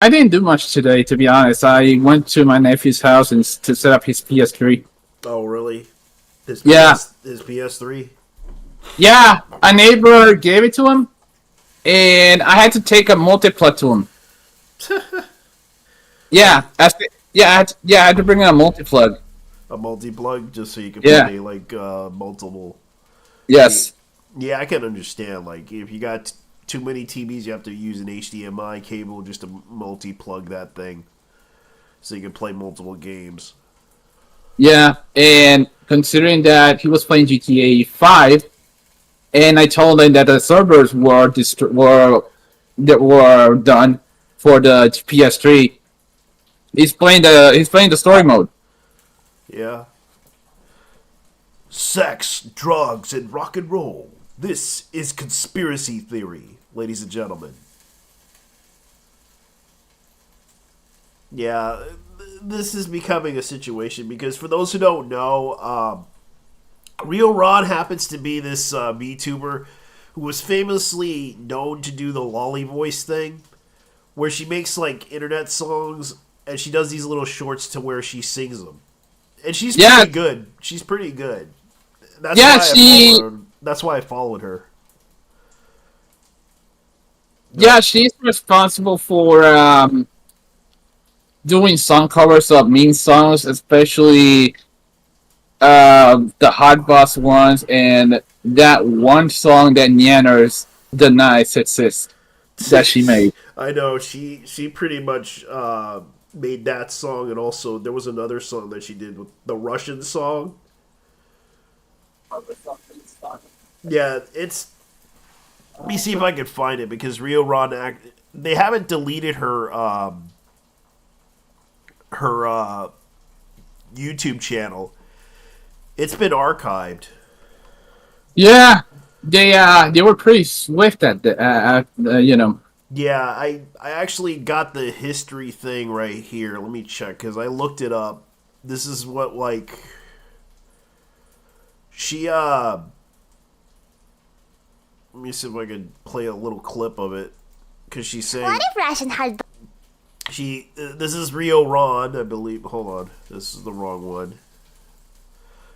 I didn't do much today, to be honest. I went to my nephew's house and to set up his PS3. Oh, really? His Yeah, PS3. yeah. A neighbor gave it to him, and I had to take a multi-plug to him. Like Yeah, I had to bring in a multi-plug. a multi-plug just so you can Yeah, play like multiple. yes, Yeah, I can understand. Like if you got too many TVs, you have to use an HDMI cable just to multi-plug that thing so you can play multiple games. yeah. And considering that he was playing GTA 5, and I told him that the servers were done for the PS3. He's playing the story mode. Yeah. Sex, drugs, and rock and roll. This is conspiracy theory, ladies and gentlemen. Yeah, this is becoming a situation because for those who don't know, Rio Ron happens to be this VTuber who was famously known to do the lolly voice thing, where she makes like internet songs and she does these little shorts to where she sings them, and she's Yeah, pretty good. She's pretty good. That's yeah. why I She followed her. That's why I followed her. No, Yeah, she's responsible for doing song covers of mean songs, especially the Hot Boss ones and that one song that Nyanners denies exists that she made. I know she pretty much made that song, and also there was another song that she did with the Russian song. Yeah, it's. Let me see if I can find it because Rio Ron they haven't deleted her YouTube channel. It's been archived. Yeah, they were pretty swift at the. Yeah, I actually got the history thing right here. Let me check because I looked it up. This is what like she let me see if I could play a little clip of it because she's saying What if Russian had this is Rio Ron, I believe. Hold on, this is the wrong one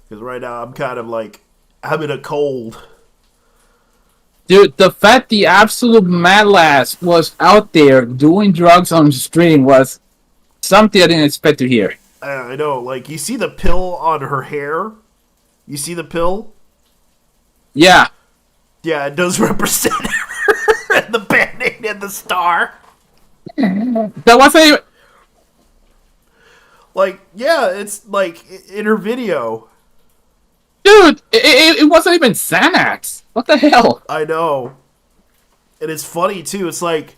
because right now I'm kind of like having a cold. Dude, the fact the absolute mad lass was out there doing drugs on the stream was something I didn't expect to hear. I know, like you see the pill on her hair. You see the pill? Yeah, Yeah, it does represent her and the band-aid and the star. that wasn't even. Like, yeah, it's like in her video. Dude, it wasn't even Xanax. What the hell? I know. And it's funny too. It's like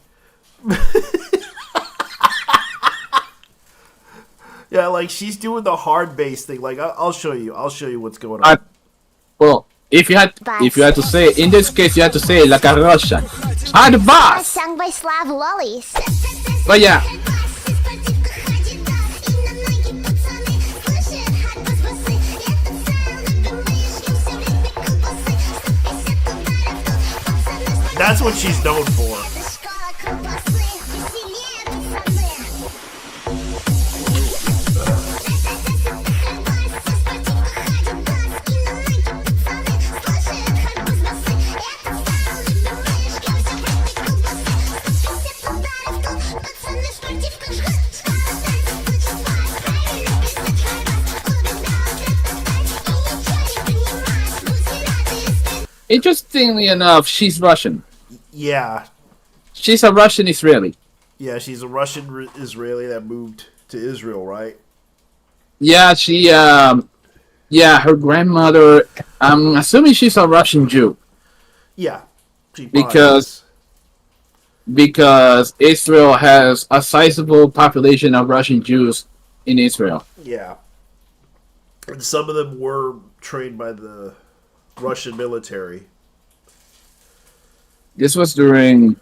yeah, like she's doing the hard bass thing. Like I'll show you. I'll show you what's going I, on. well, if you had to say it, in this case, you had to say it like a Russian. Hard boss. sung by Slav Lollies? But yeah, That's what she's known for. interestingly enough, she's Russian. Yeah, She's a Russian Israeli. yeah, she's a Russian Israeli that moved to Israel, right? Yeah, yeah, her grandmother. I'm assuming she's a Russian Jew Yeah, she probably because is. because Israel has a sizable population of Russian Jews in Israel. Yeah, and some of them were trained by the Russian military. This was during.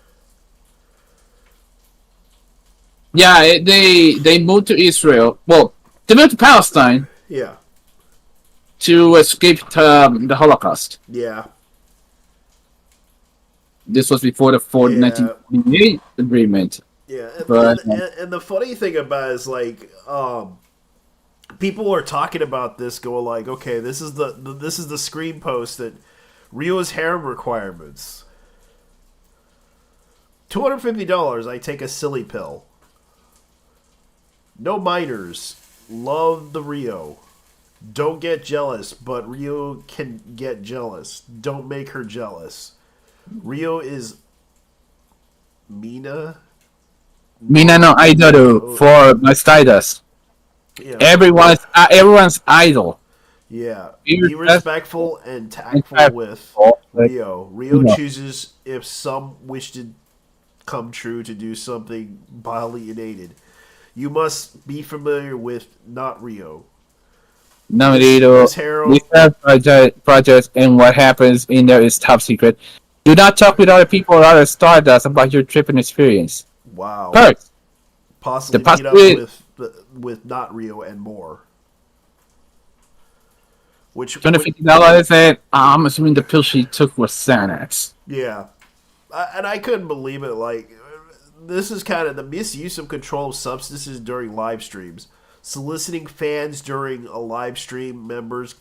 Yeah, they moved to Israel. Well, they moved to Palestine Yeah, to escape the Holocaust. yeah, This was before the Ford yeah. 1948 agreement. Yeah, But and the funny thing about it is like people are talking about this, going like, okay, this is the screen post that Rio's harem requirements. $250. I take a silly pill. No minors. Love the Rio. Don't get jealous, but Rio can get jealous. Don't make her jealous. Rio is Mina. Mina no idol for my Stardust. Yeah, Everyone's idol. yeah. Be Be respectful and tactful tactful, with like, Rio. Rio yeah. chooses if some wish to come true to do something bodily innate. You must be familiar with not Rio. Namarito. Miss Harrow. We have projects, and what happens in there is top secret. Do not talk with other people or other Stardust about your trip and experience. Wow. Perks. Possibly The meet up possibility- with not Rio and more. Which $250, and I'm assuming the pill she took was Xanax. yeah, and I couldn't believe it. Like, this is kind of the misuse of controlled substances during live streams, soliciting fans during a live stream members'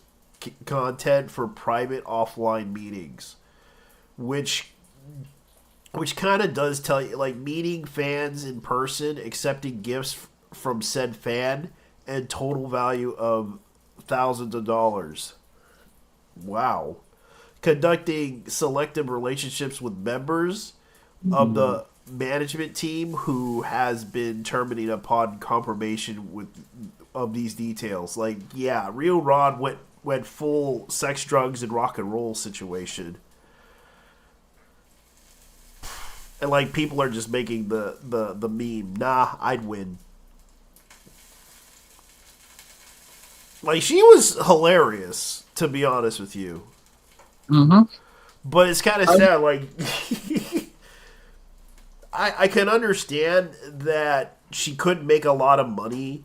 content for private offline meetings, which kind of does tell you, like, meeting fans in person, accepting gifts from said fan, and total value of thousands of dollars. Wow. Conducting selective relationships with members of the management team who has been terminated upon confirmation of these details. Like, yeah, Rio Ron went full sex, drugs, and rock and roll situation. And like, people are just making the meme. Nah, I'd win. Like, she was hilarious, to be honest with you. Mm-hmm. But it's kind of sad. Like, I can understand that she couldn't make a lot of money,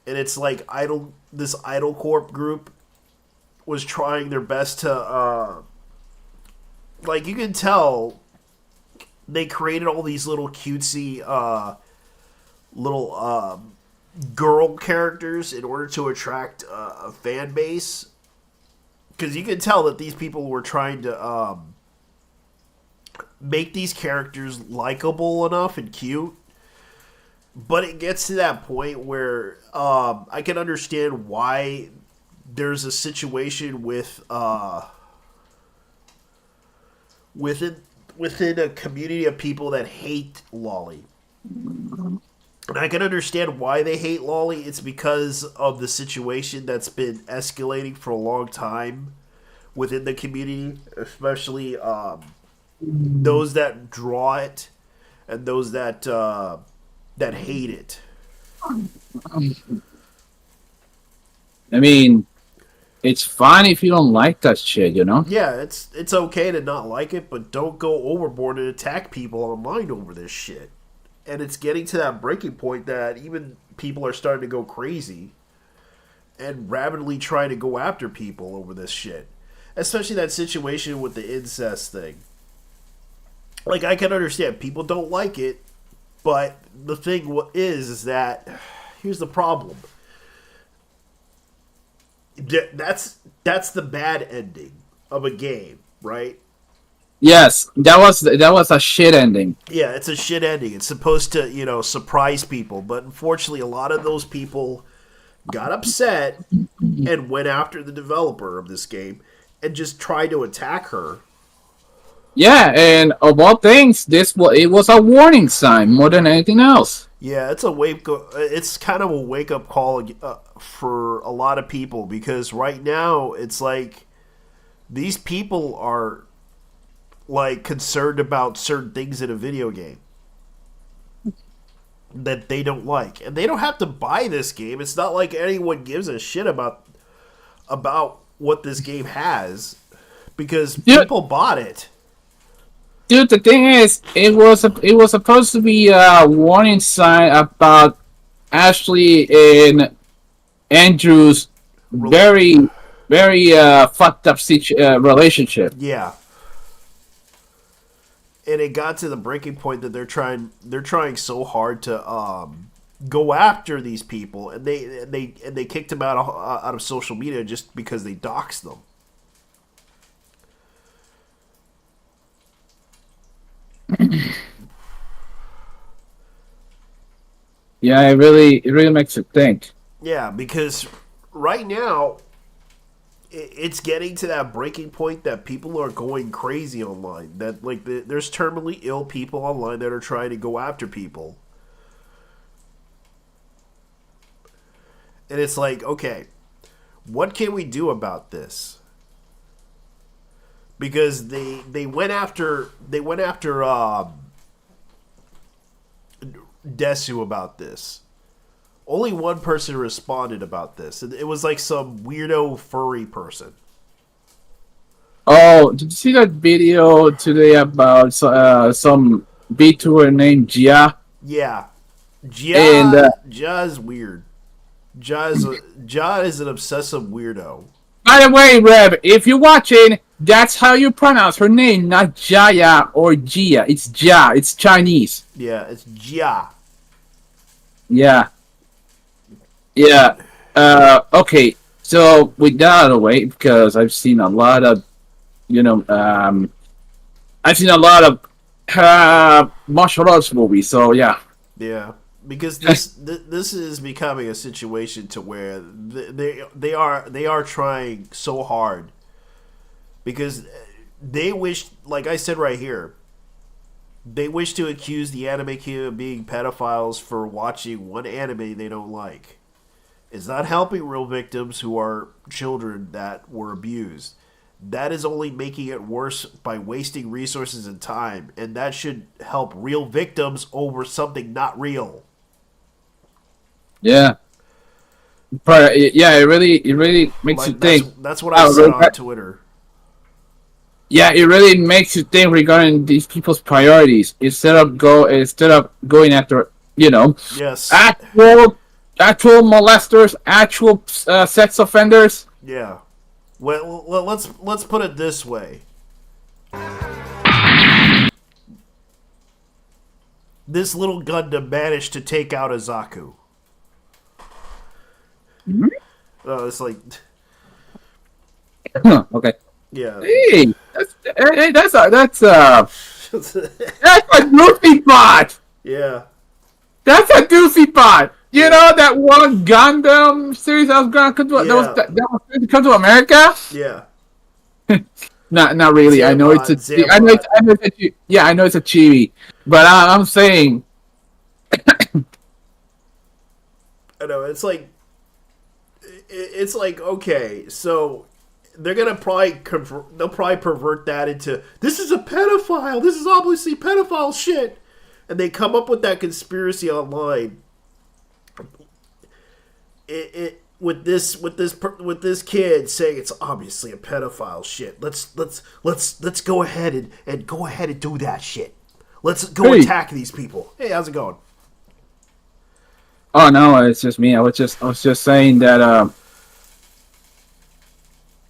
and it's like this Idol Corp group was trying their best to, like, you can tell they created all these little cutesy, little girl characters in order to attract a fan base. Because you can tell that these people were trying to make these characters likable enough and cute. But it gets to that point where I can understand why there's a situation with within a community of people that hate Lolly. And I can understand why they hate Lolly. It's because of the situation that's been escalating for a long time within the community, especially those that draw it and those that hate it. I mean, it's fine if you don't like that shit, you know? Yeah, it's okay to not like it, but don't go overboard and attack people online over this shit. And it's getting to that breaking point that even people are starting to go crazy and rapidly trying to go after people over this shit. Especially that situation with the incest thing. Like, I can understand people don't like it, but the thing is that here's the problem. That's the bad ending of a game, right? Yes, that was a shit ending. Yeah, it's a shit ending. It's supposed to, surprise people, but unfortunately, a lot of those people got upset and went after the developer of this game and just tried to attack her. Yeah, and of all things, it was a warning sign more than anything else. Yeah, it's kind of a wake up call for a lot of people, because right now it's like these people are like concerned about certain things in a video game that they don't like, and they don't have to buy this game. It's not like anyone gives a shit about what this game has, because people bought it. Dude, the thing is, it was supposed to be a warning sign about Ashley and Andrew's very, very fucked up relationship. Yeah. and it got to the breaking point that they're trying so hard to go after these people, and they kicked them out of social media just because they doxed them. Yeah, it really makes you think. Yeah, because right now it's getting to that breaking point that people are going crazy online. That like there's terminally ill people online that are trying to go after people. And it's like, okay, what can we do about this? Because they went after Desu about this. Only one person responded about this. And it was like some weirdo furry person. Oh, did you see that video today about some VTuber named Jia? Yeah. And, Ja is weird. Ja is an obsessive weirdo. By the way, Rev, if you're watching, that's how you pronounce her name, not Jaya or Jia. It's Jia. It's Chinese. Yeah, it's Ja. Yeah. Yeah. Okay. So with that out of the way, because I've seen a lot of, I've seen a lot of martial arts movies. So yeah. Yeah, because this is becoming a situation to where they are trying so hard because they wish, like I said right here, they wish to accuse the anime community of being pedophiles for watching one anime they don't like. It's not helping real victims who are children that were abused. That is only making it worse by wasting resources and time, and that should help real victims over something not real. Yeah. But yeah, it really makes you think. That's what I said on Twitter. Yeah, it really makes you think regarding these people's priorities instead of going after Yes. actual molesters, actual sex offenders. Yeah. Well, let's put it this way. This little Gundam managed to take out Azaku. Mm-hmm. It's like, Okay. yeah. Hey, that's a goofy bot. Yeah. That's a goofy bot. You know that one Gundam series that was going to come to that was going to come to America? Yeah. Not really. I know it's a chibi, but I'm saying. I know it's like okay, so they're gonna they'll probably pervert that into this is a pedophile. This is obviously pedophile shit, and they come up with that conspiracy online. With this kid saying it's obviously a pedophile shit. Let's go ahead and go ahead and do that shit. Let's go attack these people. Hey, how's it going? Oh no, it's just me. I was just saying that.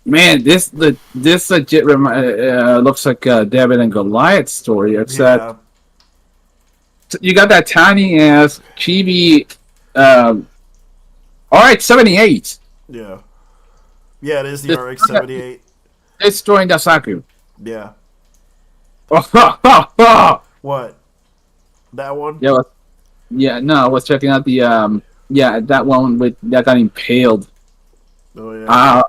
Man, this legit looks like a David and Goliath story. Except you got that tiny ass chibi. RX-78. Yeah. Yeah, it is the RX-78. It's destroying Dasaku. Yeah. What? That one? Yeah. Yeah. No, I was checking out the that one that got impaled. Oh yeah.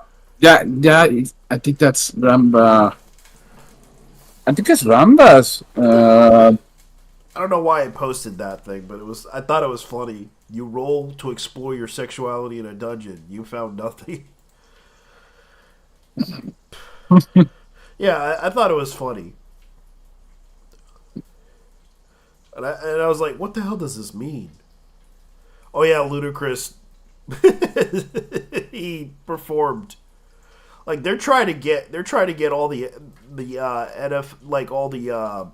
I think that's Ramba. I think it's Ramba's. I don't know why I posted that thing, but I thought it was funny. You roll to explore your sexuality in a dungeon. You found nothing. Yeah, I thought it was funny. And I was like, what the hell does this mean? Oh yeah, Ludacris. He performed. Like they're trying to get all the NF, like all the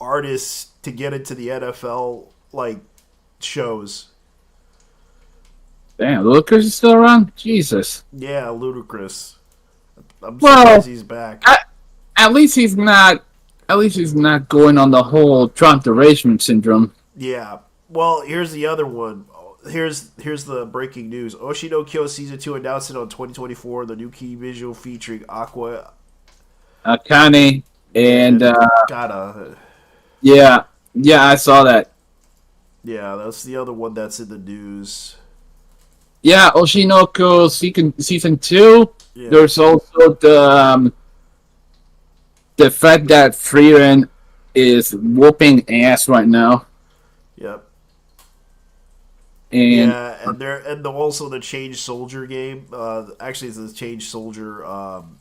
artists to get into the NFL like shows. Damn, Ludacris is still around? Jesus. Yeah, Ludacris. I'm surprised he's back. At least he's not At least he's not going on the whole Trump derangement syndrome. Yeah. Well, here's the other one. Here's the breaking news. Oshino Kyo Season 2 announced it on 2024, the new key visual featuring Aqua. Akane and Gotta. yeah, I saw that. Yeah, that's the other one that's in the news. Yeah, Oshinoko season 2. Yeah. There's also the fact that Frieren is whooping ass right now, Yep. and Yeah, and also the Change Soldier game. Actually, it's the Change Soldier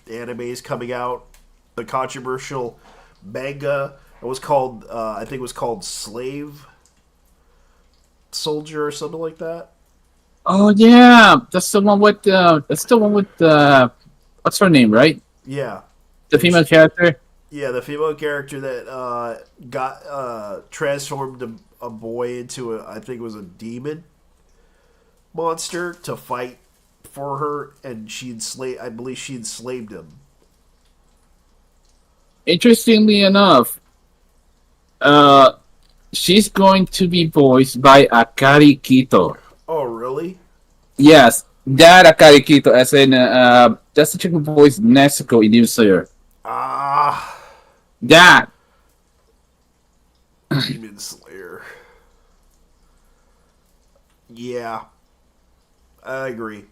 anime is coming out. The controversial manga. It was called. I think it was called Slave Soldier or something like that. oh yeah, that's the one with what's her name, right? Yeah. The female character. Yeah, the female character that got transformed a boy into I think it was a demon monster to fight for her, and I believe she enslaved him. Interestingly enough, she's going to be voiced by Akari Kito. Oh, really? Yes, that Akari Kito, as in that's the chick who voiced Nezuko in Demon Slayer. Ah, That. Demon Slayer. Yeah, I agree.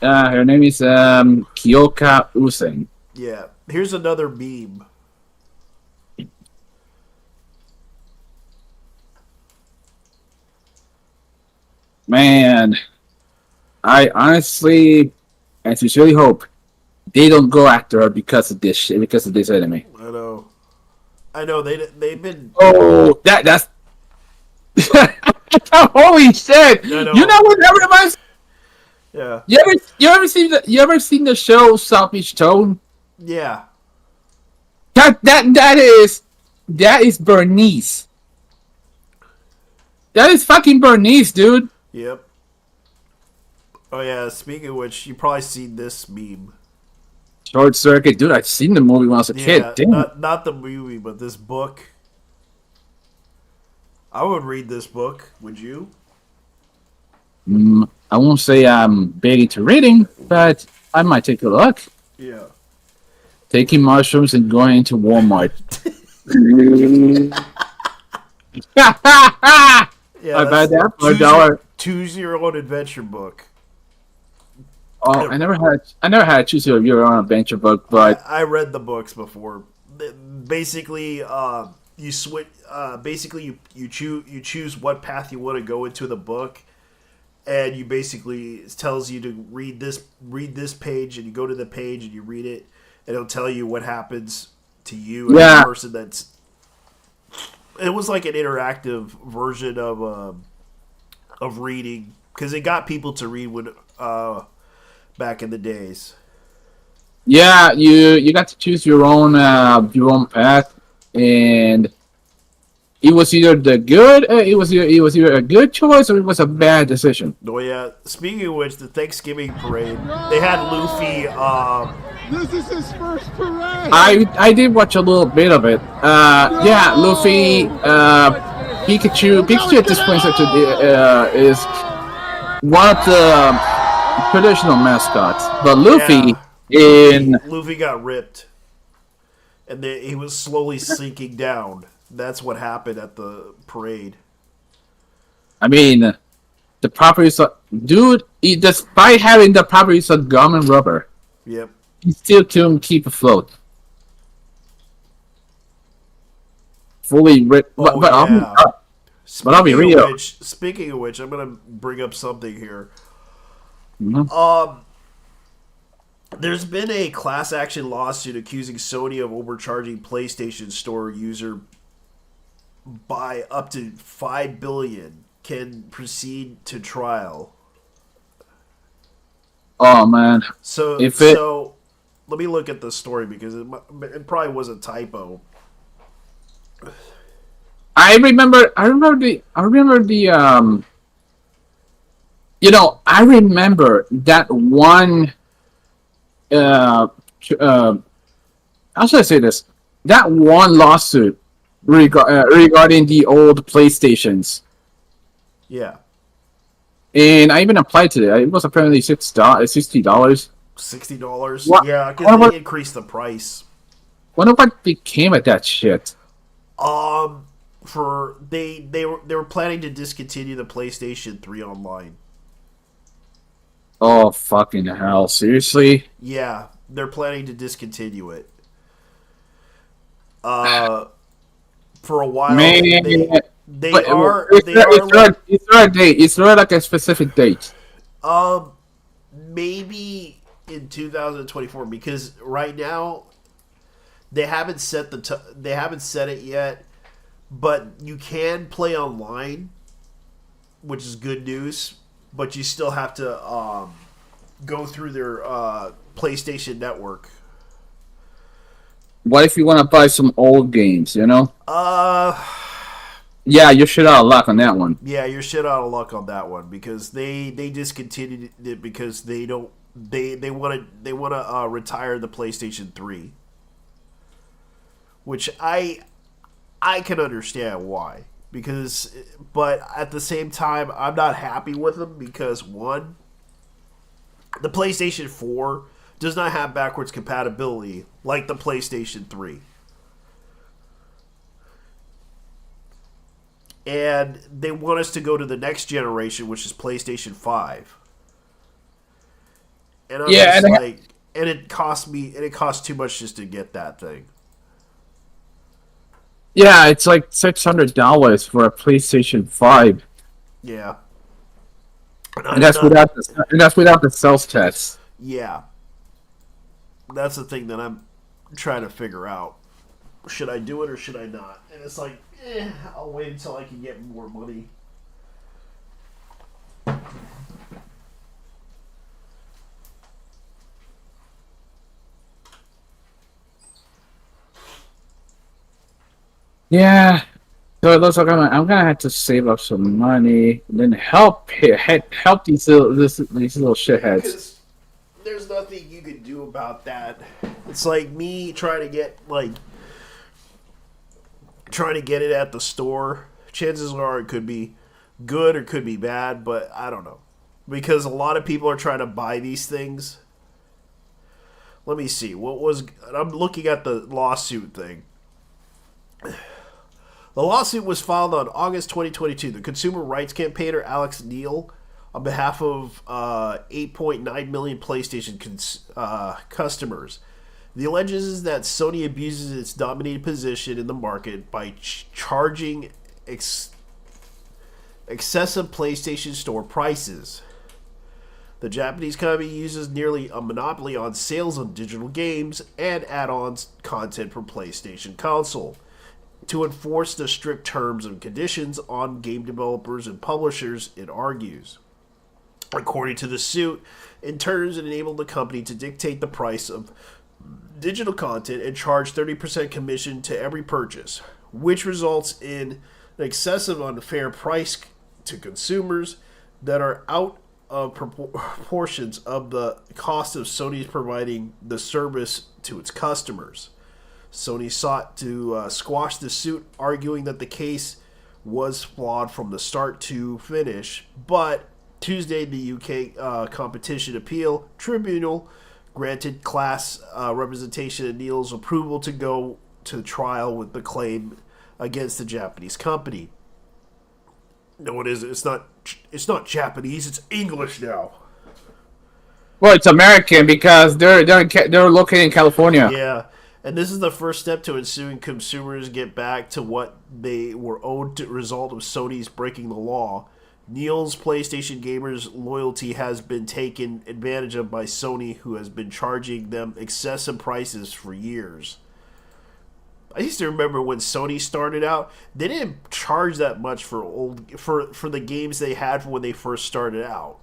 Her name is Kyoka Usen. Yeah, here's another meme. Man, I honestly and sincerely hope they don't go after her because of this shit, because of this enemy. I know they've been. Oh, that's holy shit! I know. You know what that reminds? Yeah, You ever seen the show Selfish Tone? yeah, That is Bernice. That is fucking Bernice, dude. yep. Oh yeah. Speaking of which, you probably seen this meme. Short Circuit, dude. I've seen the movie when I was a kid. Yeah, Damn. not the movie, but this book. I would read this book. Would you? I won't say I'm big into reading, but I might take a look. Yeah. Taking mushrooms and going into Walmart. Yeah, I buy that's that for $1. Choose your own adventure book. Oh, I never had a choose your own adventure book, but I read the books before. Basically, you switch. Basically, you choose what path you want to go into the book, and you basically it tells you to read this page, and you go to the page and you read it, and it'll tell you what happens to you and Yeah. the person that's. It was like an interactive version of reading because it got people to read when back in the days. yeah, you got to choose your own path, and it was either it was either a good choice or it was a bad decision. Oh yeah. Speaking of which, the Thanksgiving parade, they had Luffy. This is his first parade. I did watch a little bit of it. Yeah, Luffy, Pikachu at this point is one of the traditional mascots, but Luffy Luffy got ripped, and he was slowly sinking down. That's what happened at the parade. I mean, the properties of dude, despite having the properties of gum and rubber, Yep. he still couldn't keep afloat. Fully ripped, Oh, but yeah. I'll be real. Speaking of which, I'm gonna bring up something here. Mhm. There's been a class action lawsuit accusing Sony of overcharging PlayStation Store user by up to $5 billion. Can proceed to trial. Oh man, So let me look at the story because it probably was a typo. I remember I remember that one how should I say this? that one lawsuit regarding the old PlayStations, Yeah, and I even applied to it. It was apparently $60. $60. What? Yeah, What because about, they increased the price. wonder what became of that shit. For they were planning to discontinue the PlayStation 3 online. Oh fucking hell! Seriously? Yeah, they're planning to discontinue it. Uh, for a while, Man, they but are is they there, are like, is there a date? Is there like a specific date? um maybe in 2024, because right now they haven't set they haven't set it yet, but you can play online, which is good news. But you still have to go through their PlayStation Network. What if you want to buy some old games? You know? Uh, Yeah, you're shit out of luck on that one. yeah, you're shit out of luck on that one, because they discontinued it because they don't they want to retire the PlayStation 3, which I can understand why. Because, but at the same time, I'm not happy with them because, one, the PlayStation 4 does not have backwards compatibility like the PlayStation 3. And they want us to go to the next generation, which is PlayStation 5. And I'm Yeah, just and like, and it costs too much just to get that thing. Yeah, it's like $600 for a PlayStation 5, Yeah. and that's without the sales tax. Yeah. That's the thing that I'm trying to figure out. Should I do it or should I not? And it's like, I'll wait until I can get more money. Yeah, so it looks like I'm gonna have to save up some money and then help these little shitheads. Because there's nothing you can do about that. It's like me trying to get it at the store. Chances are it could be good or could be bad, but I don't know. Because a lot of people are trying to buy these things. Let me see. I'm looking at the lawsuit thing. The lawsuit was filed on August 2022. The consumer rights campaigner Alex Neil, on behalf of 8.9 million PlayStation customers, the alleges that Sony abuses its dominating position in the market by charging excessive PlayStation Store prices. The Japanese company uses nearly a monopoly on sales of digital games and add-ons content for PlayStation console to enforce the strict terms and conditions on game developers and publishers, it argues. According to the suit, in turns it enabled the company to dictate the price of digital content and charge 30% commission to every purchase, which results in an excessive unfair price to consumers that are out of proportions of the cost of Sony's providing the service to its customers. Sony sought to squash the suit, arguing that the case was flawed from the start to finish. But Tuesday, the UK Competition Appeal Tribunal granted class representation and Neil's approval to go to trial with the claim against the Japanese company. No, it isn't. It's not Japanese. It's English now. Well, it's American because they're located in California. Yeah. And this is the first step to ensuing consumers get back to what they were owed to result of Sony's breaking the law. Neil's PlayStation gamers' loyalty has been taken advantage of by Sony, who has been charging them excessive prices for years. I used to remember when Sony started out, they didn't charge that much for the games they had when they first started out.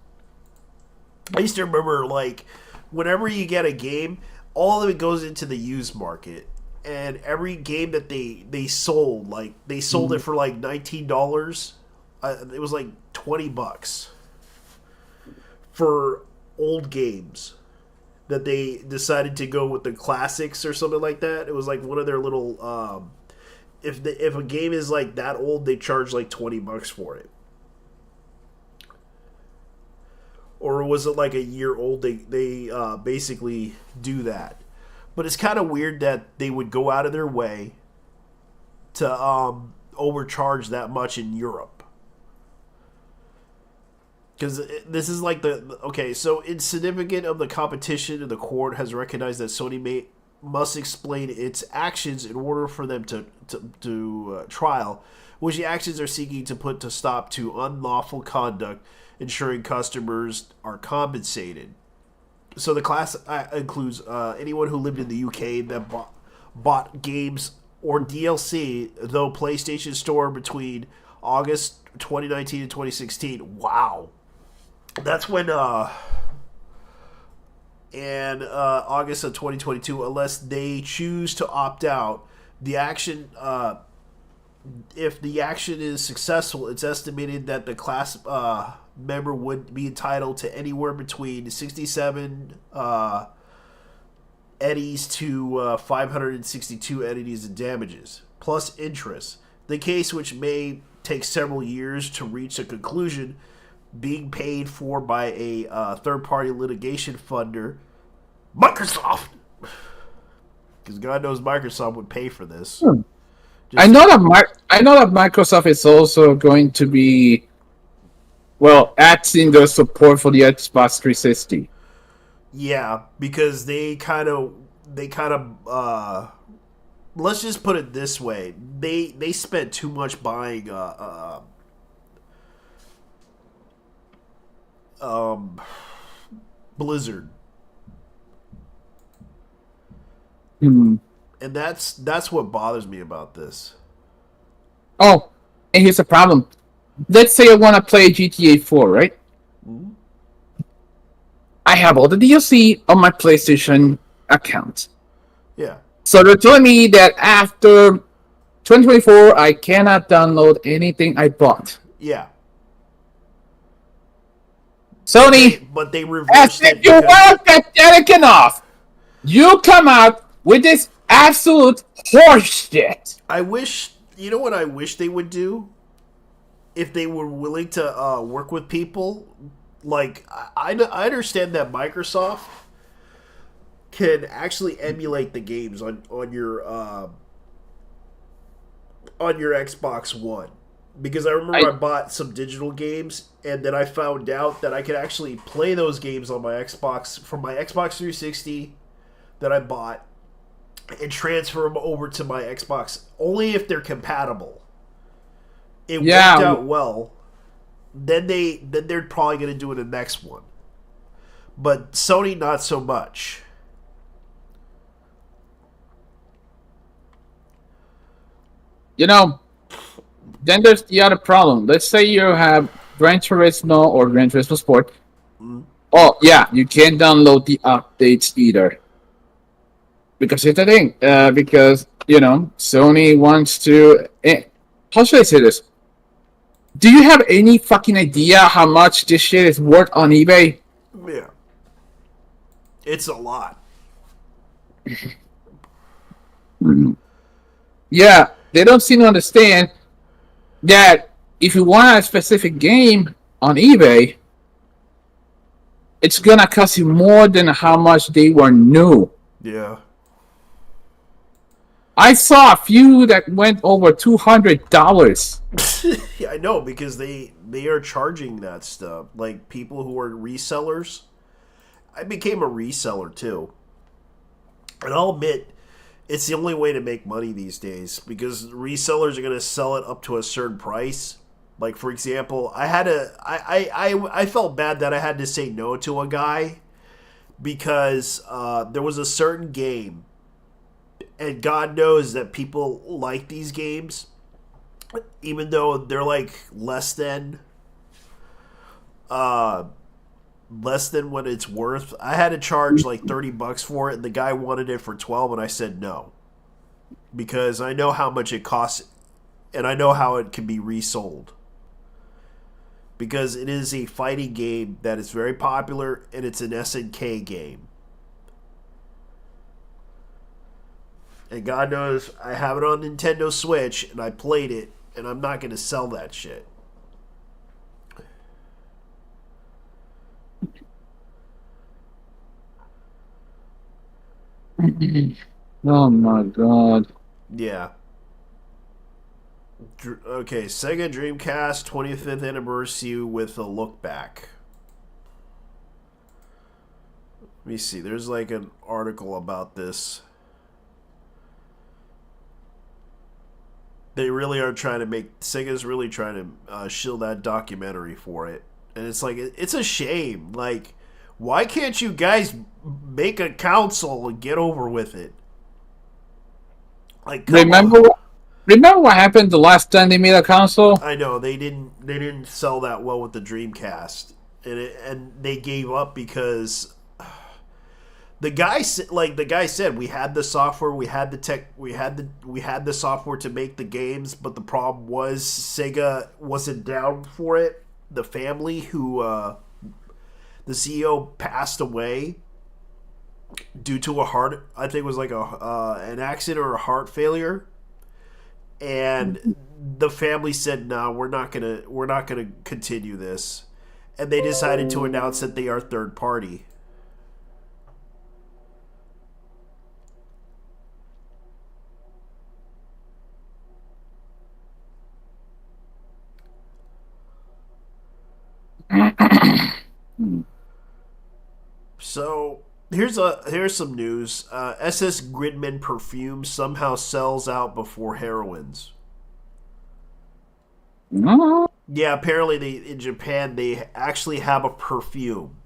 I used to remember, like, whenever you get a game, all of it goes into the used market, and every game that they sold, like they sold it for like $19. It was like $20 for old games, that they decided to go with the classics or something like that. It was like one of their little. If a game is like that old, they charge like $20 for it. Or was it like a year old? They basically do that. But it's kind of weird that they would go out of their way to overcharge that much in Europe. Because this is like so insignificant of the competition, the court has recognized that Sony must explain its actions in order for them to trial, which the actions are seeking to put to stop to unlawful conduct, ensuring customers are compensated. So the class includes anyone who lived in the UK that bought games or DLC, though PlayStation Store between August 2019 and 2016. Wow. That's when August of 2022, unless they choose to opt out. The action, if the action is successful, it's estimated that the class member would be entitled to anywhere between 67 eddies to 562 eddies in damages, plus interest. The case, which may take several years to reach a conclusion, being paid for by a third-party litigation funder, Microsoft. Because God knows Microsoft would pay for this. I know that Microsoft is also going to be, adding their support for the Xbox 360. Yeah, because they kind of, let's just put it this way: they spent too much buying Blizzard. Hmm. And that's what bothers me about this. Oh, and here's the problem. Let's say I want to play GTA 4, right? Mm-hmm. I have all the DLC on my PlayStation account. Yeah. So they're telling me that after 2024, I cannot download anything I bought. Yeah. Sony, But they as reversed it. if you weren't pathetic enough, you come out with this absolute horseshit. I wish, you know what I wish they would do? If they were willing to work with people, like, I understand that Microsoft can actually emulate the games on your Xbox One. Because I remember I bought some digital games, and then I found out that I could actually play those games on my Xbox, from my Xbox 360 that I bought, and transfer them over to my Xbox, only if they're compatible. It worked out well. Then they're probably going to do it in the next one. But Sony, not so much. You know, then there's the other problem. Let's say you have Gran Turismo or Gran Turismo Sport. Oh, yeah, you can't download the updates either. Because here's the thing. Because, Sony wants to... how should I say this? Do you have any fucking idea how much this shit is worth on eBay? Yeah. It's a lot. Yeah, they don't seem to understand that if you want a specific game on eBay, it's gonna cost you more than how much they were new. Yeah. I saw a few that went over $200. Yeah, I know, because they are charging that stuff. Like, people who are resellers. I became a reseller too. And I'll admit, it's the only way to make money these days, because resellers are going to sell it up to a certain price. Like, for example, I felt bad that I had to say no to a guy because there was a certain game, and God knows that people like these games, even though they're like less than what it's worth. I had to charge like $30 for it, and the guy wanted it for $12, and I said no, because I know how much it costs, and I know how it can be resold. Because it is a fighting game that is very popular, and it's an SNK game. And God knows I have it on Nintendo Switch, and I played it, and I'm not going to sell that shit. Oh my god. Yeah. Okay, Sega Dreamcast 25th anniversary with a look back. Let me see. There's like an article about this. They really are trying to make Sega's really trying to shield that documentary for it, and it's like it's a shame. Like, why can't you guys make a console and get over with it? Like, Remember what happened the last time they made a console? I know they didn't sell that well with the Dreamcast, and they gave up because the guy said we had the software, we had the tech, we had the software to make the games, but the problem was Sega wasn't down for it. The family who the CEO passed away due to I think it was like an accident or a heart failure. And the family said, "No, we're not gonna continue this," and they decided to announce that they are third party. So here's some news. SS Gridman perfume somehow sells out before heroines. No. Yeah, apparently in Japan they actually have a perfume.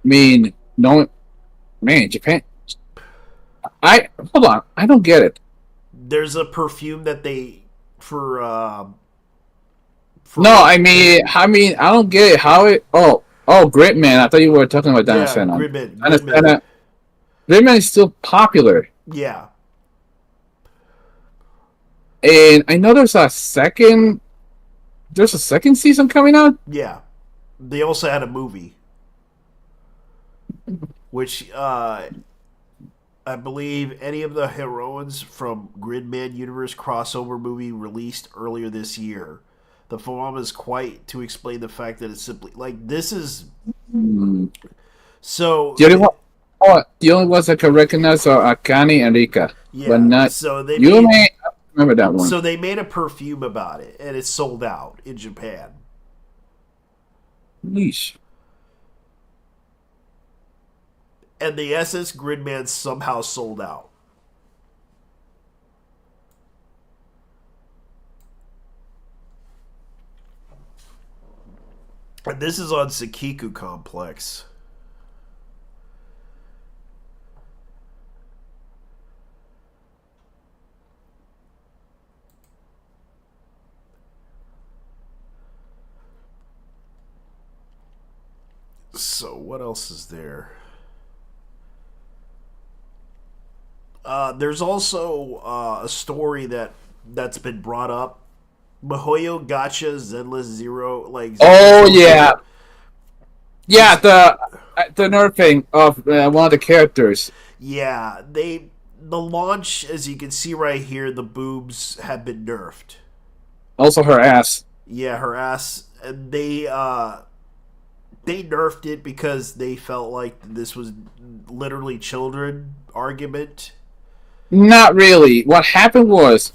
I mean, no, man, Japan. Hold on. I don't get it. There's a perfume that they for No, I mean, I don't get it. How it? Oh, Gridman. I thought you were talking about yeah, Dynasena. Gridman. Gridman is still popular, Yeah. and I know there's a second season coming out. Yeah. They also had a movie, which I believe any of the heroines from Gridman Universe crossover movie released earlier this year. The film is quite to explain the fact that it's simply like this is so. The only ones I can recognize are Akane and Rika, Yeah, but not so they Yume. made, I remember that one. so they made a perfume about it, and it's sold out in Japan. Yeesh. And the SS Gridman somehow sold out. And this is on Sakiku Complex. So what else is there? There's also a story that's been brought up. Mihoyo Gacha Zenless Zero, like. Oh yeah, yeah. The nerfing of one of the characters. Yeah, the launch, as you can see right here, the boobs have been nerfed. Also, her ass. Yeah, her ass. And they nerfed it because they felt like this was literally children argument. Not really. What happened was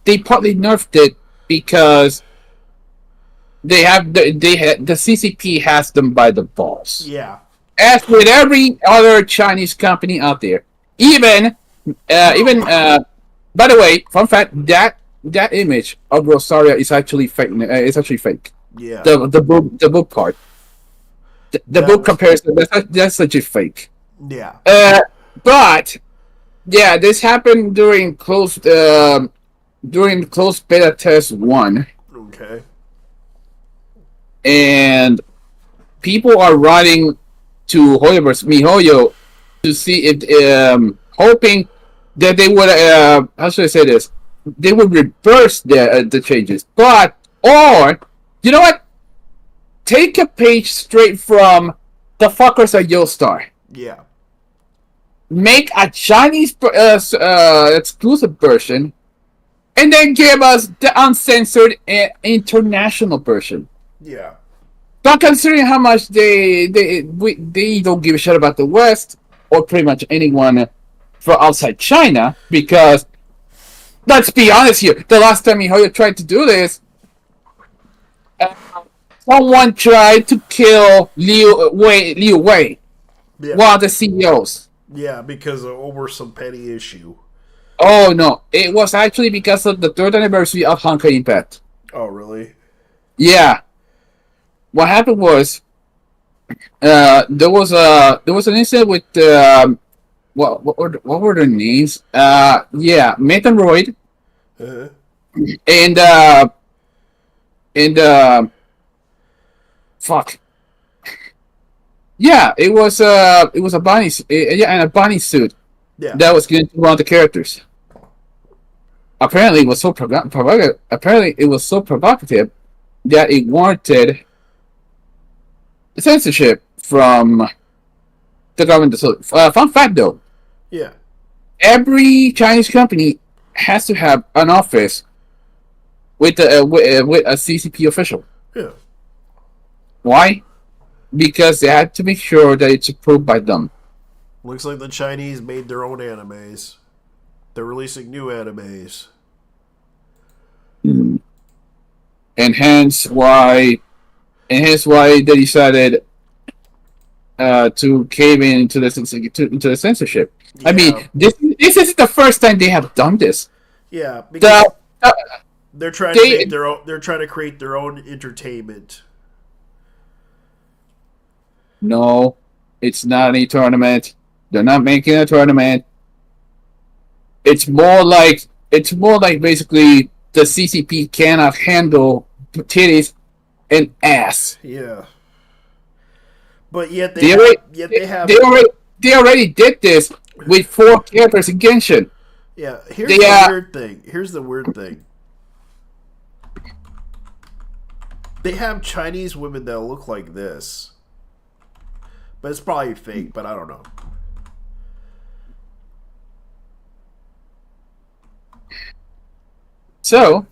they partly nerfed it because the CCP has them by the balls. Yeah. As with every other Chinese company out there, even by the way, fun fact, that image of Rosaria is actually fake. It's actually fake. Yeah. The book part. The book comparison, that's legit fake. Yeah. But yeah, this happened during closed beta test 1. Okay. And people are writing to MiHoYo to see if hoping that they would how should I say this? They would reverse the changes. Or you know what? Take a page straight from the fuckers at Yostar. Yeah. make a Chinese exclusive version, and then give us the uncensored international version. Yeah. But considering how much they don't give a shit about the West or pretty much anyone from outside China, because let's be honest here, the last time MiHoYo tried to do this, uh, someone tried to kill Liu Wei, Yeah. one of the CEOs. Yeah, because over some petty issue. Oh no, it was actually because of the third anniversary of Honkai Impact. Oh, really? Yeah, what happened was there was an incident with what were their names? Yeah, Nathan Royd Uh-huh. and fuck. Yeah, it was a bunny yeah, and a bunny suit Yeah. that was going to one of the characters. Apparently, it was so provocative that it warranted censorship from the government. So, fun fact though, Yeah. every Chinese company has to have an office with a CCP official. Yeah. Why? Because they had to make sure that it's approved by them. Looks like the Chinese made their own animes. They're releasing new animes. And hence why they decided to cave into the censorship. I Yeah. mean, this isn't the first time they have done this. Yeah, because The, they're trying to they- make their own. They're trying to create their own entertainment. no, it's not a tournament. They're not making a tournament. It's more like basically the CCP cannot handle titties and ass. Yeah. But yet They already, have. they already did this with 4 characters in Genshin. Yeah. Here's they, the weird thing. Here's the weird thing. They have Chinese women that look like this. But it's probably fake, but I don't know. So,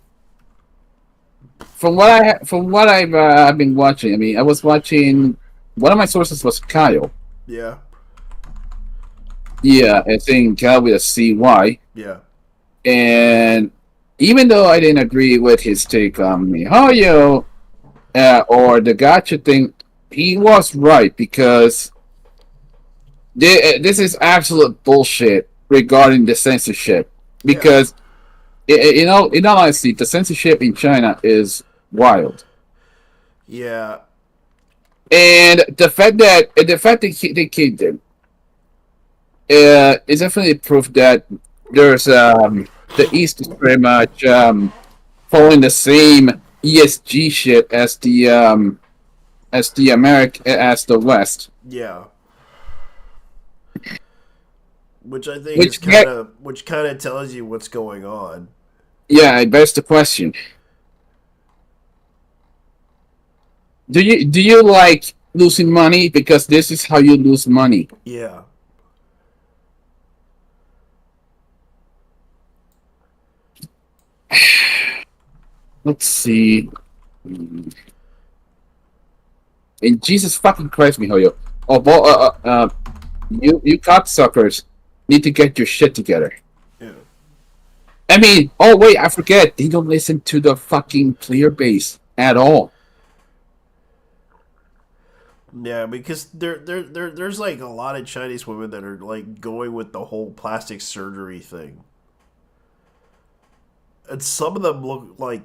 from what I've been watching, I mean, I was watching. One of my sources was Kyle. Yeah. Yeah, I think Kyle with a CY. Yeah. And even though I didn't agree with his take on MiHoYo or the gotcha thing, he was right because this is absolute bullshit regarding the censorship. Because in all honesty, the censorship in China is wild. Yeah. And the fact that they kicked him is definitely proof that there's the East is pretty much following the same ESG shit as the West. Yeah. Which I think Which which kind of tells you what's going on. Yeah, I begs the question. Do you like losing money? Because this is how you lose money. Yeah. Let's see. And Jesus fucking Christ, MiHoYo. You cocksuckers need to get your shit together. Yeah. I mean, oh wait, I forget. They don't listen to the fucking player base at all. Yeah, because there's like a lot of Chinese women that are like going with the whole plastic surgery thing. And some of them look like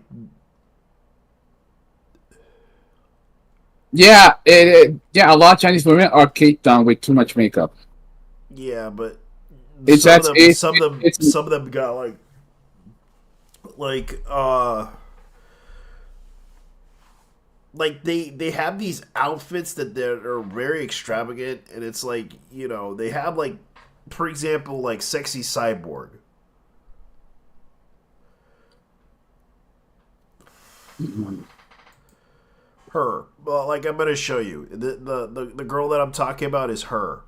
Yeah, yeah, a lot of Chinese women are caked on with too much makeup. yeah, but It's some that's of them it's, some of them it's some of them got like they have these outfits that are very extravagant, and it's like, you know, they have like, for example, like Sexy Cyborg. Her, well, like, I'm gonna show you the girl that I'm talking about is her.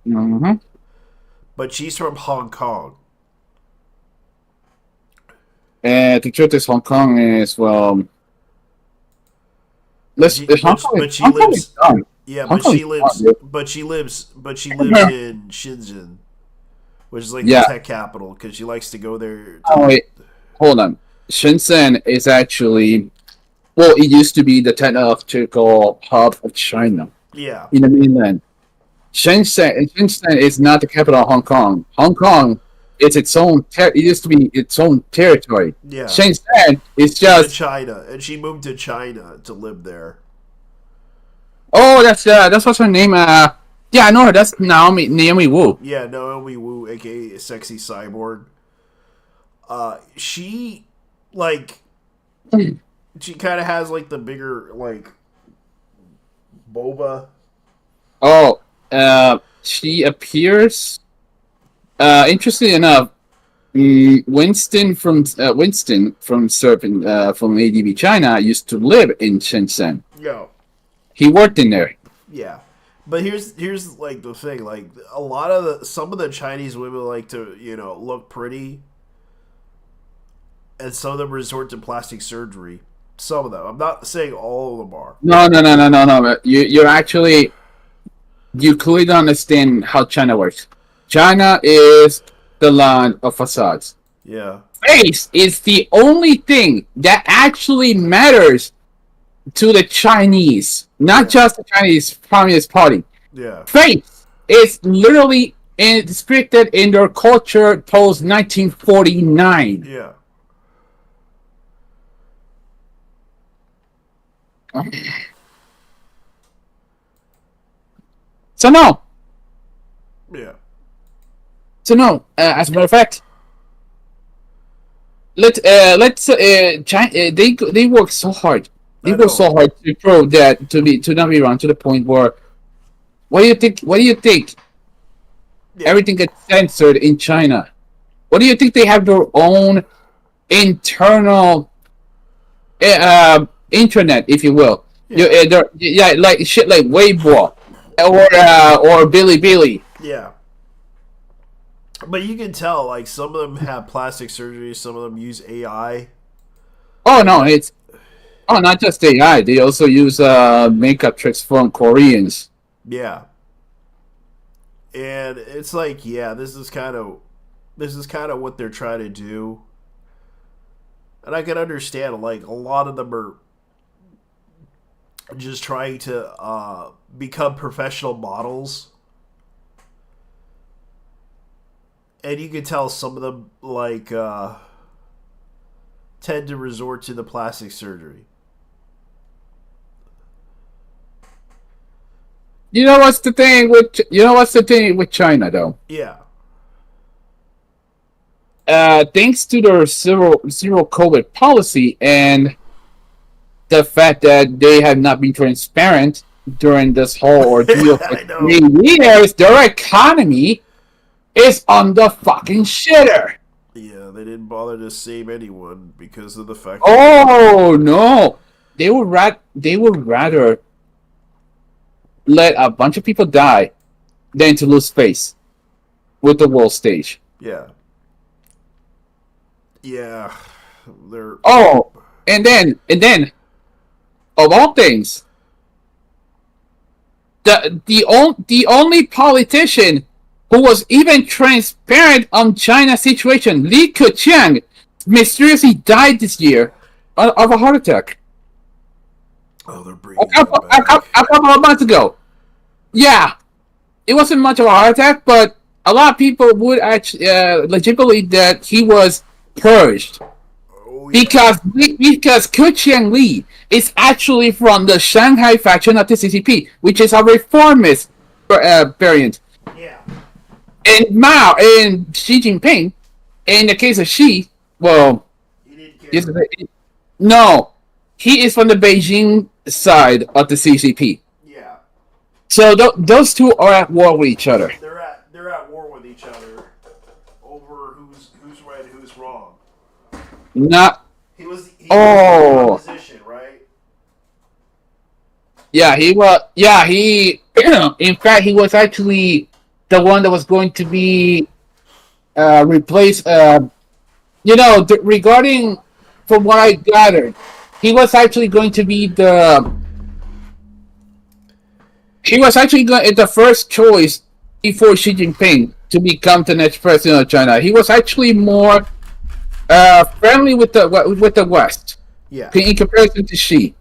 Mhm. but she's from Hong Kong. And the truth is, Hong Kong is well. But she, Hong but, Kong, but she Hong Kong is lives. done. Yeah, Hong but Kong she is lives. done, dude. But she lives in Shenzhen, which is like Yeah. the tech capital, because she likes to go there. Oh wait, hold on. Shenzhen is actually, well, it used to be the technological hub of China Yeah, in the mainland. Shenzhen is not the capital of Hong Kong. Hong Kong is its own. It used to be its own territory. yeah. Shenzhen is To just. China, and she moved to China to live there. Oh, that's what's her name. Yeah, I know her. That's Naomi Wu. Yeah, Naomi Wu, aka Sexy Cyborg. She like she kind of has like the bigger like boba. Oh, she appears. Interestingly enough, Winston from Serpent from ADB China used to live in Shenzhen. Yo, He worked in there. yeah. But here's like the thing, like some of the Chinese women like to, look pretty, and some of them resort to plastic surgery. Some of them. I'm not saying all of them are. No. You clearly don't understand how China works. China is the land of facades. Yeah. Face is the only thing that actually matters to the Chinese, not just the Chinese Communist Party. Yeah. Face is literally restricted in their culture post 1949. Yeah. So no. Yeah. So no. As a matter of fact, they work so hard. They I work know. so hard to prove that to not be wrong to the point where what do you think? Yeah. Everything gets censored in China. What do you think they have their own internal internet, if you will? Yeah. Like shit like Weibo or Bilibili. Yeah. But you can tell, like, some of them have plastic surgery, some of them use AI. Oh no, it's not just AI. They also use makeup tricks from Koreans. Yeah. And it's like, yeah, this is kind of what they're trying to do. And I can understand, like, a lot of them are just trying to become professional models. And you can tell some of them, like, tend to resort to the plastic surgery. You know what's the thing with China though? Yeah. Thanks to their zero COVID policy and the fact that they have not been transparent during this whole ordeal for I know. 3 years, their economy is on the fucking shitter. Yeah, they didn't bother to save anyone because of the fact Oh no, they would rather let a bunch of people die than to lose face with the world stage. Yeah. Yeah. They're Oh, and then, of all things, the only politician who was even transparent on China's situation, Li Keqiang, mysteriously died this year of a heart attack. they're A bringing couple, it back. a couple of months ago. Yeah, it wasn't much of a heart attack, but a lot of people would actually legitimately that he was purged. Oh, yeah. Because Keqiang Li is actually from the Shanghai faction of the CCP, which is a reformist variant. Yeah. And Mao and Xi Jinping, in the case of Xi, well, He didn't care. no, he is from the Beijing side of the CCP. Yeah. So those two are at war with each other. They're at war with each other over who's right and who's wrong. Not He was Oh. in opposition, right? Yeah, he was. Yeah, he. In fact, he was actually the one that was going to be replaced. Regarding from what I gathered, he was actually going to be the he was actually going the first choice before Xi Jinping to become the next president of China. He was actually more friendly with the West Yeah. in comparison to Xi.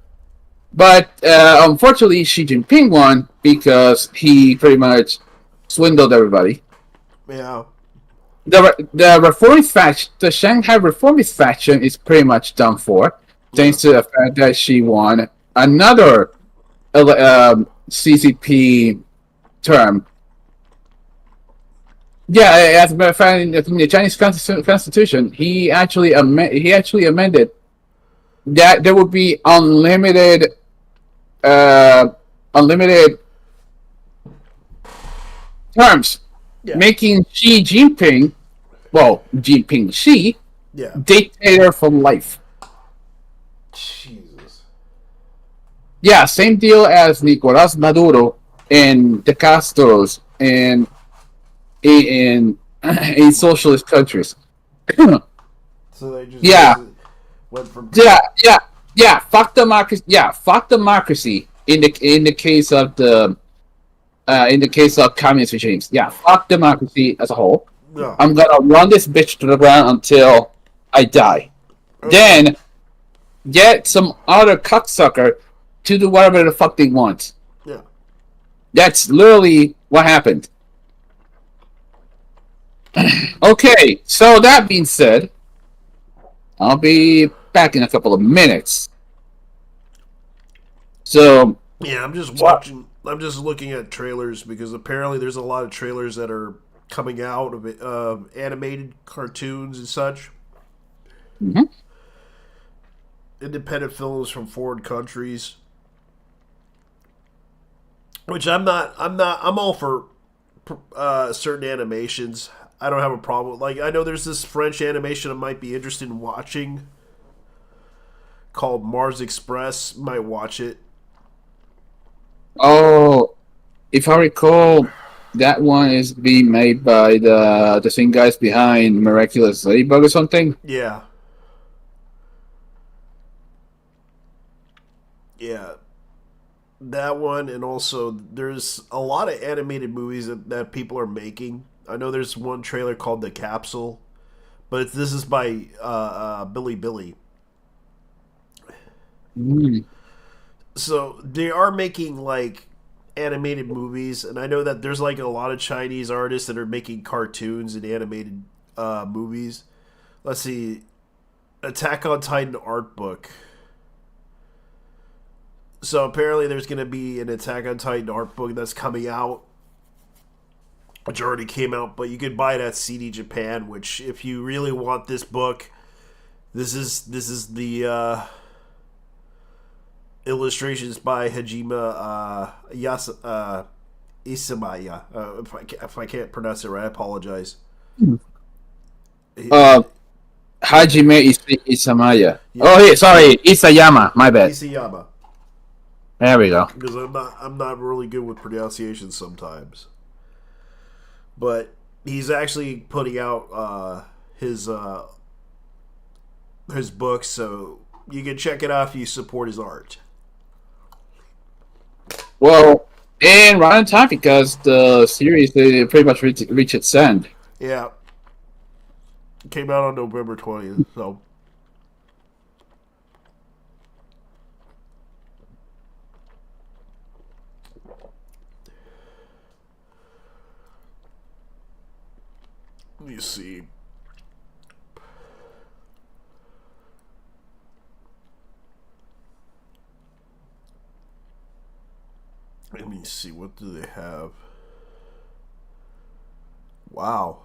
But unfortunately, Xi Jinping won because he pretty much swindled everybody. Yeah. The reformist faction, the Shanghai reformist faction, is pretty much done for, thanks to the fact that she won another CCP term. Yeah, as a matter of fact, in the Chinese Constitution, he actually amended that there would be unlimited terms, Yeah. making Xi Jinping, Jinping Xi, Yeah. dictator for life. Jesus. Yeah, same deal as Nicolas Maduro and the Castros in socialist countries. So they just Yeah. went from Yeah. Fuck democracy. Yeah, fuck democracy. In the case of communist regimes. Yeah, fuck democracy as a whole. No. I'm gonna run this bitch to the ground until I die. Then get some other cocksucker to do whatever the fuck they want. Yeah. That's literally what happened. Okay, so that being said, I'll be back in a couple of minutes. So, Yeah, I'm just watching. I'm just looking at trailers because apparently there's a lot of trailers that are coming out of animated cartoons and such. Mhm. Independent films from foreign countries, which I'm not. I'm all for certain animations. I don't have a problem. Like I know there's this French animation I might be interested in watching called Mars Express. Might watch it. oh, if I recall, that one is being made by the same guys behind Miraculous Ladybug or something. Yeah. Yeah. That one, and also there's a lot of animated movies that people are making. I know there's one trailer called The Capsule, but this is by Billy. Mm. So they are making like animated movies, and I know that there's like a lot of Chinese artists that are making cartoons and animated movies. Let's see, Attack on Titan art book. So apparently there's going to be an Attack on Titan art book that's coming out, which already came out, but you could buy it at CD Japan. Which, if you really want this book, this is the illustrations by Hajime Isamaya. If I can't pronounce it right, I apologize. Hajime Isamaya. Oh, yeah, sorry, Isayama. My bad. Isayama. There we go. Because I'm not really good with pronunciation sometimes. But he's actually putting out his book, so you can check it out if you support his art. Well, and right on time because the series they pretty much reached its end. Yeah. It came out on November 20th, so. Let me see. Let me see. What do they have? Wow.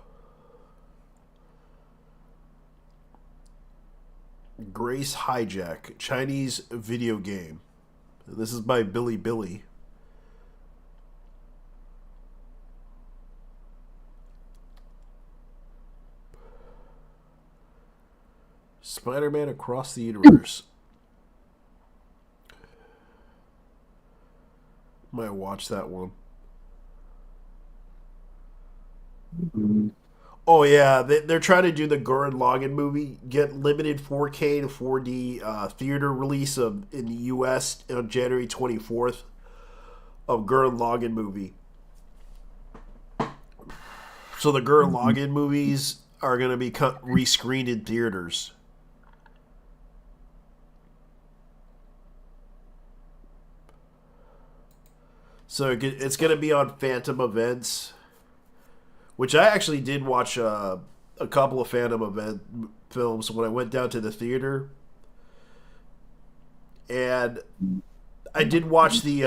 Grace Hijack, Chinese video game. This is by Billy. Spider-Man Across the Universe. Might watch that one. Oh yeah, they're trying to do the Gurren Lagann movie. Get limited 4K to 4D theater release in the U.S. on January 24th of Gurren Lagann movie. So the Gurren Lagann movies are going to be rescreened in theaters. So it's going to be on Phantom Events, which I actually did watch a couple of Phantom Event films when I went down to the theater, and I did watch the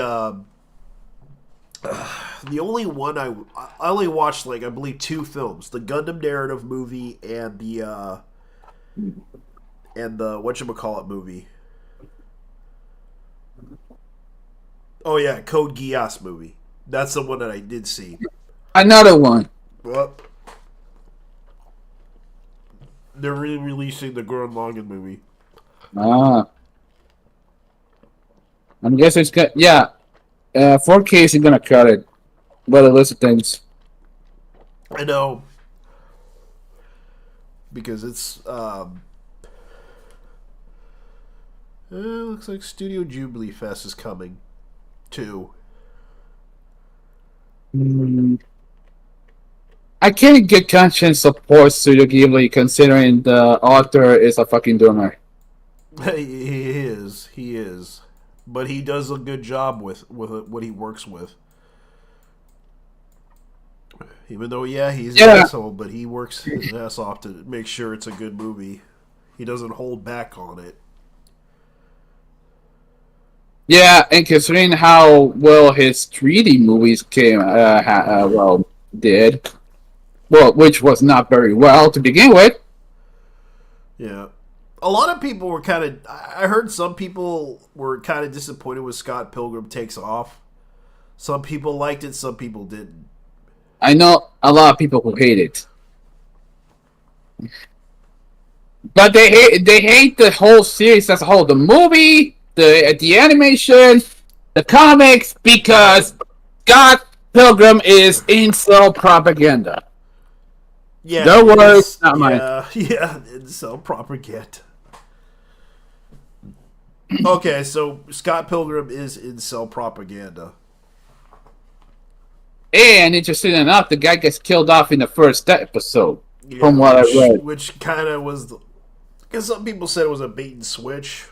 only one I only watched like I believe two films: the Gundam narrative movie and the whatchamacallit movie. Oh yeah, Code Geass movie. That's the one that I did see. Another one. Well, they're re-releasing the Gurren Lagann movie. Ah, I'm guessing it's got, yeah. 4K isn't gonna cut it. But the list of things. I know, because it's looks like Studio Jubilee Fest is coming too. I can't get conscience support Studio Ghibli considering the author is a fucking doomer. He is, but he does a good job with what he works with. Even though, yeah, he's an asshole, but he works his ass off to make sure it's a good movie. He doesn't hold back on it. Yeah, and considering how well his 3D movies did, well, which was not very well to begin with. Yeah. A lot of people were kind of... I heard some people were kind of disappointed with Scott Pilgrim Takes Off. Some people liked it, some people didn't. I know a lot of people who hate it. But they hate the whole series as a whole. The movie, the animation, the comics, because Scott Pilgrim is incel propaganda. Yeah, their words, not mine. Yeah, incel propaganda. Okay, so Scott Pilgrim is incel propaganda. And interesting enough, the guy gets killed off in the first episode, Yeah, from what I read. Which kind of was... Because some people said it was a bait and switch.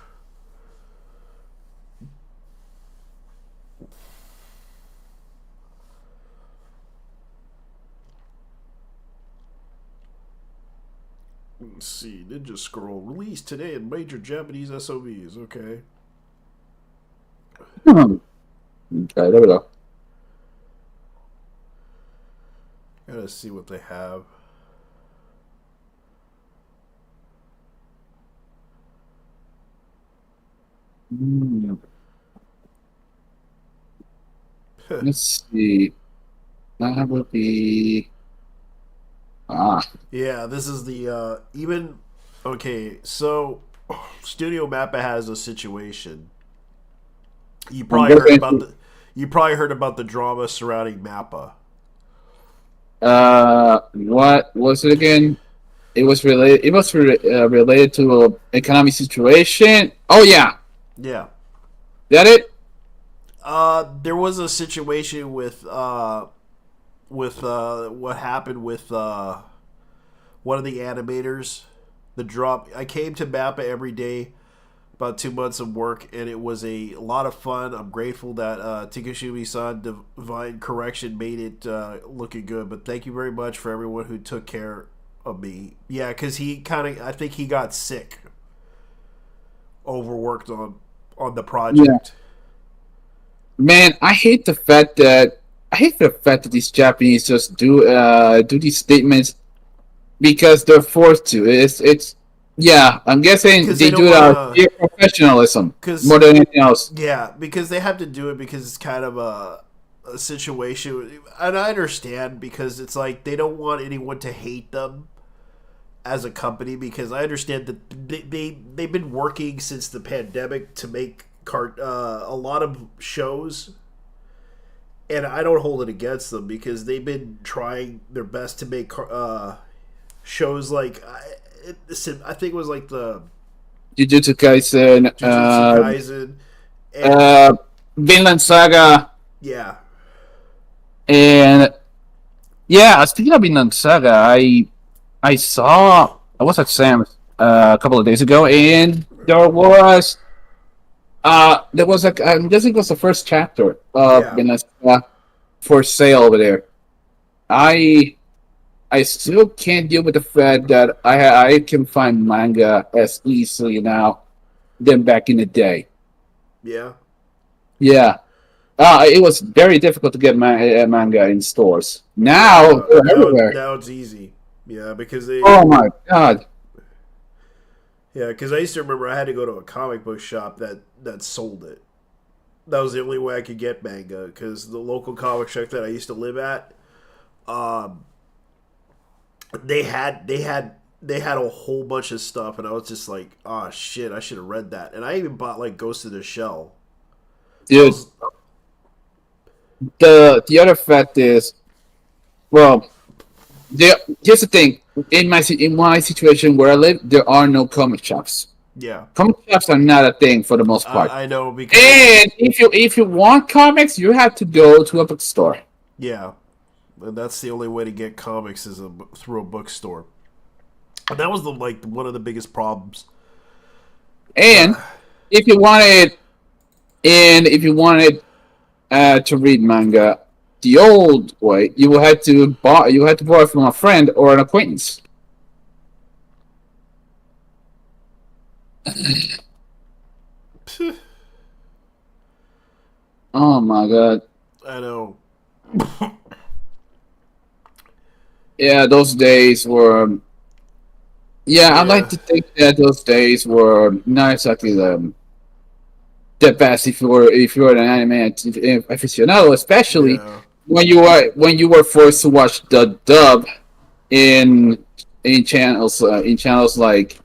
Let's see. Ninja Scroll. Released today in major Japanese SOVs. Okay. Okay, there we go. Gotta see what they have. Let's see. That would be... Yeah, this is the even. Okay, so Studio Mappa has a situation. You probably heard about the drama surrounding Mappa. What was it again? It was related. It was related to an economic situation. Oh yeah, Yeah. that it. There was a situation with what happened with one of the animators. The drop. I came to Mappa every day, about 2 months of work, and it was a lot of fun. I'm grateful that Takashumi-san Divine Correction made it looking good. But thank you very much for everyone who took care of me. Yeah, because I think he got sick, overworked on the project. Yeah. Man, I hate the fact that these Japanese just do these statements because they're forced to. It's yeah. I'm guessing they do it out of sheer professionalism more than anything else. Yeah, because they have to do it because it's kind of a situation, and I understand because it's like they don't want anyone to hate them as a company, because I understand that they've been working since the pandemic to make a lot of shows, and I don't hold it against them because they've been trying their best to make shows like I think it was like the Jujutsu Kaisen, Jujutsu Kaisen, and Vinland Saga, yeah, and yeah. Speaking of Vinland Saga, I was at Sam's a couple of days ago, and there was like I'm guessing it was the first chapter of Yeah. Vinland Saga for sale over there. I still can't deal with the fact that I can find manga as easily now than back in the day. yeah. Yeah. It was very difficult to get manga in stores. Now, they're everywhere. Now it's easy. Yeah, because they. Oh my god. Yeah, because I used to remember I had to go to a comic book shop that sold it. That was the only way I could get manga because the local comic shop that I used to live at, they had a whole bunch of stuff, and I was just like, oh shit, I should have read that. And I even bought like Ghost of the Shell. Dude, the other fact is, well, here's the thing. In my situation where I live, there are no comic shops. Yeah, Comic shops are not a thing for the most part. I know because And if you want comics, you have to go to a bookstore. yeah, and that's the only way to get comics is through a bookstore. And that was one of the biggest problems. And if you wanted to read manga the old way, you had to borrow from a friend or an acquaintance. Oh my god. I know. Yeah, those days were. Yeah, I'd like to think that those days were not exactly the best if you were an anime aficionado, especially Yeah. when you were forced to watch the dub in channels like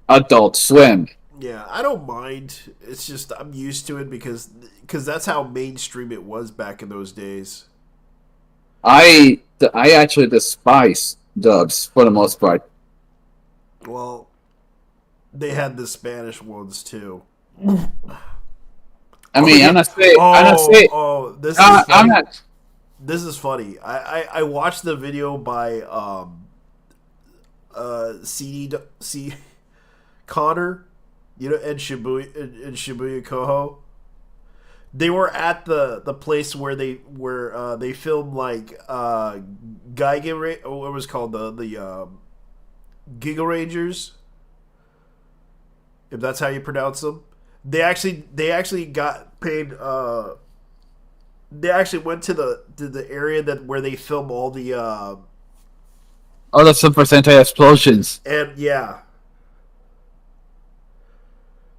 Adult Swim. Yeah, I don't mind. It's just I'm used to it because that's how mainstream it was back in those days. I actually despise dubs for the most part. Well, they had the Spanish ones too. I mean, I'm not saying. This is I'm funny. not. This is funny. I watched the video by C Connor, and Shibuya Koho. They were at the place where they filmed like Giga what was called the Giga Rangers, if that's how you pronounce them. They actually got paid. They actually went to the area where they film all the Oh, the Super Sentai explosions. and yeah,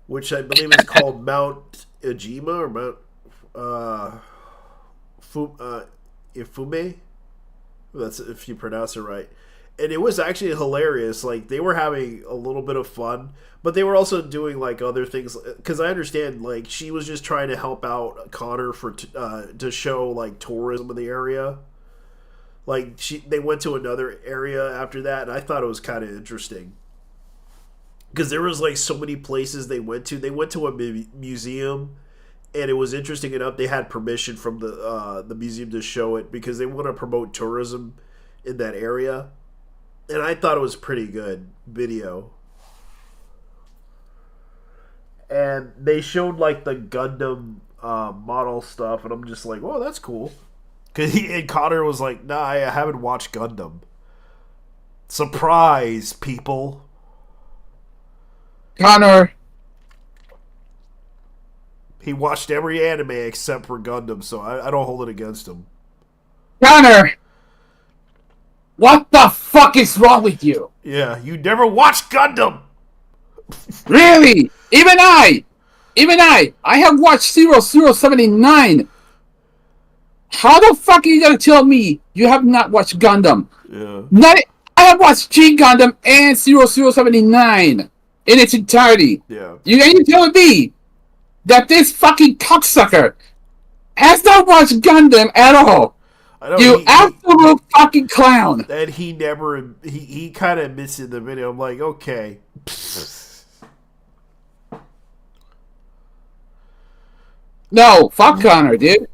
which I believe is called Mount Ijima or Mount Ifume. That's if you pronounce it right. And it was actually hilarious. Like they were having a little bit of fun, but they were also doing like other things. Because I understand, like she was just trying to help out Connor to show like tourism in the area. Like they went to another area after that, and I thought it was kind of interesting. Because there was like so many places they went to. They went to a museum, and it was interesting enough. They had permission from the museum to show it because they want to promote tourism in that area. And I thought it was pretty good video. And they showed like the Gundam model stuff, and I'm just like, oh, that's cool. And Connor was like, nah, I haven't watched Gundam. Surprise, people. Connor, He watched every anime except for Gundam, so I don't hold it against him. Connor, what the fuck is wrong with you? Yeah, you never watched Gundam! Really? Even I have watched 0079. How the fuck are you gonna tell me you have not watched Gundam? Yeah. I have watched G Gundam and 0079 in its entirety. Yeah. You telling me that this fucking cocksucker has not watched Gundam at all. I know You absolute fucking clown. and he never he kind of admits in the video. I'm like, okay. No, fuck Connor, dude.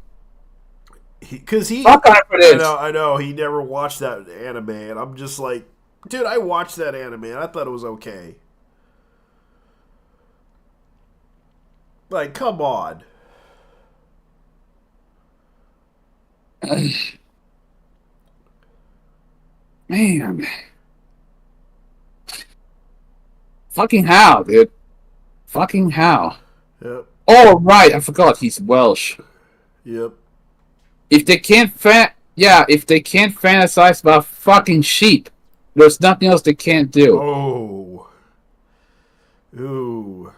Because he, Fuck Connor for this. I know, he never watched that anime, and I'm just like, dude, I watched that anime, and I thought it was okay. Like, come on. Man. Fucking how, dude? Fucking how? Yep, Oh, right, I forgot he's Welsh. yep. If they can't if they can't fantasize about fucking sheep, there's nothing else they can't do. Oh. Ooh.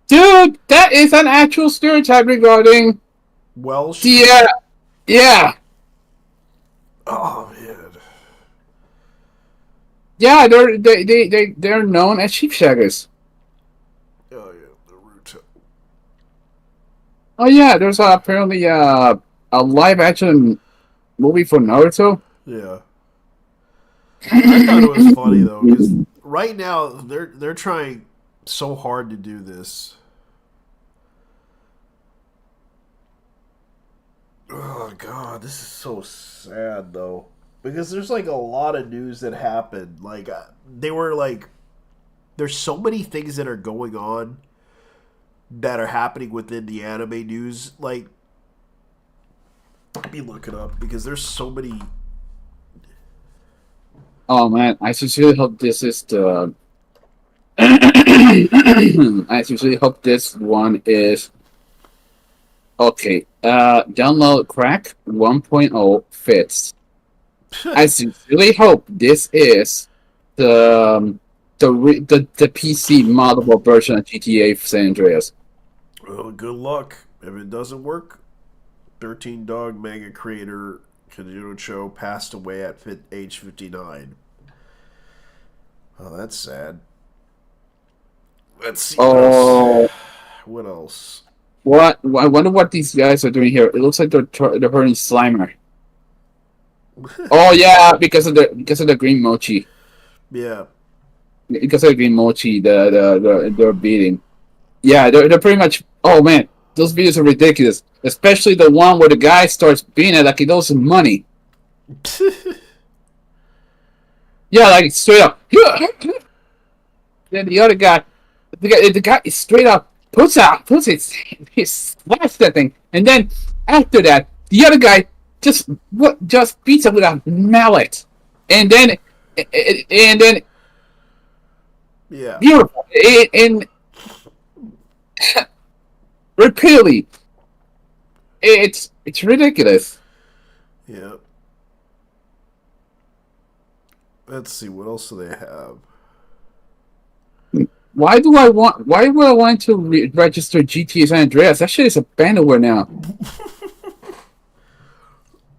Dude, that is an actual stereotype regarding Welsh? yeah. Oh, man. Yeah, they're known as sheep shaggers. Oh, yeah, Naruto. Oh yeah, there's apparently a live action movie for Naruto. Yeah. I thought it was funny, though, because right now, they're trying so hard to do this. Oh god, this is so sad though, because there's like a lot of news that happened. Like they were like, there's so many things that are going on that are happening within the anime news. Like, let me look it up because there's so many. Oh man, I sincerely hope this is the. I sincerely hope this one is. Okay, download crack 1.0 fits. I sincerely hope this is the PC moddable version of GTA San Andreas. Well, good luck. If it doesn't work, 13 Dog manga creator Kazuno Cho passed away at age 59. Oh, that's sad. Let's see. Oh. What else? What? I wonder what these guys are doing here. It looks like they're hurting Slimer. Oh yeah, because of the green mochi. Yeah. Because of the green mochi, they're beating. Yeah, they're pretty much. Oh man, those videos are ridiculous. Especially the one where the guy starts beating it like he owes him money. Yeah, like straight up. Then the other guy, the guy is straight up puts he slaps that thing, and then after that, the other guy just beats him with a mallet, and then Yeah. beautiful, and repeatedly, it's ridiculous. Yeah. Let's see, what else do they have? Why would I want to register GTA San Andreas? That shit is abandonware now.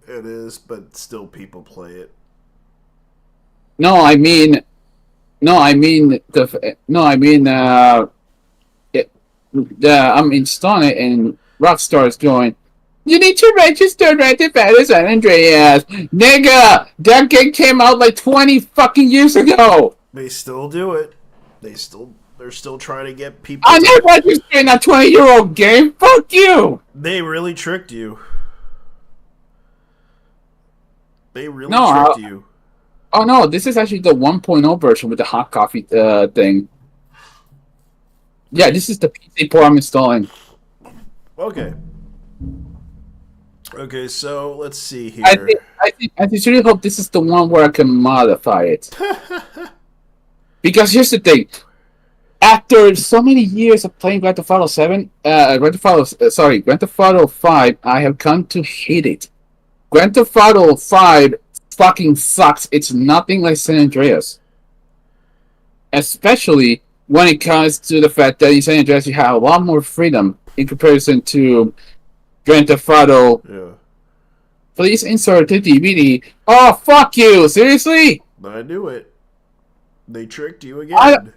It is, but still people play it. I'm installing it and Rockstar is going, you need to register Grand Theft Auto San Andreas. Nigga, that game came out like 20 fucking years ago. They still do it. They're still trying to get people. I'm not registering a 20-year-old game. Fuck you. They really tricked you. They really No, tricked you. Oh no, this is actually the 1.0 version with the hot coffee thing. Yeah, this is the PC port I'm installing. Okay. Okay, so let's see here. I sincerely hope this is the one where I can modify it. Because here's the thing. After so many years of playing Grand Theft Auto 5, I have come to hate it. Grand Theft Auto 5 fucking sucks. It's nothing like San Andreas. Especially when it comes to the fact that in San Andreas you have a lot more freedom in comparison to Grand Theft Auto. Yeah. Please insert the DVD. Oh, fuck you! Seriously? I knew it. They tricked you again.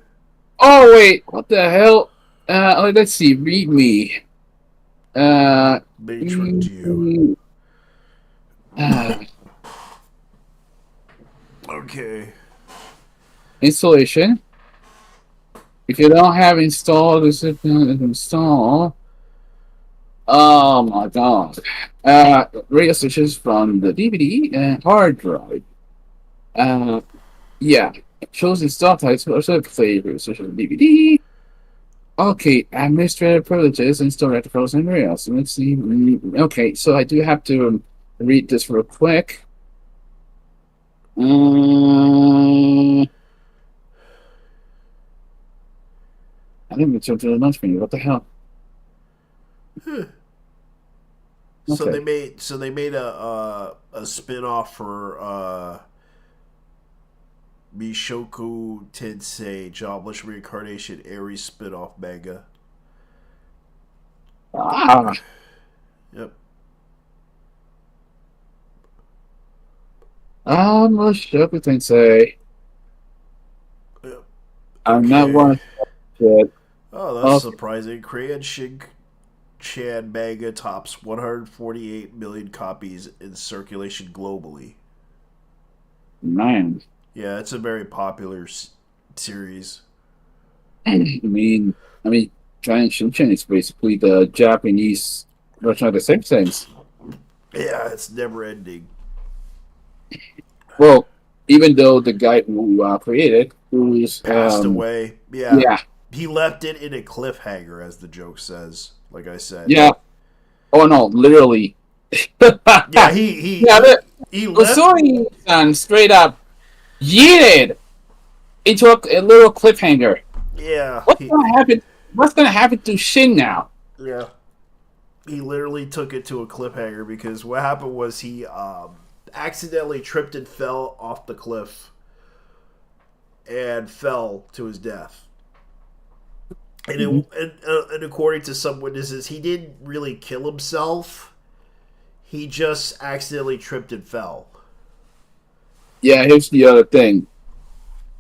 Oh, wait. What the hell? Let's see. Read me. They tricked you. Ah, Okay. installation. If you don't have installed, this is install. Oh my god. Radio stations from the DVD and hard drive. Uh, yeah. Chosen stop types also play radio station DVD. Okay, administrative privileges install at frozen rails. Let's see. Okay, so I do have to read this real quick. I didn't jump to the launch menu. What the hell? So Okay. they made a spin-off for Mishoku Tensei Jobless Reincarnation Aries spin-off manga. Ah, Yep. let's show everything say. Yep. I'm not Okay. one shit. Oh, that's Okay, surprising. Crayon Shin-chan manga tops 148 million copies in circulation globally. man. Yeah, it's a very popular series. I mean, Giant Shinchan is basically the Japanese version of the same things. Yeah, it's never ending. Well, even though the guy who created, who's Passed away. Yeah. yeah, He left it in a cliffhanger, as the joke says. Like I said. yeah. Oh no, literally. Yeah, he Yeah, but he left. Usui-san straight up yeeted into a little cliffhanger. Yeah, What's gonna happen? What's gonna happen to Shin now? yeah. He literally took it to a cliffhanger because what happened was he accidentally tripped and fell off the cliff and fell to his death. And, and according to some witnesses, he didn't really kill himself. He just accidentally tripped and fell. Yeah, here's the other thing.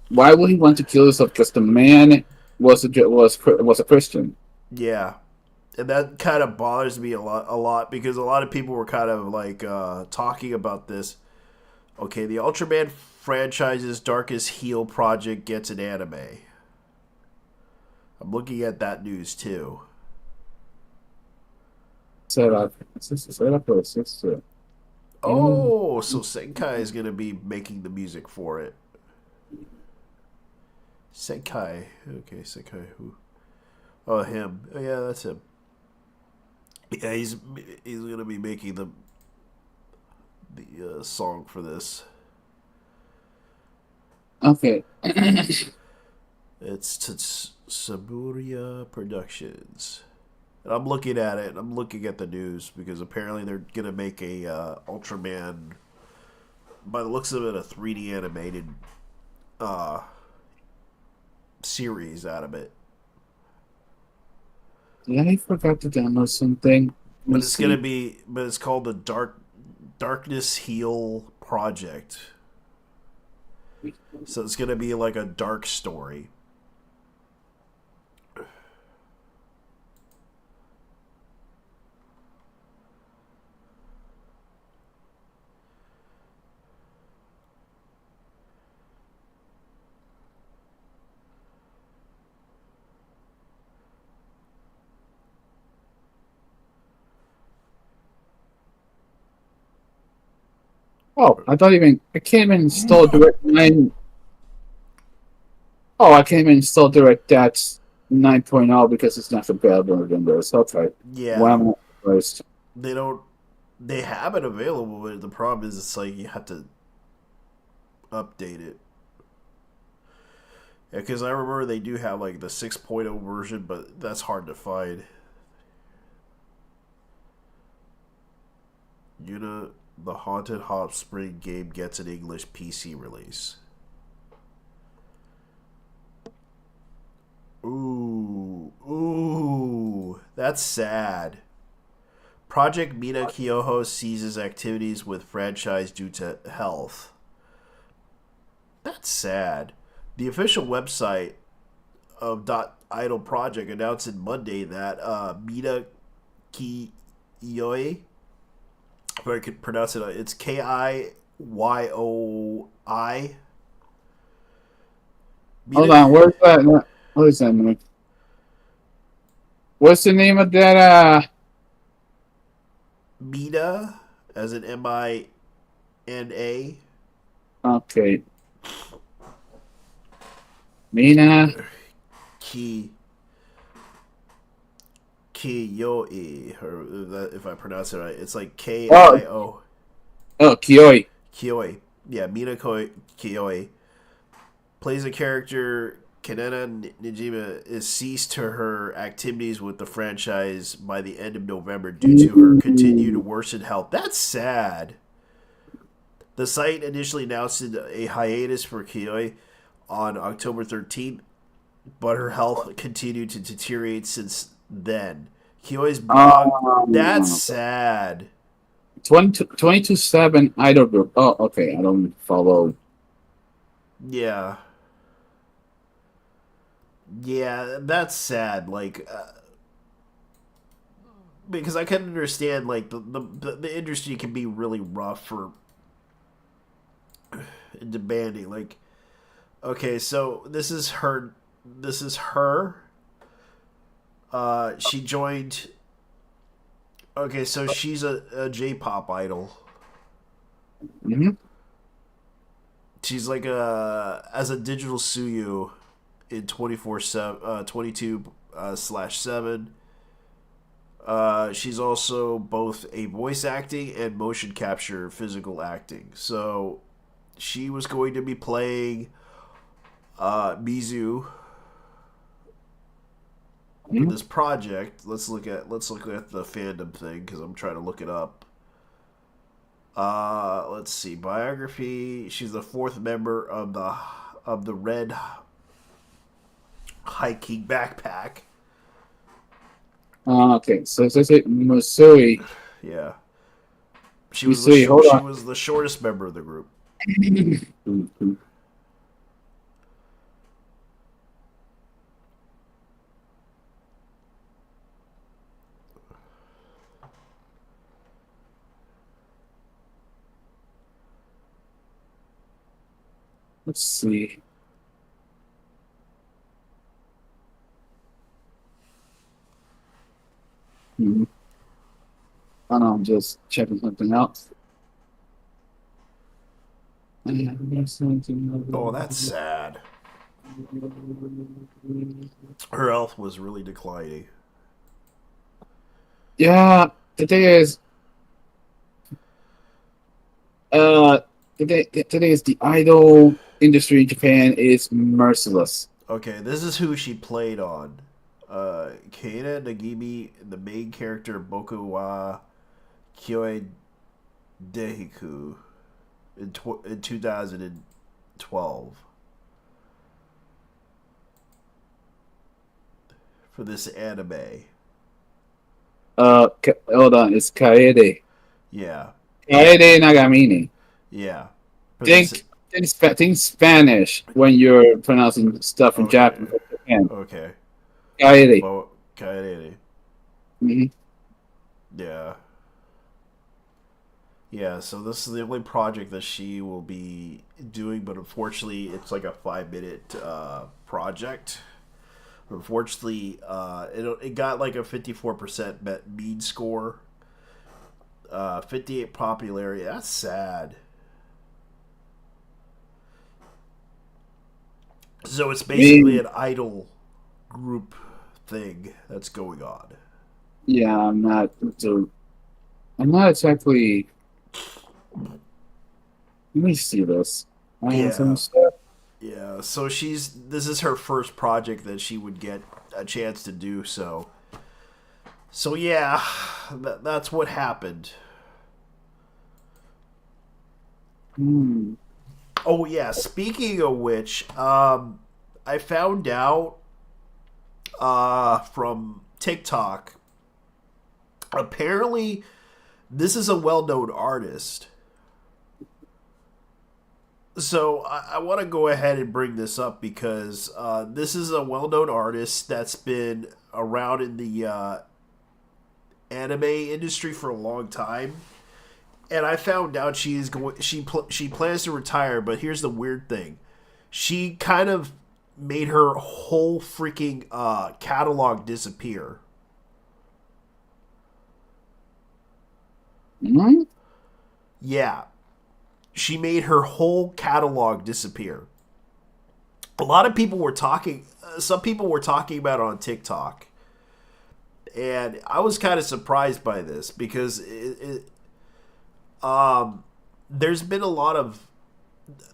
Why would he want to kill himself? Because the man was a Christian. Yeah. And that kind of bothers me a lot because a lot of people were kind of like talking about this. Okay, the Ultraman franchise's Darkest Heel project gets an anime. I'm looking at that news too. Set up for a sister. Oh, so Senkai is going to be making the music for it. Senkai. Okay, Senkai. Who? Oh, him. Oh, yeah, that's him. Yeah, he's going to be making the song for this. Okay. It's Saburia Productions. And I'm looking at it. I'm looking at the news because apparently they're gonna make a Ultraman. By the looks of it, a 3D animated series out of it. Yeah, I forgot to download something. But it's gonna be. But it's called the Darkness Heel Project. So it's gonna be like a dark story. Oh, I can't even install Direct 9. Oh, I can't even install DirectX 9.0 because it's not available in Windows. Okay. Yeah. Why am I first? They don't. They have it available, but the problem is it's like you have to update it. Yeah, because I remember they do have like the 6.0 version, but that's hard to find. Yuna, the Haunted Hot Spring game gets an English PC release. Ooh, that's sad. Project Mina Kyoho ceases activities with franchise due to health. That's sad. The official website of Idol Project announced on Monday that Mina Yoi. If I could pronounce it, it's Kiyyoi. Hold on, where's that? What is that movie? What's the name of that? Mina, as in Mina. Okay, Mina. Ki Kiyyoi, or if I pronounce it right, it's like Kio. Oh, Kioi. Kioi. Yeah, Kioi plays a character. Kanena Nijima is ceased to her activities with the franchise by the end of November due to her continued worsened health. That's sad. The site initially announced a hiatus for Kioi on October 13th, but her health continued to deteriorate since then. Kyoi's blog. That's sad. 22/7 idol group. Oh, okay. I don't follow. Yeah. Yeah, that's sad. Like, because I can understand, like, the industry can be really rough for demanding. Like, okay, so this is her. This is her. She joined. Okay, so she's a J-pop idol. Mm-hmm. She's like as a digital Suyu in 22/7. She's also both a voice acting and motion capture physical acting. So she was going to be playing Mizu for this project. Let's look at the fandom thing because I'm trying to look it up. Let's see, biography. She's the fourth member of the Red Hiking Backpack. Okay, so it Musui. Yeah, she was Musui, hold on. she was the shortest member of the group. Let's see. I don't know, I'm just checking something else. Oh, that's sad. Her health was really declining. Yeah, the thing is, today is the idol industry in Japan is merciless. Okay, this is who she played on. Keita Nagimi, the main character Boku wa Kyoi Dehiku in 2012 for this anime. Hold on, it's Kaede. Yeah, Kaede Nagamine. yeah. For Think Spanish when you're pronouncing stuff in Okay. Japan. Okay. Kaede. Well, Kaede. Mhm. Yeah. Yeah, so this is the only project that she will be doing, but unfortunately, it's like a 5-minute project. Unfortunately, it got like a 54% mean score, 58 popularity. That's sad. So it's basically an idol group thing that's going on. Yeah, I'm not exactly. Let me see this. I have some stuff. Yeah, so this is her first project that she would get a chance to do so. So yeah, that's what happened. Oh yeah, speaking of which, I found out from TikTok. Apparently, this is a well-known artist. So I want to go ahead and bring this up because this is a well-known artist that's been around in the anime industry for a long time, and I found out she plans to retire. But here's the weird thing: she kind of made her whole freaking catalog disappear. Hmm? Yeah, she made her whole catalog disappear. A lot of people were talking. Some people were talking about it on TikTok, and I was kind of surprised by this because there's been a lot of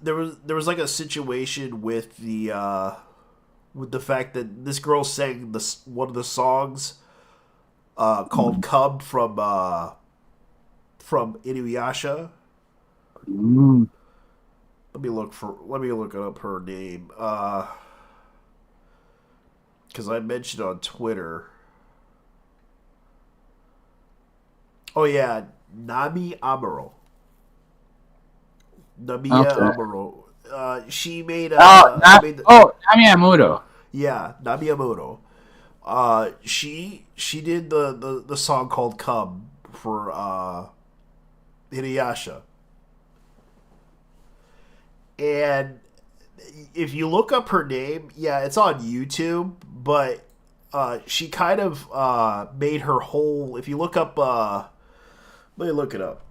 there was like a situation with the fact that this girl sang one of the songs called "Cub" from Inuyasha. Mm. Let me look up her name because I mentioned on Twitter. Oh yeah, Nami Amuro. Namiya Okay. Amuro. She made Nami Amudo. yeah, Nami Amuro. She did the song called "Cub" for Inuyasha. And if you look up her name, yeah, it's on YouTube, but she kind of made her whole. If you look up, let me look it up.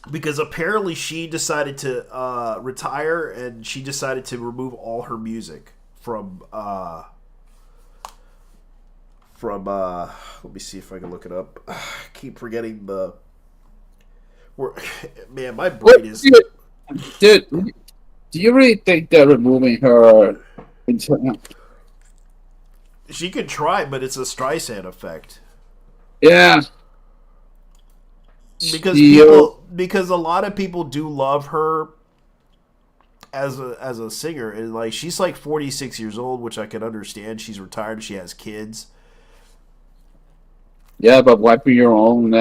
Because apparently she decided to retire and she decided to remove all her music from. Let me see if I can look it up. I keep forgetting the. Man, my brain is. Dude, do you really think they're removing her? She could try, but it's a Streisand effect. Yeah. Because a lot of people do love her as a singer, and like she's like 46 years old, which I can understand. She's retired, she has kids. Yeah, but wiping your own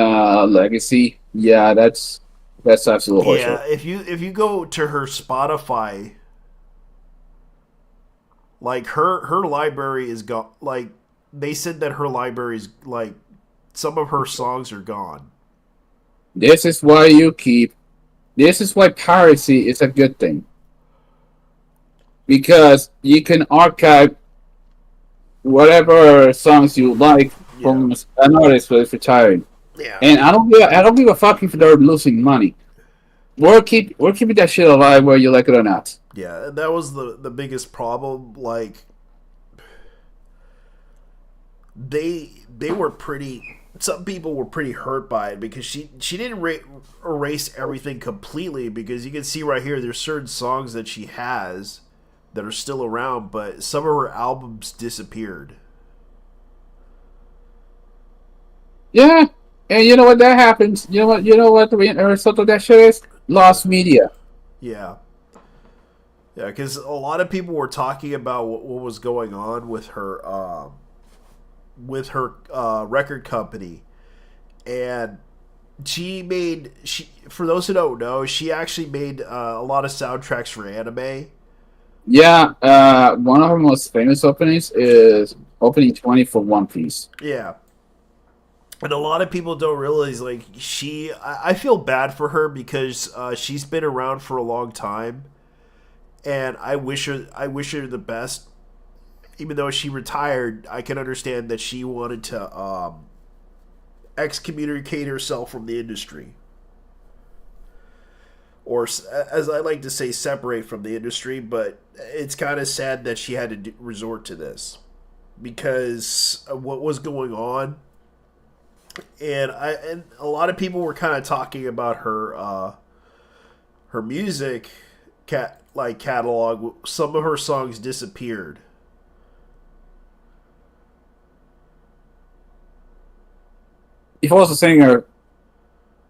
legacy, yeah, that's absolutely Yeah, horseshit. if you go to her Spotify, like her library is gone. Like they said that her library is like some of her songs are gone. This is why you keep. This is why piracy is a good thing because you can archive whatever songs you like Yeah, from an artist who is retiring. yeah, And I don't give a fuck if they're losing money. We're keeping that shit alive whether you like it or not. yeah. And that was the biggest problem. Like they were pretty. Some people were pretty hurt by it because she didn't erase everything completely because you can see right here there's certain songs that she has that are still around, but some of her albums disappeared. Yeah, and you know what that happens. You know what the result of that shit is? Lost media. Yeah, yeah, because a lot of people were talking about what was going on with her record company, and she for those who don't know, she actually made a lot of soundtracks for anime. Yeah, one of her most famous openings is opening 20 for One Piece. Yeah, and a lot of people don't realize like I feel bad for her because she's been around for a long time, and I wish her the best. Even though she retired, I can understand that she wanted to excommunicate herself from the industry, or as I like to say, separate from the industry. But it's kind of sad that she had to resort to this because of what was going on, and a lot of people were kind of talking about her music catalog. Some of her songs disappeared. If I was a singer,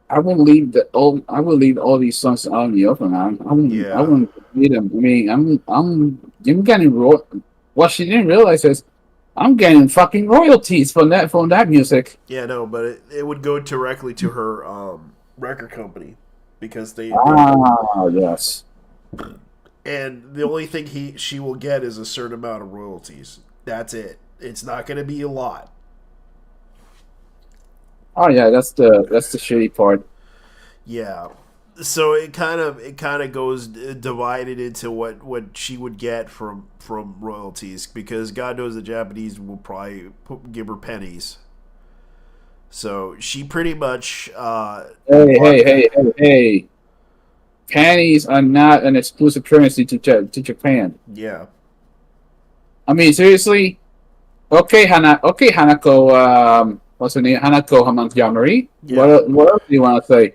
I would leave all these songs out in the open. I Yeah. wouldn't read them. I mean, I'm getting what she didn't realize is I'm getting fucking royalties from that music. Yeah, no, but it would go directly to her record company because they Ah, yes. and the only thing she will get is a certain amount of royalties. That's it. It's not going to be a lot. Oh yeah, that's the shitty part. Yeah. So it kind of goes divided into what she would get from royalties, because God knows the Japanese will probably give her pennies. So she pretty much Hey. Pennies are not an exclusive currency to Japan. Yeah. I mean, seriously. Okay, Hanako. What's her name? Hanako Montgomery. Yeah. What else do you want to say?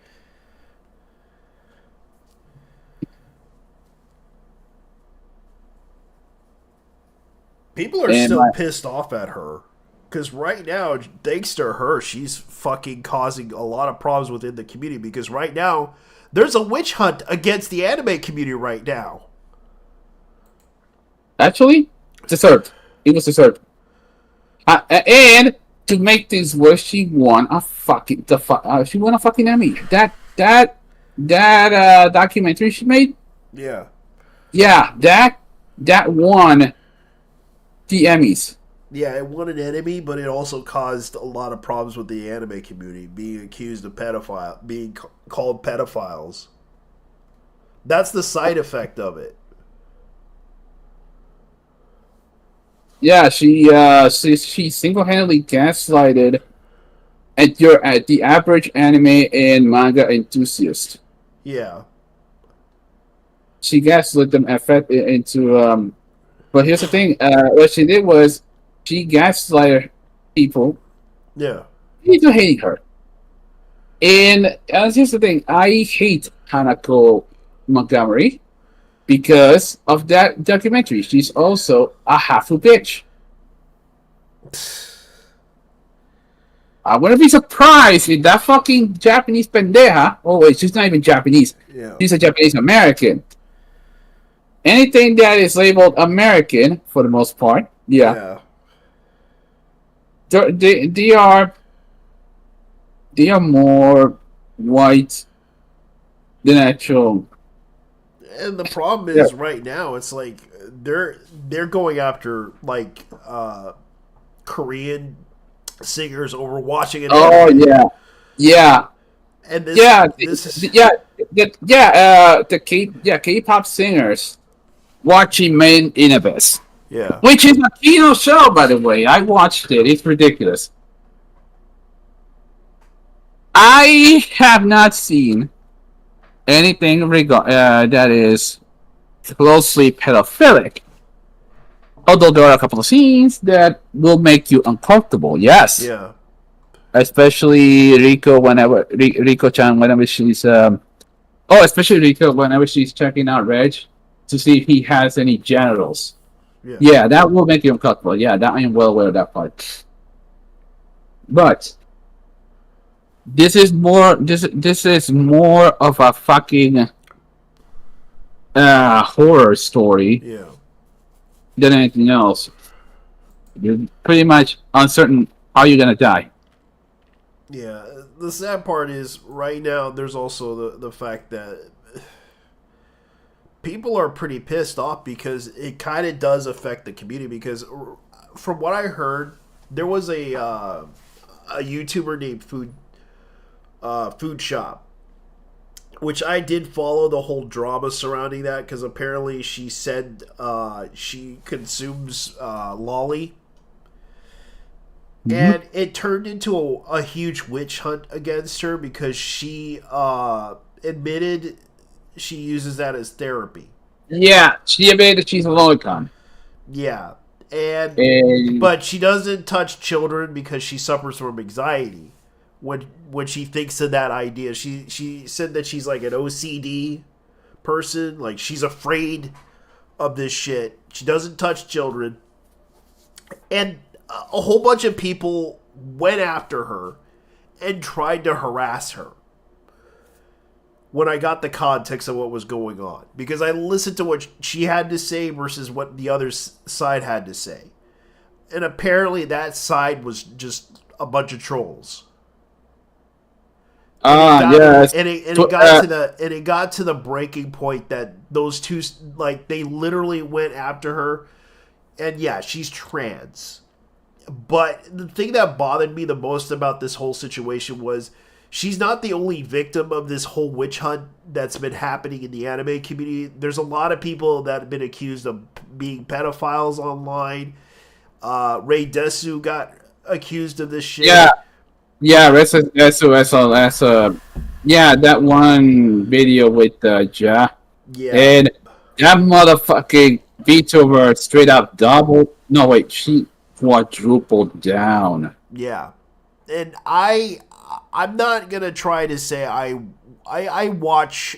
People are And still pissed off at her. Because right now, thanks to her, she's fucking causing a lot of problems within the community. Because right now, there's a witch hunt against the anime community right now. actually, deserved. It was deserved. And to make things worse, she won a fucking she won a fucking Emmy. That documentary she made. Yeah. Yeah, that won the Emmys. Yeah, it won an enemy, but it also caused a lot of problems with the anime community, being accused of being called pedophiles. That's the side effect of it. Yeah, she single-handedly gaslighted at the average anime and manga enthusiast. Yeah. She gaslit them into. But here's the thing. What she did was she gaslighted people Yeah. into hating her. And here's the thing. I hate Hanako Montgomery because of that documentary. She's also a half a bitch. I wouldn't be surprised if that fucking Japanese pendeja. Oh wait, she's not even Japanese. Yeah. She's a Japanese American. Anything that is labeled American, for the most part, yeah, they are more white than actual. And the problem is right now, it's like they're going after like Korean singers over watching it. Oh yeah. And this, the K-pop singers watching Made in Abyss, yeah, which is a Kino show, by the way. I watched it. It's ridiculous. I have not seen anything that is closely pedophilic. Although there are a couple of scenes that will make you uncomfortable. Yes. yeah, Especially Rico-chan whenever she's especially Rico whenever she's checking out Reg to see if he has any genitals. Yeah, that will make you uncomfortable. Yeah, that I am well aware of that part. But this is more of a fucking horror story yeah. than anything else. You're pretty much uncertain how you're gonna die. Yeah, the sad part is right now there's also the fact that people are pretty pissed off because it kind of does affect the community, because from what I heard, there was a YouTuber named Food Shop, which I did follow the whole drama surrounding that, because apparently she said she consumes lolly. And it turned into a huge witch hunt against her because she admitted she uses that as therapy. Yeah, she admitted that she's a lolicon. Yeah. But she doesn't touch children because she suffers from anxiety. When she thinks of that idea, she said that she's like an OCD person. Like, she's afraid of this shit. She doesn't touch children. And a whole bunch of people went after her and tried to harass her when I got the context of what was going on. Because I listened to what she had to say versus what the other side had to say. And apparently that side was just a bunch of trolls. And it got to the breaking point that those two, like, they literally went after her. And yeah, she's trans. But the thing that bothered me the most about this whole situation was she's not the only victim of this whole witch hunt that's been happening in the anime community. There's a lot of people that have been accused of being pedophiles online. Ray Desu got accused of this shit. Yeah, that's yeah, that one video with Ja. Yeah. And that motherfucking VTuber straight up she quadrupled down. Yeah. And I'm not gonna try to say I watch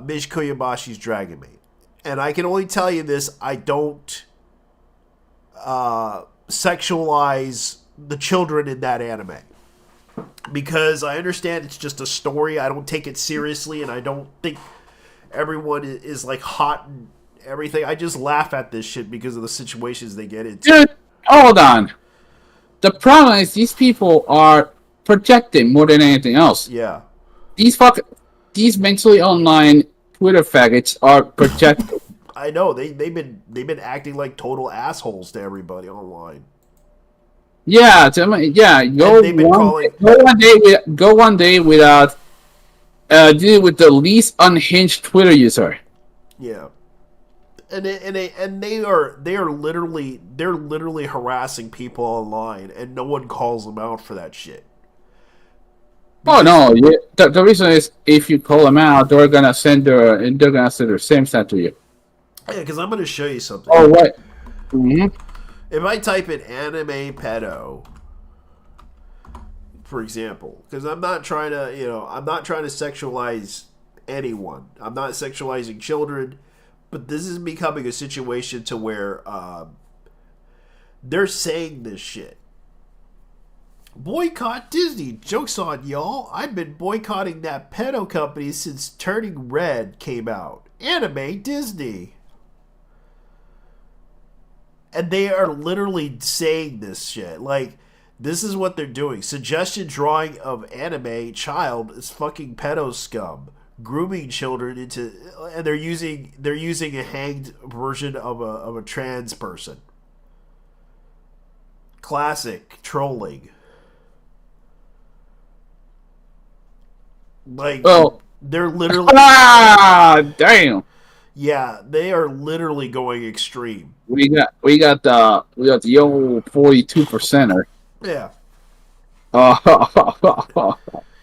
Mish Koyabashi's Dragon Maid. And I can only tell you this, I don't sexualize the children in that anime. Because I understand it's just a story. I don't take it seriously, and I don't think everyone is like hot and everything. I just laugh at this shit because of the situations they get into. Dude, hold on. The problem is these people are projecting more than anything else. Yeah. These mentally online Twitter faggots are projecting. I know they've been acting like total assholes to everybody online. Yeah, Go they've been calling- one day without dealing with the least unhinged Twitter user. Yeah. And they are literally harassing people online, and no one calls them out for that shit. Oh no! The reason is if you call them out, they're gonna send their same set to you. Yeah, because I'm gonna show you something. Oh what? Mm-hmm. If I type in anime pedo, for example, because I'm not trying to sexualize anyone. I'm not sexualizing children, but this is becoming a situation to where they're saying this shit. Boycott Disney. Joke's on y'all. I've been boycotting that pedo company since Turning Red came out. Anime Disney. And they are literally saying this shit. Like, this is what they're doing. Suggestion drawing of anime child is fucking pedo scum. Grooming children into, and they're using a hanged version of a trans person. Classic trolling. Like, they're literally damn. Yeah, they are literally going extreme. We got the old 42%er. Yeah.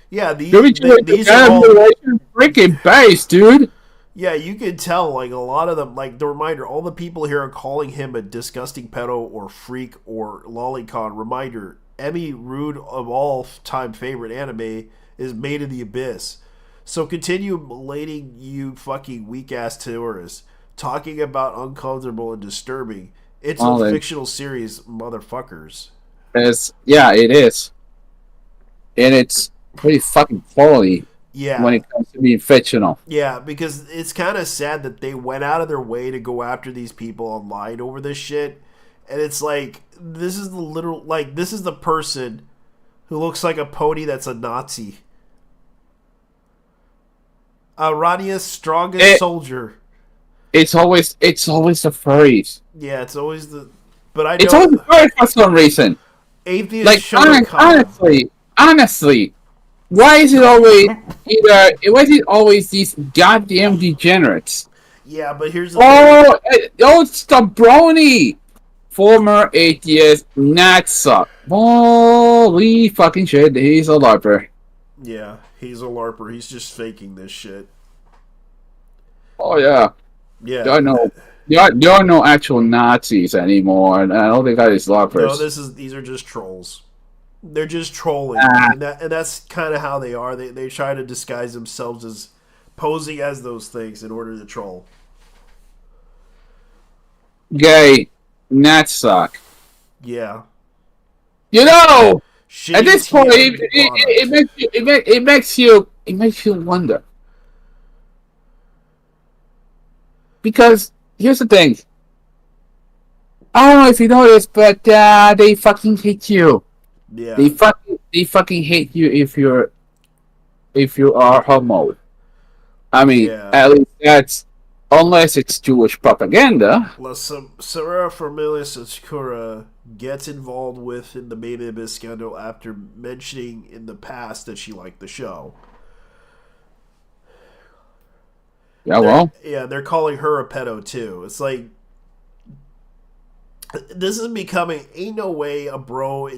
Yeah, these are all freaking base, dude. Yeah, you can tell, like, a lot of them, like, the reminder, all the people here are calling him a disgusting pedo or freak or lolicon. Reminder, Emmy Rude of all-time favorite anime is Made in the Abyss. So continue belating you fucking weak-ass tourists, talking about uncomfortable and disturbing. It's a fictional series, motherfuckers. It is. And it's pretty fucking quality. Yeah. When it comes to being fictional. Yeah, because it's kind of sad that they went out of their way to go after these people online over this shit. And it's like, this is the person who looks like a pony that's a Nazi. Rania's strongest soldier. It's always the furries. Yeah, it's always the... But I know... It's always the furries for some reason. Atheist like, honestly, why is it always these goddamn degenerates? Yeah, but here's the thing. It's the brony! Former atheist, not suck. Holy fucking shit, he's a LARPer. Yeah, he's a LARPer. He's just faking this shit. Oh, yeah. Yeah. There are no actual Nazis anymore, and I don't think that is LARPers. No, these are just trolls. They're just trolling, and that's kind of how they are. They try to disguise themselves as posing as those things in order to troll. Gay, not suck. Yeah. You know, Shitty at this point, TM it makes you wonder. Because here's the thing. I don't know if you know this, but they fucking hate you. Yeah. They fucking hate you if you are homo. I mean, Yeah. at least Unless it's Jewish propaganda. Sarah Familius Sakura gets involved with in the Made in Abyss scandal after mentioning in the past that she liked the show. Yeah, well, They're calling her a pedo too. It's like this is becoming ain't no way a bro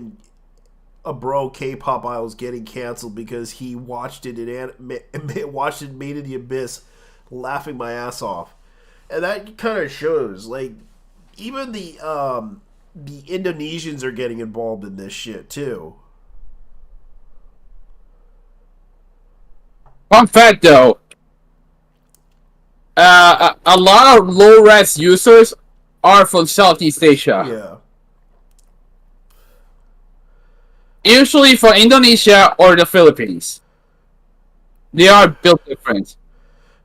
K-pop idol is getting canceled because he watched it watched it Made in the Abyss, laughing my ass off, and that kind of shows like even the Indonesians are getting involved in this shit too. fun fact though, a lot of low-res users are from Southeast Asia. Yeah. Usually from Indonesia or the Philippines. They are built different.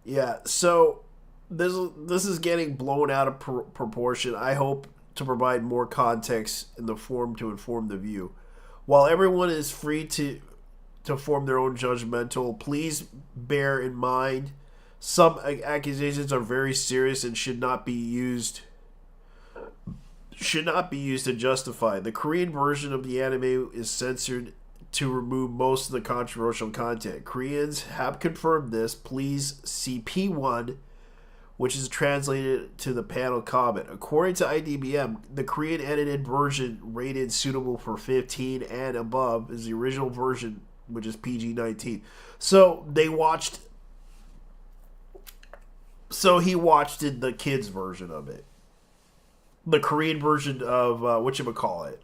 Yeah, so this is getting blown out of proportion. I hope to provide more context in the form to inform the view. While everyone is free to form their own judgmental, please bear in mind some accusations are very serious and should not be used to justify. The Korean version of the anime is censored to remove most of the controversial content. Koreans have confirmed this. Please see P1, which is translated to the panel comment. According to IDBM, the Korean edited version rated suitable for 15 and above is the original version, which is PG-19. So he watched the kids version of it. The Korean version of whatchamacallit.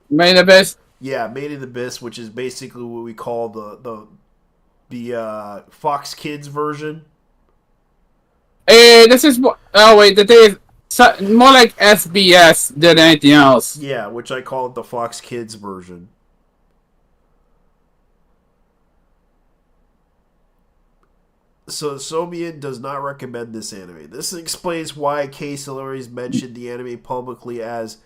Made in Abyss. Yeah, Made in the Abyss, which is basically what we call the Fox Kids version. This is the thing is more like SBS than anything else. Yeah, which I call it the Fox Kids version. So Sobian does not recommend this anime. This explains why K Celeries mentioned the anime publicly as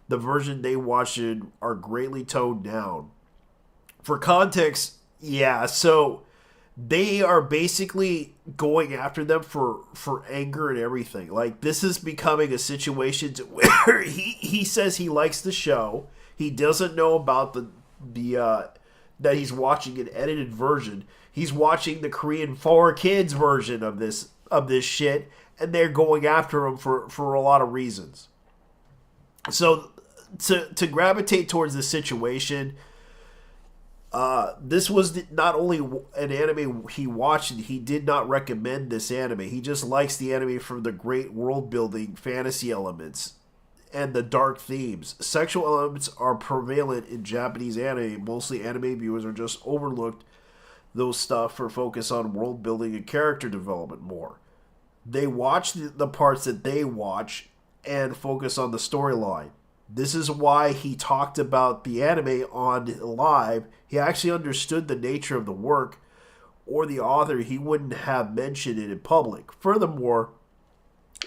the version they watched are greatly toned down. For context, yeah, so they are basically going after them for anger and everything. Like, this is becoming a situation where he says he likes the show. He doesn't know about the that he's watching an edited version. He's watching the Korean 4Kids version of this shit, and they're going after him for a lot of reasons. So to gravitate towards this situation, this was not only an anime he watched, and he did not recommend this anime. He just likes the anime for the great world building, fantasy elements, and the dark themes. Sexual elements are prevalent in Japanese anime. Mostly anime viewers are just overlooked those stuff for focus on world building and character development more. They watch the parts that they watch and focus on the storyline. This is why he talked about the anime on live. He actually understood the nature of the work or the author. He wouldn't have mentioned it in public. Furthermore,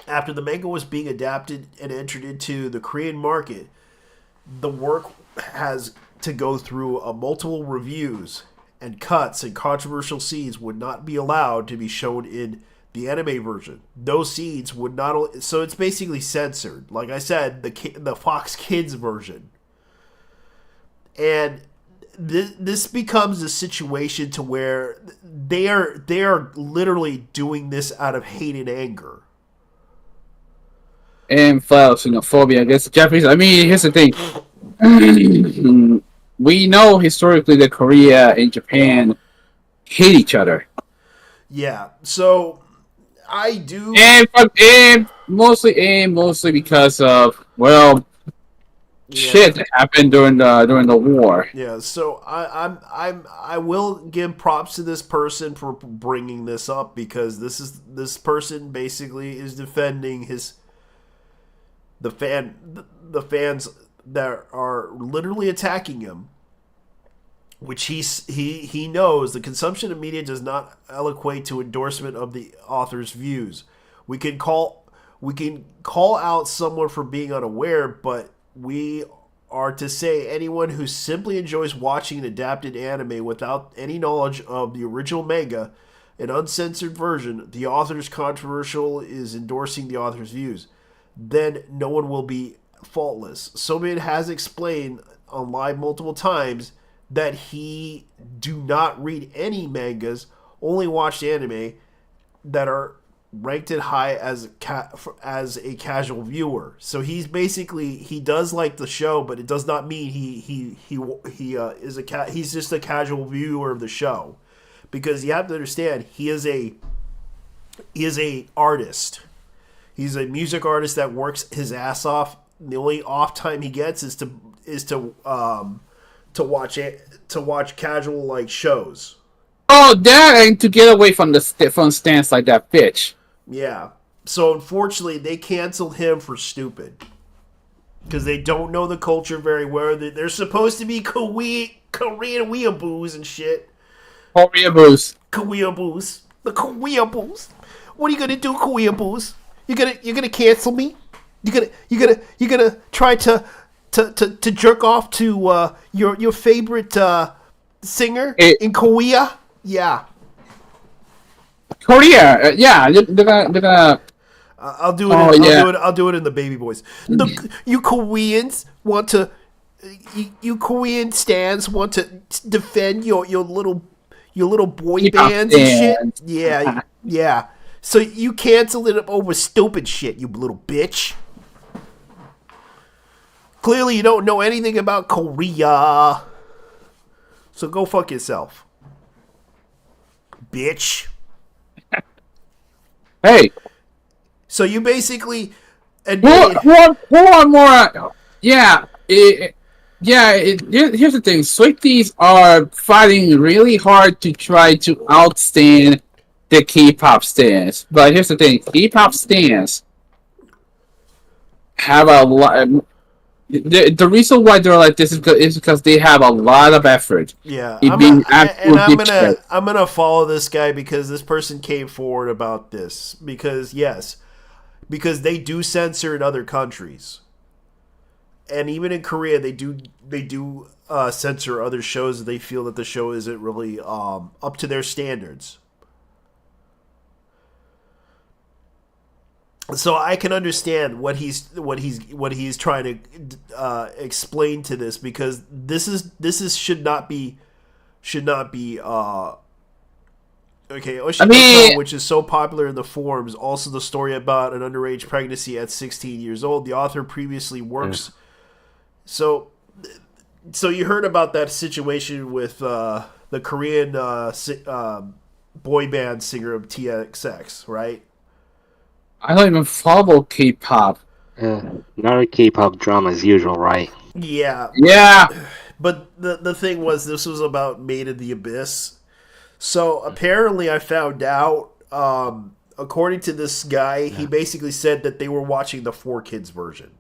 after the manga was being adapted and entered into the Korean market, the work has to go through multiple reviews, and cuts and controversial scenes would not be allowed to be shown in the anime version. Those scenes would not... So it's basically censored. Like I said, the Fox Kids version. And this becomes a situation to where they are literally doing this out of hate and anger. And flat xenophobia against the Japanese. I mean, here's the thing. We know historically that Korea and Japan hate each other. Yeah, so I do, and mostly because of shit that happened during the war. Yeah, so I will give props to this person for bringing this up, because this person basically is defending the fans that are literally attacking him, which he knows the consumption of media does not equate to endorsement of the author's views. We can call out someone for being unaware, but we are to say anyone who simply enjoys watching an adapted anime without any knowledge of the original manga an uncensored version, the author's controversial is endorsing the author's views. Then no one will be faultless. Sobian has explained on live multiple times that he do not read any mangas, only watch anime that are ranked it high as a casual viewer. So he's basically, he does like the show, but it does not mean he's just a casual viewer of the show, because you have to understand he is a artist. He's a music artist that works his ass off. The only off time he gets is to watch casual like shows. Oh, that and to get away from the stance like that bitch. Yeah. So unfortunately, they canceled him for stupid because they don't know the culture very well. They're supposed to be Korean weeaboos and shit. Weeaboos. Weeaboos. The weeaboos. What are you gonna do, weeaboos? You're gonna cancel me? You're gonna try to jerk off to your favorite singer in Korea? Yeah. Korea, yeah, they're gonna. I'll do it. I'll do it in the baby voice. You Koreans want to. You Korean stans want to defend your little boy bands and shit. Yeah, yeah. So you cancel it over stupid shit, you little bitch. Clearly, you don't know anything about Korea. So go fuck yourself, bitch. Hey. So you basically admitted... Hold on more. Yeah. Here's the thing. Swifties are fighting really hard to try to outstand the K-pop stans. But here's the thing. K-pop stans have a lot... The reason why they're like this is because they have a lot of effort. Yeah, I'm gonna follow this guy because this person came forward about this because they do censor in other countries, and even in Korea they do censor other shows that they feel that the show isn't really up to their standards. So I can understand what he's trying to explain to this, because this should not be okay. Oshikoto, which is so popular in the forums, also the story about an underage pregnancy at 16 years old. The author previously works. So you heard about that situation with the Korean boy band singer of TXX, right? I don't even follow K-pop. Not K-pop drama as usual, right? Yeah. Yeah. But the thing was, this was about Made in the Abyss. So apparently I found out, according to this guy, he basically said that they were watching the 4Kids version.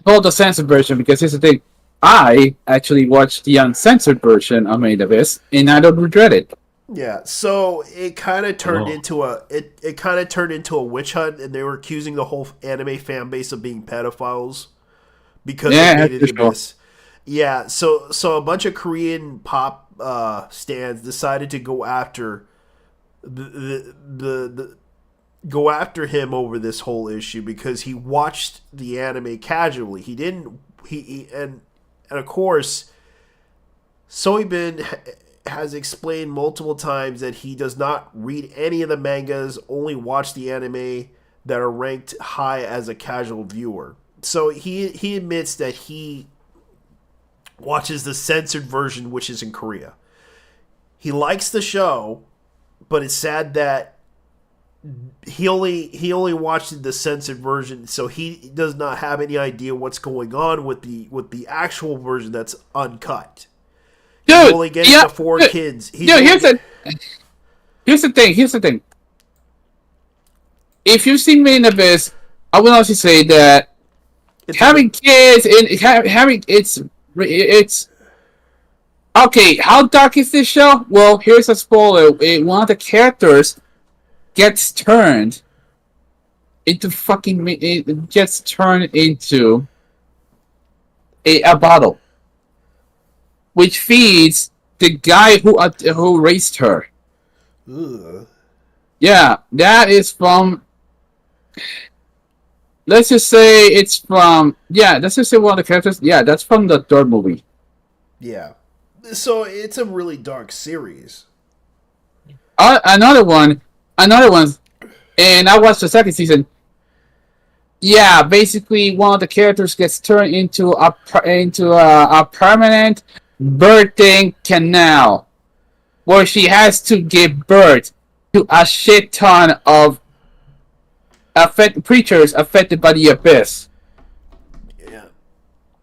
Well, the censored version, because here's the thing. I actually watched the uncensored version of Made in the Abyss, and I don't regret it. Yeah, so it kind of turned into a witch hunt, and they were accusing the whole anime fan base of being pedophiles because they made it this. Yeah, so a bunch of Korean pop stans decided to go after go after him over this whole issue because he watched the anime casually. He didn't. And of course, Soibin has explained multiple times that he does not read any of the mangas, only watch the anime that are ranked high as a casual viewer. So he admits that he watches the censored version, which is in Korea. He likes the show, but it's sad that he only watched the censored version, so he does not have any idea what's going on with the actual version that's uncut. Dude, he only gets the 4Kids. Here's the thing. If you've seen Made in the Abyss, I will also say that having kids and having it's okay. How dark is this show? Well, here's a spoiler. One of the characters gets turned into a bottle, which feeds the guy who raised her. Ugh. Yeah, that is from. Let's just say it's from. Yeah, let's just say one of the characters. Yeah, that's from the third movie. Yeah. So it's a really dark series. Another one, and I watched the second season. Yeah, basically one of the characters gets turned into a permanent birthing canal, where she has to give birth to a shit ton of creatures affected by the abyss. Yeah.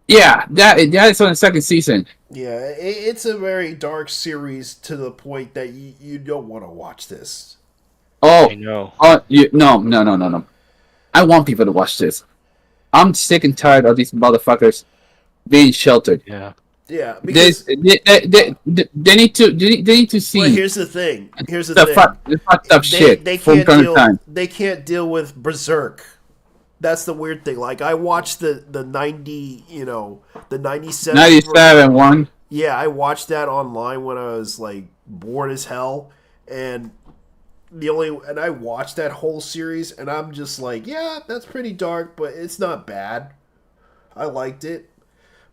Yeah, that is on the second season. Yeah, it's a very dark series to the point that you don't want to watch this. Oh, I know. no. I want people to watch this. I'm sick and tired of these motherfuckers being sheltered. Yeah. Yeah, because They need to see well, here's the thing. Here's the the thing. fucked up shit They from can't time to deal. time. They can't deal with Berserk. That's the weird thing. Like I watched the 90, the 97. 97 one. Yeah, I watched that online when I was like bored as hell, and I watched that whole series, and I'm just like, yeah, that's pretty dark, but it's not bad. I liked it.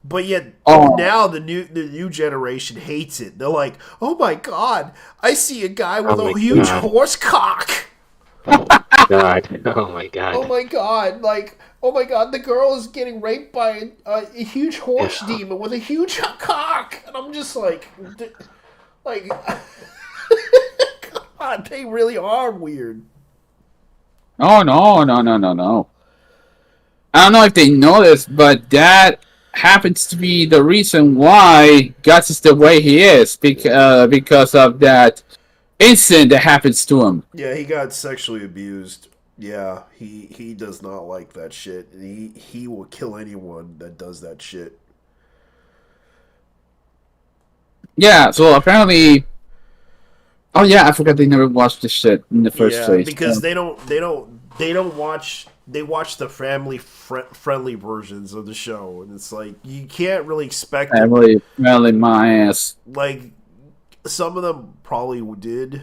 But yet now the new generation hates it. They're like, "Oh my god, I see a guy with Oh a my huge God. horse cock." Oh my god. Oh my god. Oh my god, oh my god, the girl is getting raped by a huge horse Yeah. demon with a huge cock. And I'm just like God, they really are weird. Oh no. I don't know if they know this, but that happens to be the reason why Guts is the way he is, because of that incident that happens to him. Yeah, he got sexually abused. Yeah, he does not like that shit. He will kill anyone that does that shit. Yeah, so apparently. Oh yeah, I forgot they never watched this shit in the first place. Because they don't watch. They watch the family friendly versions of the show, and it's like you can't really expect I them. really smelling my ass. Like some of them probably did,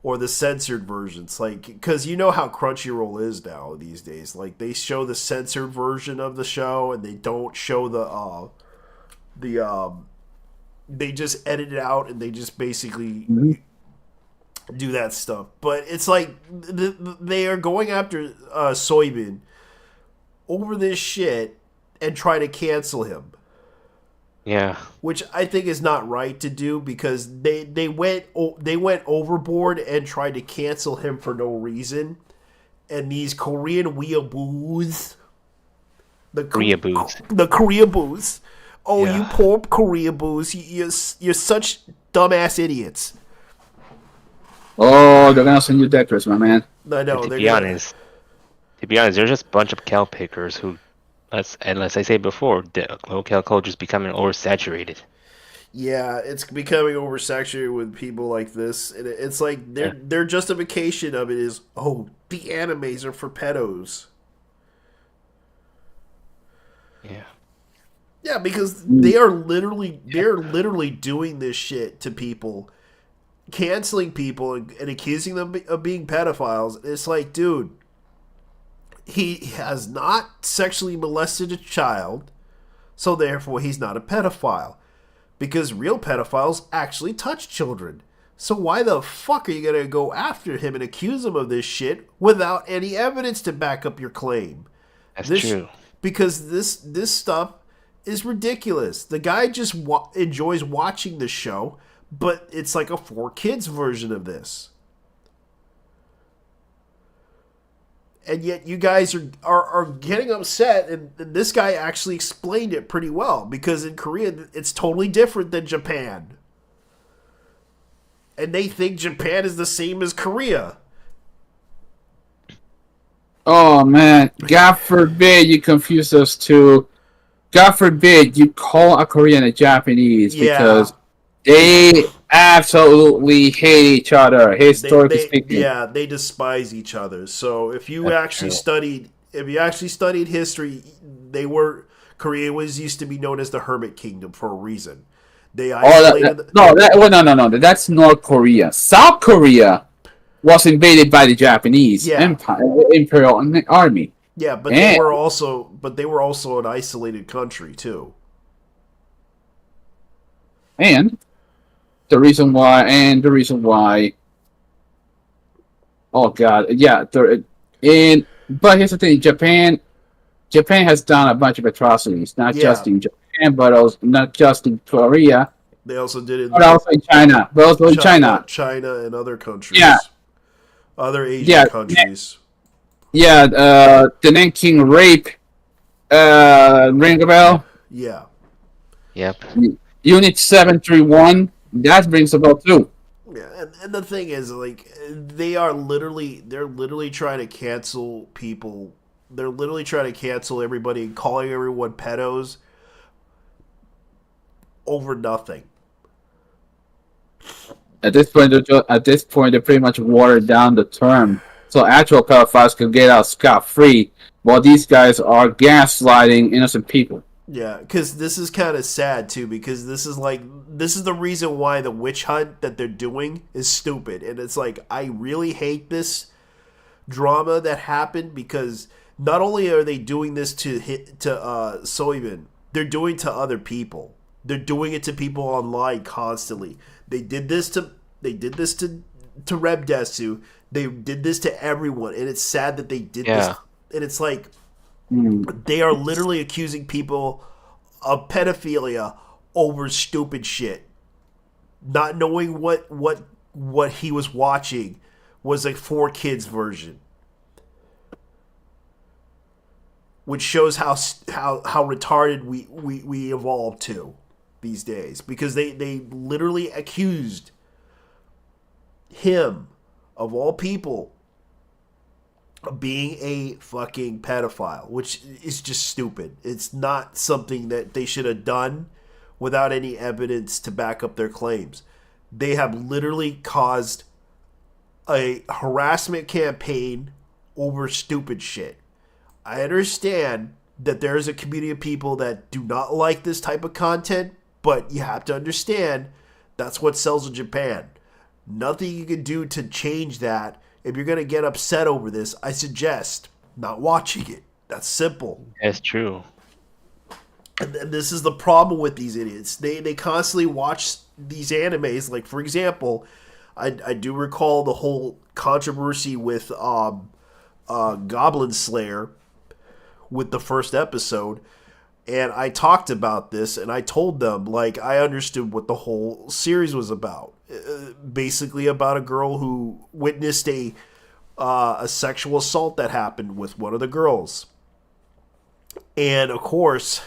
or the censored versions. Like because you know how Crunchyroll is now these days. Like they show the censored version of the show, and they don't show the they just edit it out, and they just basically do that stuff. But it's like they are going after Soybean over this shit and try to cancel him, Yeah. which I think is not right to do because they went overboard and tried to cancel him for no reason. And these Korean weeaboos, the Koreaboos. Oh, Yeah. you poor Koreaboos! You're such dumbass idiots. Oh, they're gonna send you deckers, my man. I know. To they're be gonna- honest, they're just a bunch of cow pickers who, as I say before, the local culture is becoming oversaturated. Yeah, it's becoming oversaturated with people like this, and it's like their justification of it is, oh, the animes are for pedos. Yeah. Yeah, because they're literally doing this shit to people, canceling people and accusing them of being pedophiles. It's like, dude, he has not sexually molested a child, so therefore he's not a pedophile. Because real pedophiles actually touch children. So why the fuck are you gonna go after him and accuse him of this shit without any evidence to back up your claim? That's This- true. Because this stuff is ridiculous. The guy just enjoys watching the show, but it's like a 4 kids version of this. And yet you guys are getting upset, and this guy actually explained it pretty well, because in Korea it's totally different than Japan. And they think Japan is the same as Korea. Oh man, God forbid you confuse those two. God forbid you call a Korean a Japanese, Yeah. because they absolutely hate each other, historically speaking. Yeah, they despise each other. So if you That's actually true. studied history, Korea was used to be known as the Hermit Kingdom for a reason. They Oh, isolated. no. That's North Korea. South Korea was invaded by the Japanese Yeah. Empire, Imperial Army. Yeah, but And- they were also an isolated country too. And the reason why, oh god, yeah, but here's the thing, Japan has done a bunch of atrocities, not just Yeah. in Japan, but also not just in Korea, They also did it in but also in China. But also in China. China, and other countries. Yeah. Other Asian Yeah. countries. Yeah, the Nanking rape, ring a bell? Yeah. Yep. Unit 731, that rings a bell too. Yeah, and the thing is, like, they're literally trying to cancel people. They're literally trying to cancel everybody and calling everyone pedos over nothing. At this point, they pretty much watered down the term, so actual pedophiles could get out scot-free, while these guys are gaslighting innocent people. Yeah, because this is kind of sad too. Because this is the reason why the witch hunt that they're doing is stupid, and it's like I really hate this drama that happened because not only are they doing this to Soyman, they're doing to other people. They're doing it to people online constantly. They did this to Reb Desu. They did this to everyone, and it's sad that they did this. And it's like they are literally accusing people of pedophilia over stupid shit, not knowing what he was watching was a 4Kids version, which shows how retarded we evolved to these days, because they literally accused him, of all people, of being a fucking pedophile, which is just stupid. It's not something that they should have done without any evidence to back up their claims. They have literally caused a harassment campaign over stupid shit. I understand that there's a community of people that do not like this type of content, but you have to understand that's what sells in Japan. Nothing you can do to change that. If you're going to get upset over this, I suggest not watching it. That's simple. That's true. And this is the problem with these idiots. They constantly watch these animes. Like, for example, I do recall the whole controversy with Goblin Slayer with the first episode. And I talked about this, and I told them, like, I understood what the whole series was about. Basically about a girl who witnessed a sexual assault that happened with one of the girls. And, of course,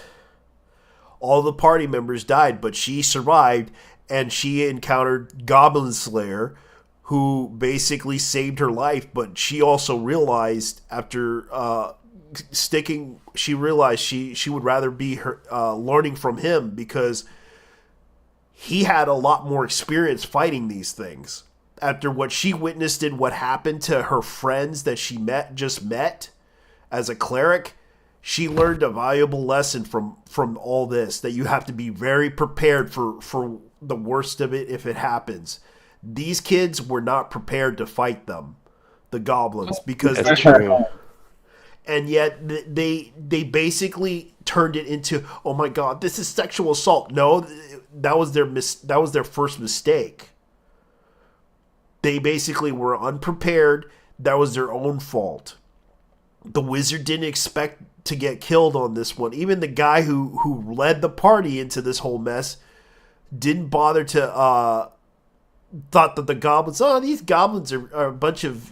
all the party members died, but she survived, and she encountered Goblin Slayer, who basically saved her life, but she also realized after she realized she would rather be her learning from him, because he had a lot more experience fighting these things. After what she witnessed and what happened to her friends that she just met as a cleric, she learned a valuable lesson from all this, that you have to be very prepared for the worst of it if it happens. These kids were not prepared to fight them, the goblins, because That's true. and yet they basically turned it into, oh my god, this is sexual assault. No, that was their first mistake. They basically were unprepared. That was their own fault. The wizard didn't expect to get killed on this one. Even the guy who led the party into this whole mess didn't bother to thought that the goblins, these goblins are a bunch of,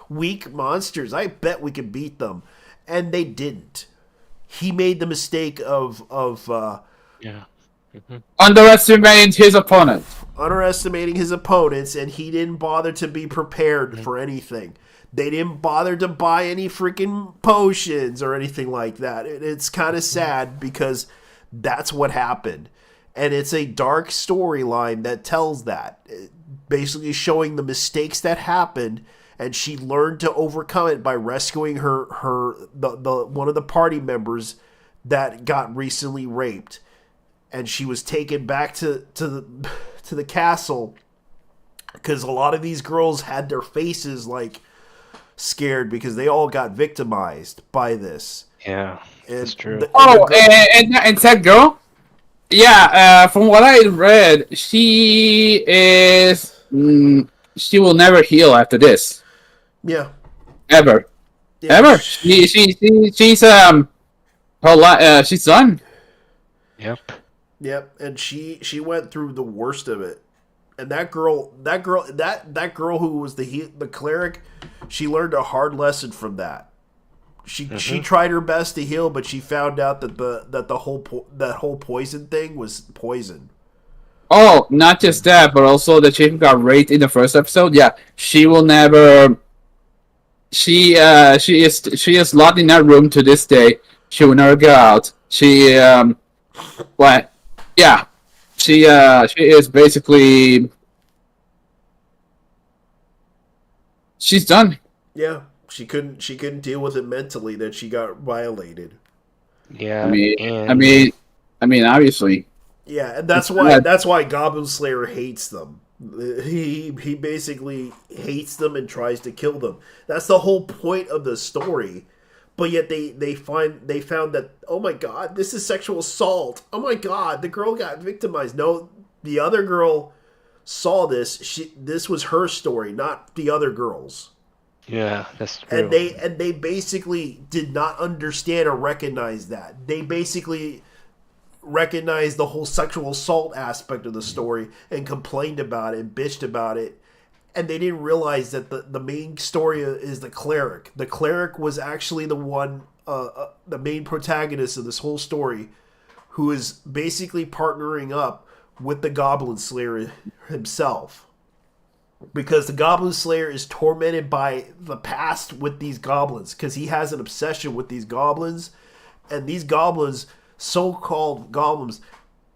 weak monsters. I bet we can beat them. And they didn't. He made the mistake of Underestimating his opponent. Underestimating his opponents, and he didn't bother to be prepared for anything. They didn't bother to buy any freaking potions or anything like that. It's kind of sad because that's what happened. And it's a dark storyline that tells that, basically showing the mistakes that happened, and she learned to overcome it by rescuing the one of the party members that got recently raped. and she was taken back to the castle because a lot of these girls had their faces like scared because they all got victimized by this. Yeah, that's true. And that girl, yeah, from what I read, she is she will never heal after this, Yeah. ever, Yeah, ever. She's she's done. Yep. Yep, and she went through the worst of it. And that girl who was the cleric, she learned a hard lesson from that. She tried her best to heal, but she found out that the whole poison thing was poison. Oh, not just that, but also the chick who got raped in the first episode. Yeah, she will never. She is locked in that room to this day. She will never get out. What? Yeah, she is basically. She's done. Yeah, she couldn't deal with it mentally that she got violated. Yeah. I mean, obviously. Yeah, and that's why Goblin Slayer hates them. He basically hates them and tries to kill them. That's the whole point of the story. But yet they found that, oh my god, this is sexual assault. Oh my god, the girl got victimized. No, the other girl saw this. This was her story, not the other girls. Yeah, that's true. And they basically did not understand or recognize that. They basically recognized the whole sexual assault aspect of the story and complained about it and bitched about it. And they didn't realize that the main story is the cleric. The cleric was actually the one, the main protagonist of this whole story, who is basically partnering up with the Goblin Slayer himself. Because the Goblin Slayer is tormented by the past with these goblins. Because he has an obsession with these goblins. And these goblins, so-called goblins,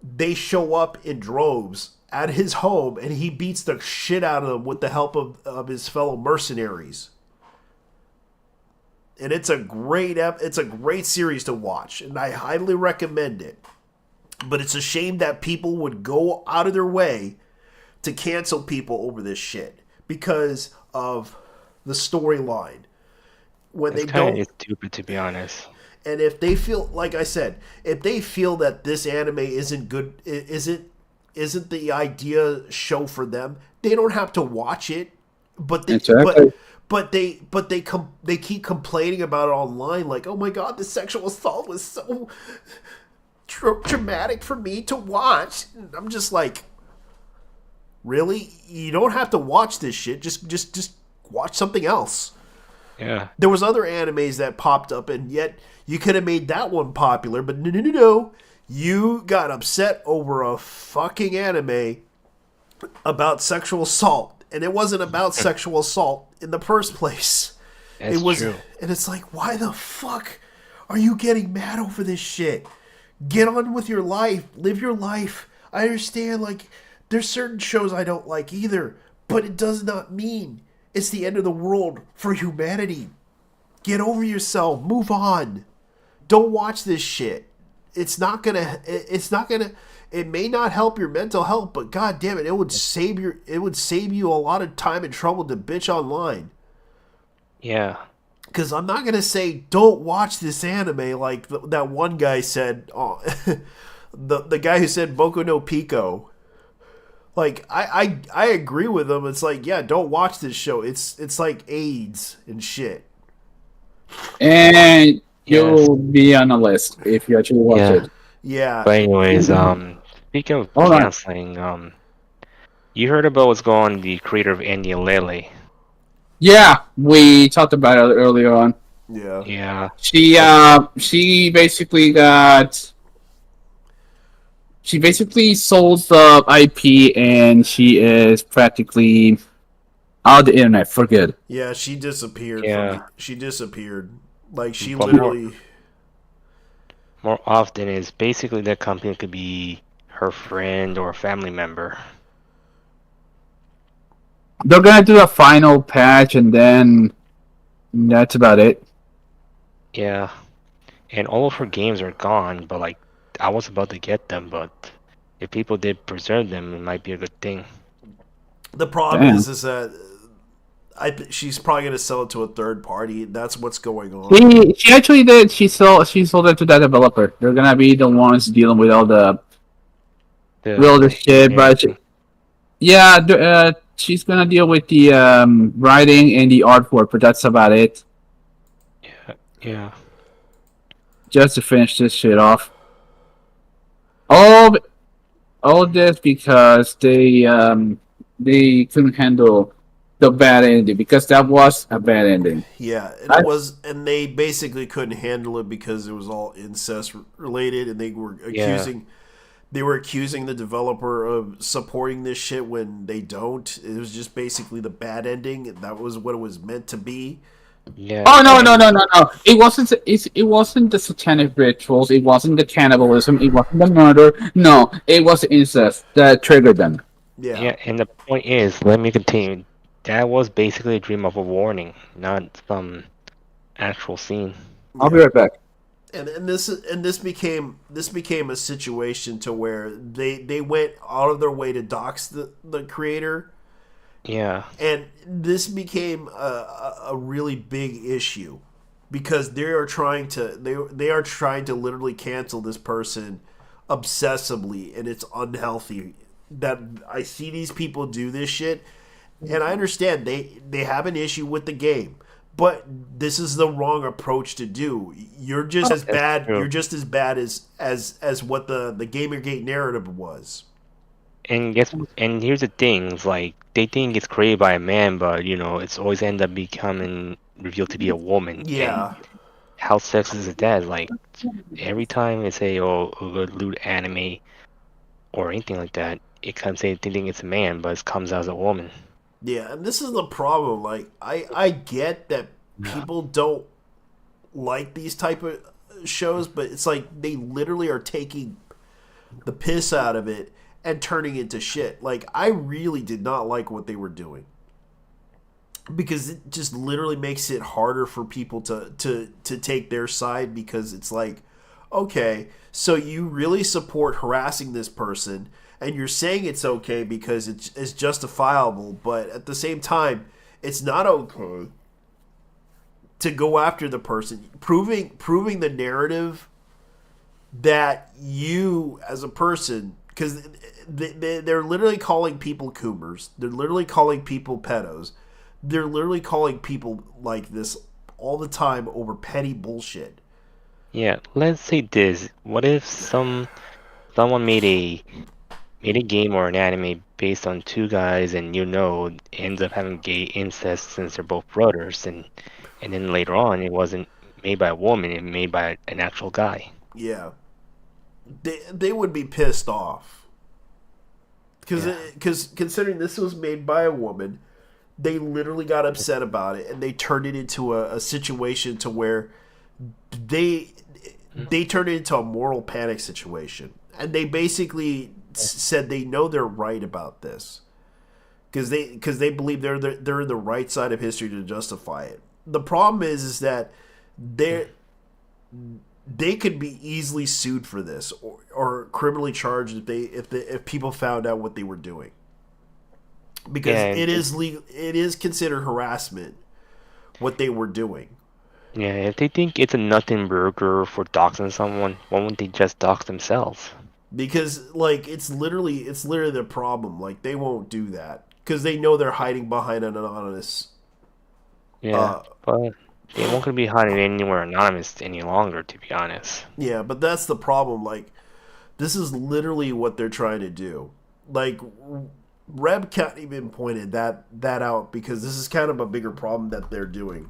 they show up in droves at his home. And he beats the shit out of them with the help of his fellow mercenaries. And it's a great series to watch. And I highly recommend it. But it's a shame that people would go out of their way to cancel people over this shit because of the storyline. When It's they kind don't, of stupid, to be honest. and if they feel, like I said, if they feel that this anime isn't good, isn't the idea show for them, they don't have to watch it. But they, Exactly. but they keep complaining about it online, like, oh my god, the sexual assault was so traumatic for me to watch. And I'm just like, really? You don't have to watch this shit. Just watch something else. Yeah. There was other animes that popped up, and yet you could have made that one popular, but no. You got upset over a fucking anime about sexual assault, and it wasn't about sexual assault in the first place. That's It was, true. and it's like, why the fuck are you getting mad over this shit? Get on with your life. Live your life. I understand, like, there's certain shows I don't like either, but it does not mean it's the end of the world for humanity. Get over yourself. Move on. Don't watch this shit. It may not help your mental health, but god damn it, it would save you a lot of time and trouble to bitch online. Yeah. Because I'm not going to say don't watch this anime like that one guy said. The guy who said Boku no Pico. Like, I agree with him. It's like, yeah, don't watch this show. It's like AIDS and shit. And you'll be on a list if you actually watch Yeah. it. Yeah. But anyways, speaking of Hold on. canceling, you heard about what's going on the creator of Anya Lele. Yeah, we talked about it earlier on. Yeah. Yeah. She basically sold the IP, and she is practically out of the internet for good. Yeah, she disappeared. Yeah. She disappeared. Like, she But literally... More often is basically that company could be her friend or a family member. They're gonna do a final patch, and then that's about it. Yeah. And all of her games are gone, but like I was about to get them, but if people did preserve them, it might be a good thing. The problem Damn. is that she's probably going to sell it to a third party. That's what's going on. She actually did. She sold it to that developer. They're gonna be the ones dealing with all the shit. But yeah, she's gonna deal with the writing and the artwork, but that's about it. yeah. Just to finish this shit off. All this because they couldn't handle the bad ending, because that was a bad ending. Yeah, and I- it was, and they basically couldn't handle it because it was all incest related, and they were accusing the developer of supporting this shit when they don't. It was just basically the bad ending. That was what it was meant to be. Yeah. Oh no! It wasn't. It wasn't the satanic rituals. It wasn't the cannibalism. It wasn't the murder. No, it was incest that triggered them. Yeah. Yeah, and the point is, let me continue. That was basically a dream of a warning, not some actual scene. I'll be right back. And this became a situation to where they went out of their way to dox the creator. Yeah. And this became a really big issue because they are trying to literally cancel this person obsessively, and it's unhealthy that I see these people do this shit. And I understand they have an issue with the game, but this is the wrong approach to do. You're just as bad. true. You're just as bad as what the Gamergate narrative was. And here's the thing, it's like they think it's created by a man, but it's always end up becoming revealed to be a woman. Yeah. And how sexist is that? Like every time they say, "Oh, a lewd anime" or anything like that, it comes saying they think it's a man, but it comes out as a woman. Yeah, and this is the problem. Like, I get that people don't like these type of shows, but it's like they literally are taking the piss out of it and turning it into shit. Like, I really did not like what they were doing because it just literally makes it harder for people to take their side, because it's like, okay, so you really support harassing this person, and you're saying it's okay because it's justifiable, but at the same time, it's not okay to go after the person, proving the narrative that you as a person, because they're literally calling people coomers, they're literally calling people pedos, they're literally calling people like this all the time over petty bullshit. Yeah, let's say this. What if someone made a game or an anime based on two guys, and ends up having gay incest since they're both brothers, and then later on it wasn't made by a woman, it made by an actual guy. Yeah, they would be pissed off because considering this was made by a woman, they literally got upset about it, and they turned it into a situation to where they turned it into a moral panic situation, and they basically said they know they're right about this because they believe they're in the right side of history to justify it. The problem is that they could be easily sued for this or criminally charged if people found out what they were doing, because it is legal. It is considered harassment what they were doing. Yeah, if they think it's a nothing burger for doxing someone, why wouldn't they just dox themselves? Because like it's literally the problem. Like they won't do that because they know they're hiding behind an anonymous. Yeah, but they won't gonna be hiding anywhere anonymous any longer, to be honest. Yeah, but that's the problem. Like this is literally what they're trying to do. Like Reb can't even pointed that out because this is kind of a bigger problem that they're doing.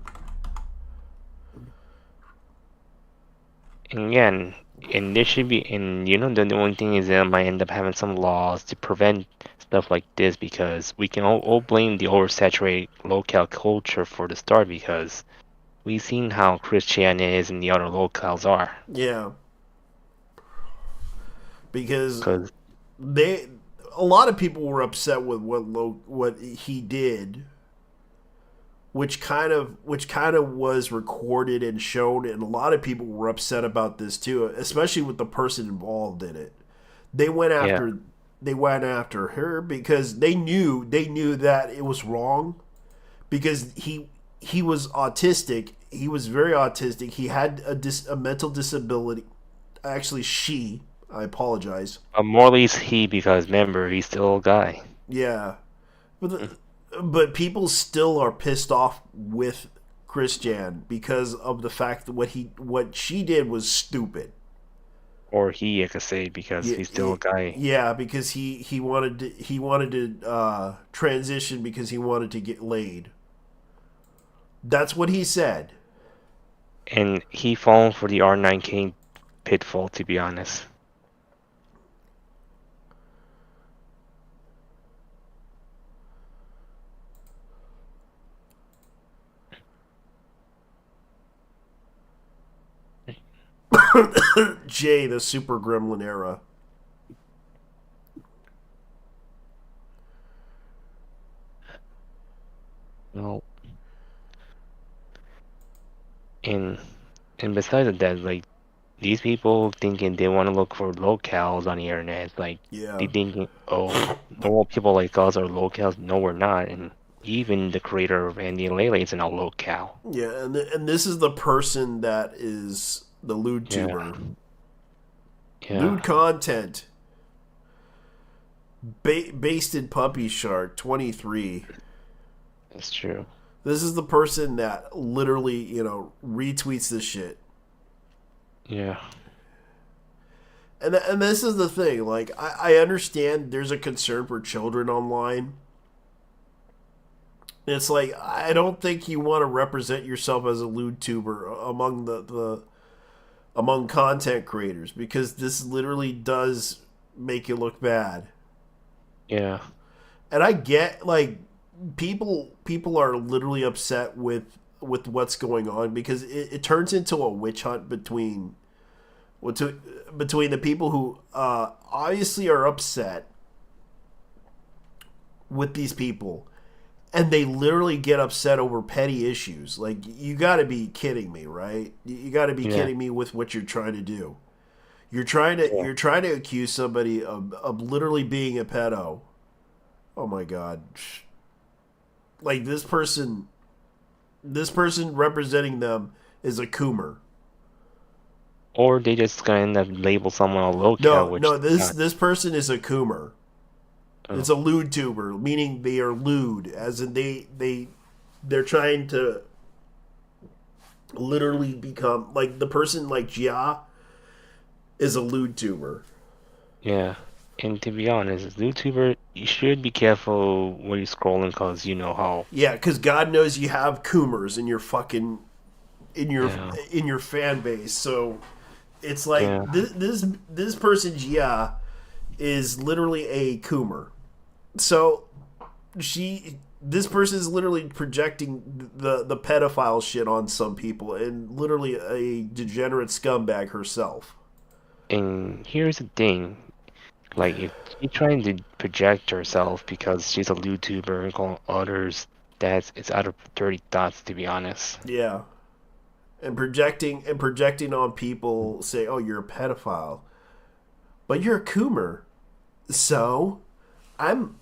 And again, and there should be, and the only thing is that might end up having some laws to prevent stuff like this, because we can all blame the oversaturated local culture for the start, because we've seen how Christian is and the other locales are. Yeah. Because a lot of people were upset with what he did which kind of was recorded and shown, and a lot of people were upset about this too, especially with the person involved in it. They went after her because they knew that it was wrong, because he was autistic. He was very autistic. He had a mental disability. Actually, I apologize. Morley's he, because remember, he's still a guy. Yeah. But people still are pissed off with Christian because of the fact that what she did was stupid. Or he, I could say, because he's still a guy. Yeah, because he wanted to transition because he wanted to get laid. That's what he said. And he fallen for the R9K pitfall, to be honest. Jay, the Super Gremlin era. Well, and besides that, like, these people thinking they want to look for locales on the internet, like, Yeah. they thinking, oh, normal people like us are locales. No, we're not. And even the creator of Andy and Lele is in a locale. Yeah, and this is the person that is the lewd tuber. Yeah. Lewd content. Basted Puppy Shark 23. That's true. This is the person that literally, retweets this shit. Yeah. And this is the thing. Like, I understand there's a concern for children online. It's like, I don't think you want to represent yourself as a lewd tuber among among content creators, because this literally does make you look bad. Yeah. And I get, like, people are literally upset with what's going on, because it turns into a witch hunt between the people who obviously are upset with these people, and they literally get upset over petty issues. Like, you got to be kidding me, right? You got to be kidding me with what you're trying to do. You're trying to accuse somebody of literally being a pedo. Oh my god. Like, this person representing them is a coomer. Or they just gonna end up label someone a locale. This person is a coomer. Oh. It's a lewd tuber, meaning they are lewd, as in they're trying to literally become, like, the person like Jia is a lewd tuber. Yeah. And to be honest, YouTuber, you should be careful when you're scrolling, because you know how. Yeah, because God knows you have coomers in your fucking in your fan base. So it's like this person Jia is literally a coomer. So this person is literally projecting the pedophile shit on some people, and literally a degenerate scumbag herself. And here's the thing. Like, if she's trying to project herself because she's a YouTuber and calling others, it's out of dirty thoughts, to be honest. Yeah. And projecting on people, say, oh, you're a pedophile. But you're a coomer. So, I'm...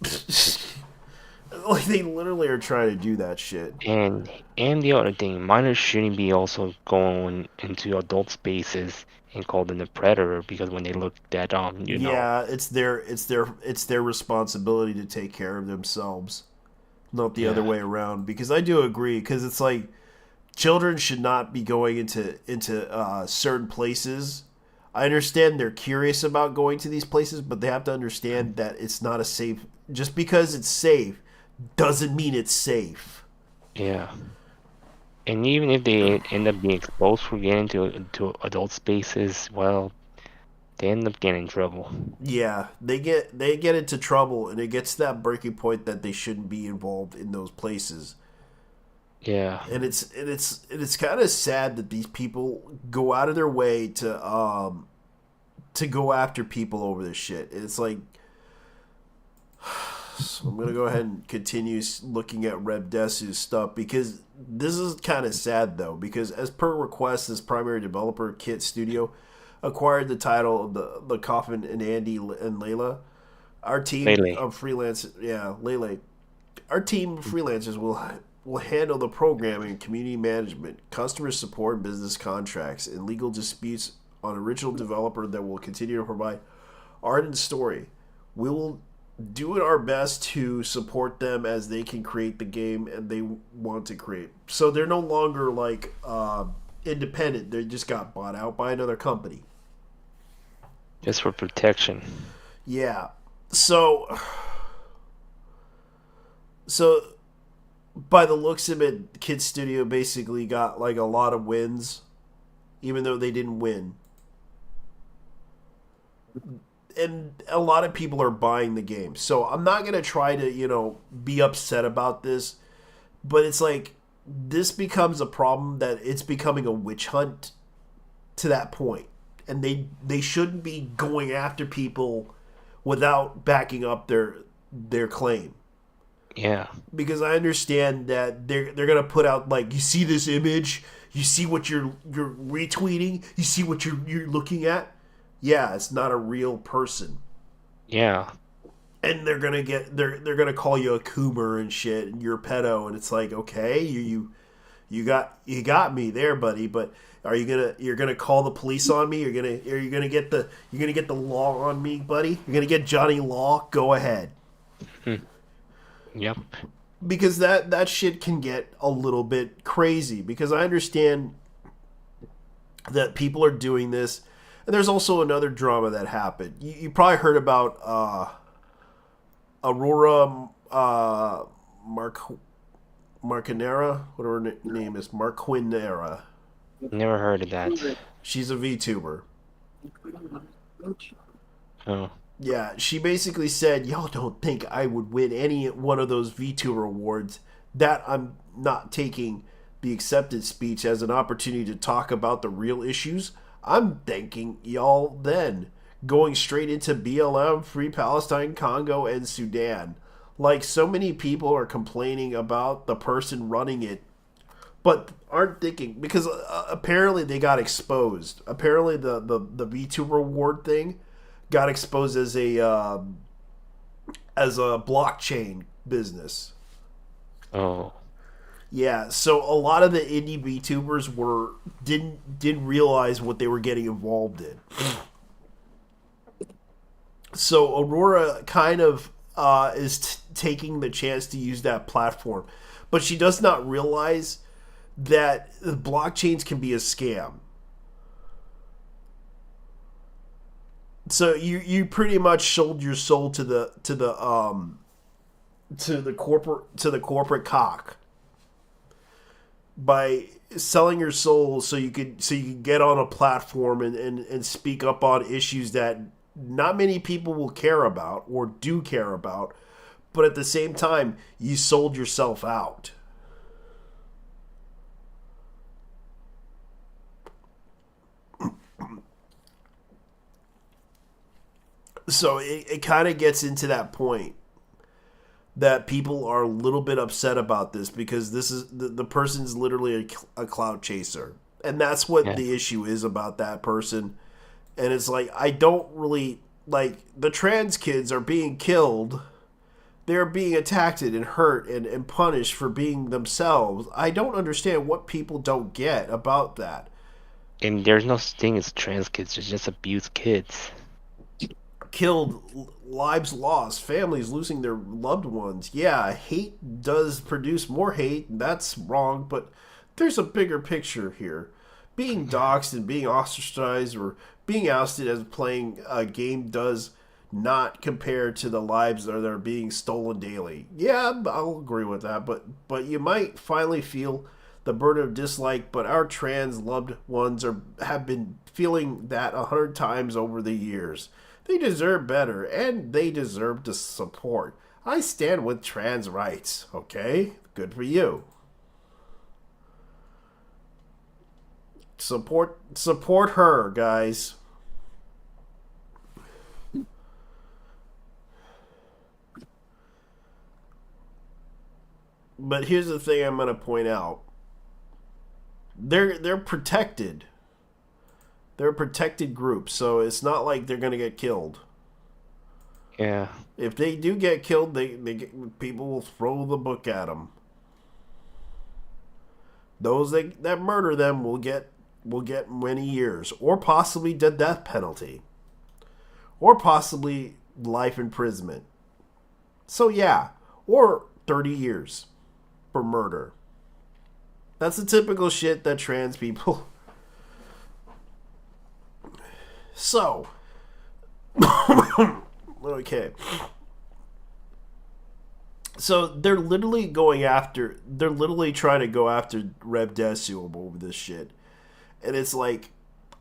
like, they literally are trying to do that shit. And the other thing, minors shouldn't be also going into adult spaces and call them the predator, because when they look that yeah, it's their responsibility to take care of themselves, not the other way around. Because I do agree, because it's like, children should not be going into certain places. I understand they're curious about going to these places, but they have to understand that it's not a safe. Just because it's safe doesn't mean it's safe. Yeah. And even if they end up being exposed for getting into adult spaces, well, they end up getting in trouble. Yeah, they get into trouble, and it gets to that breaking point that they shouldn't be involved in those places. Yeah. And it's kind of sad that these people go out of their way to go after people over this shit. It's like, So I'm gonna go ahead and continue looking at Reb Desu's stuff because this is kind of sad though. Because as per request, this primary developer Kit Studio acquired the title of the Coffin and Andy and Layla. Our team Lele. of freelance, yeah, Lele. Our team of freelancers will handle the programming, community management, customer support, business contracts, and legal disputes on original developer that will continue to provide art and story. We will do our best to support them as they can create the game and they want to create. So they're no longer like independent. They just got bought out by another company. Just for protection. Yeah. So by the looks of it, Kid Studio basically got like a lot of wins, even though they didn't win. And a lot of people are buying the game. So I'm not going to try to, be upset about this. But it's like, this becomes a problem that it's becoming a witch hunt to that point. And they shouldn't be going after people without backing up their claim. Yeah. Because I understand that they're gonna put out like, you see this image, you see what you're retweeting, you see what you're looking at. Yeah, it's not a real person. Yeah. And they're gonna call you a coomer and shit, and you're a pedo, and it's like, okay, you got me there, buddy, but you're gonna call the police on me? You're gonna get the law on me, buddy? You're gonna get Johnny Law? Go ahead. Yep. Because that shit can get a little bit crazy. Because I understand that people are doing this, and there's also another drama that happened. You probably heard about Aurora Marquinera, whatever her name is, Marquinera. Never heard of that. She's a VTuber. Oh. Yeah, she basically said, y'all don't think I would win any one of those VTuber awards, that I'm not taking the acceptance speech as an opportunity to talk about the real issues. I'm thanking y'all then, going straight into BLM, Free Palestine, Congo, and Sudan. Like, so many people are complaining about the person running it, but aren't thinking, because apparently they got exposed. Apparently the VTuber award thing got exposed as a blockchain business. Oh. Yeah, so a lot of the indie VTubers didn't realize what they were getting involved in. So Aurora kind of is taking the chance to use that platform, but she does not realize that the blockchains can be a scam. So you pretty much sold your soul to the corporate cock by selling your soul so you could get on a platform and speak up on issues that not many people will care about or do care about, but at the same time you sold yourself out. So it kind of gets into that point that people are a little bit upset about this, because this is the person's literally a clout chaser, and that's what the issue is about that person. And it's like, I don't really like, the trans kids are being killed, they're being attacked and hurt and punished for being themselves. I don't understand what people don't get about that. And there's no such thing as trans kids, there's just abused kids. Killed, lives lost, families losing their loved ones. Yeah, hate does produce more hate, that's wrong, but there's a bigger picture here. Being doxxed and being ostracized or being ousted as playing a game does not compare to the lives that are being stolen daily. Yeah, I'll agree with that, but you might finally feel the burden of dislike, but our trans loved ones have been feeling that 100 times over the years. They deserve better, and they deserve the support. I stand with trans rights, okay? Good for you. Support her, guys. But here's the thing I'm gonna point out. They're protected. They're a protected group, so it's not like they're gonna get killed. Yeah. If they do get killed, people will throw the book at them. Those that murder them will get many years, or possibly the death penalty, or possibly life imprisonment. So yeah, or 30 years for murder. That's the typical shit that trans people. So, okay. So they're literally trying to go after Rev Desu over this shit. And it's like,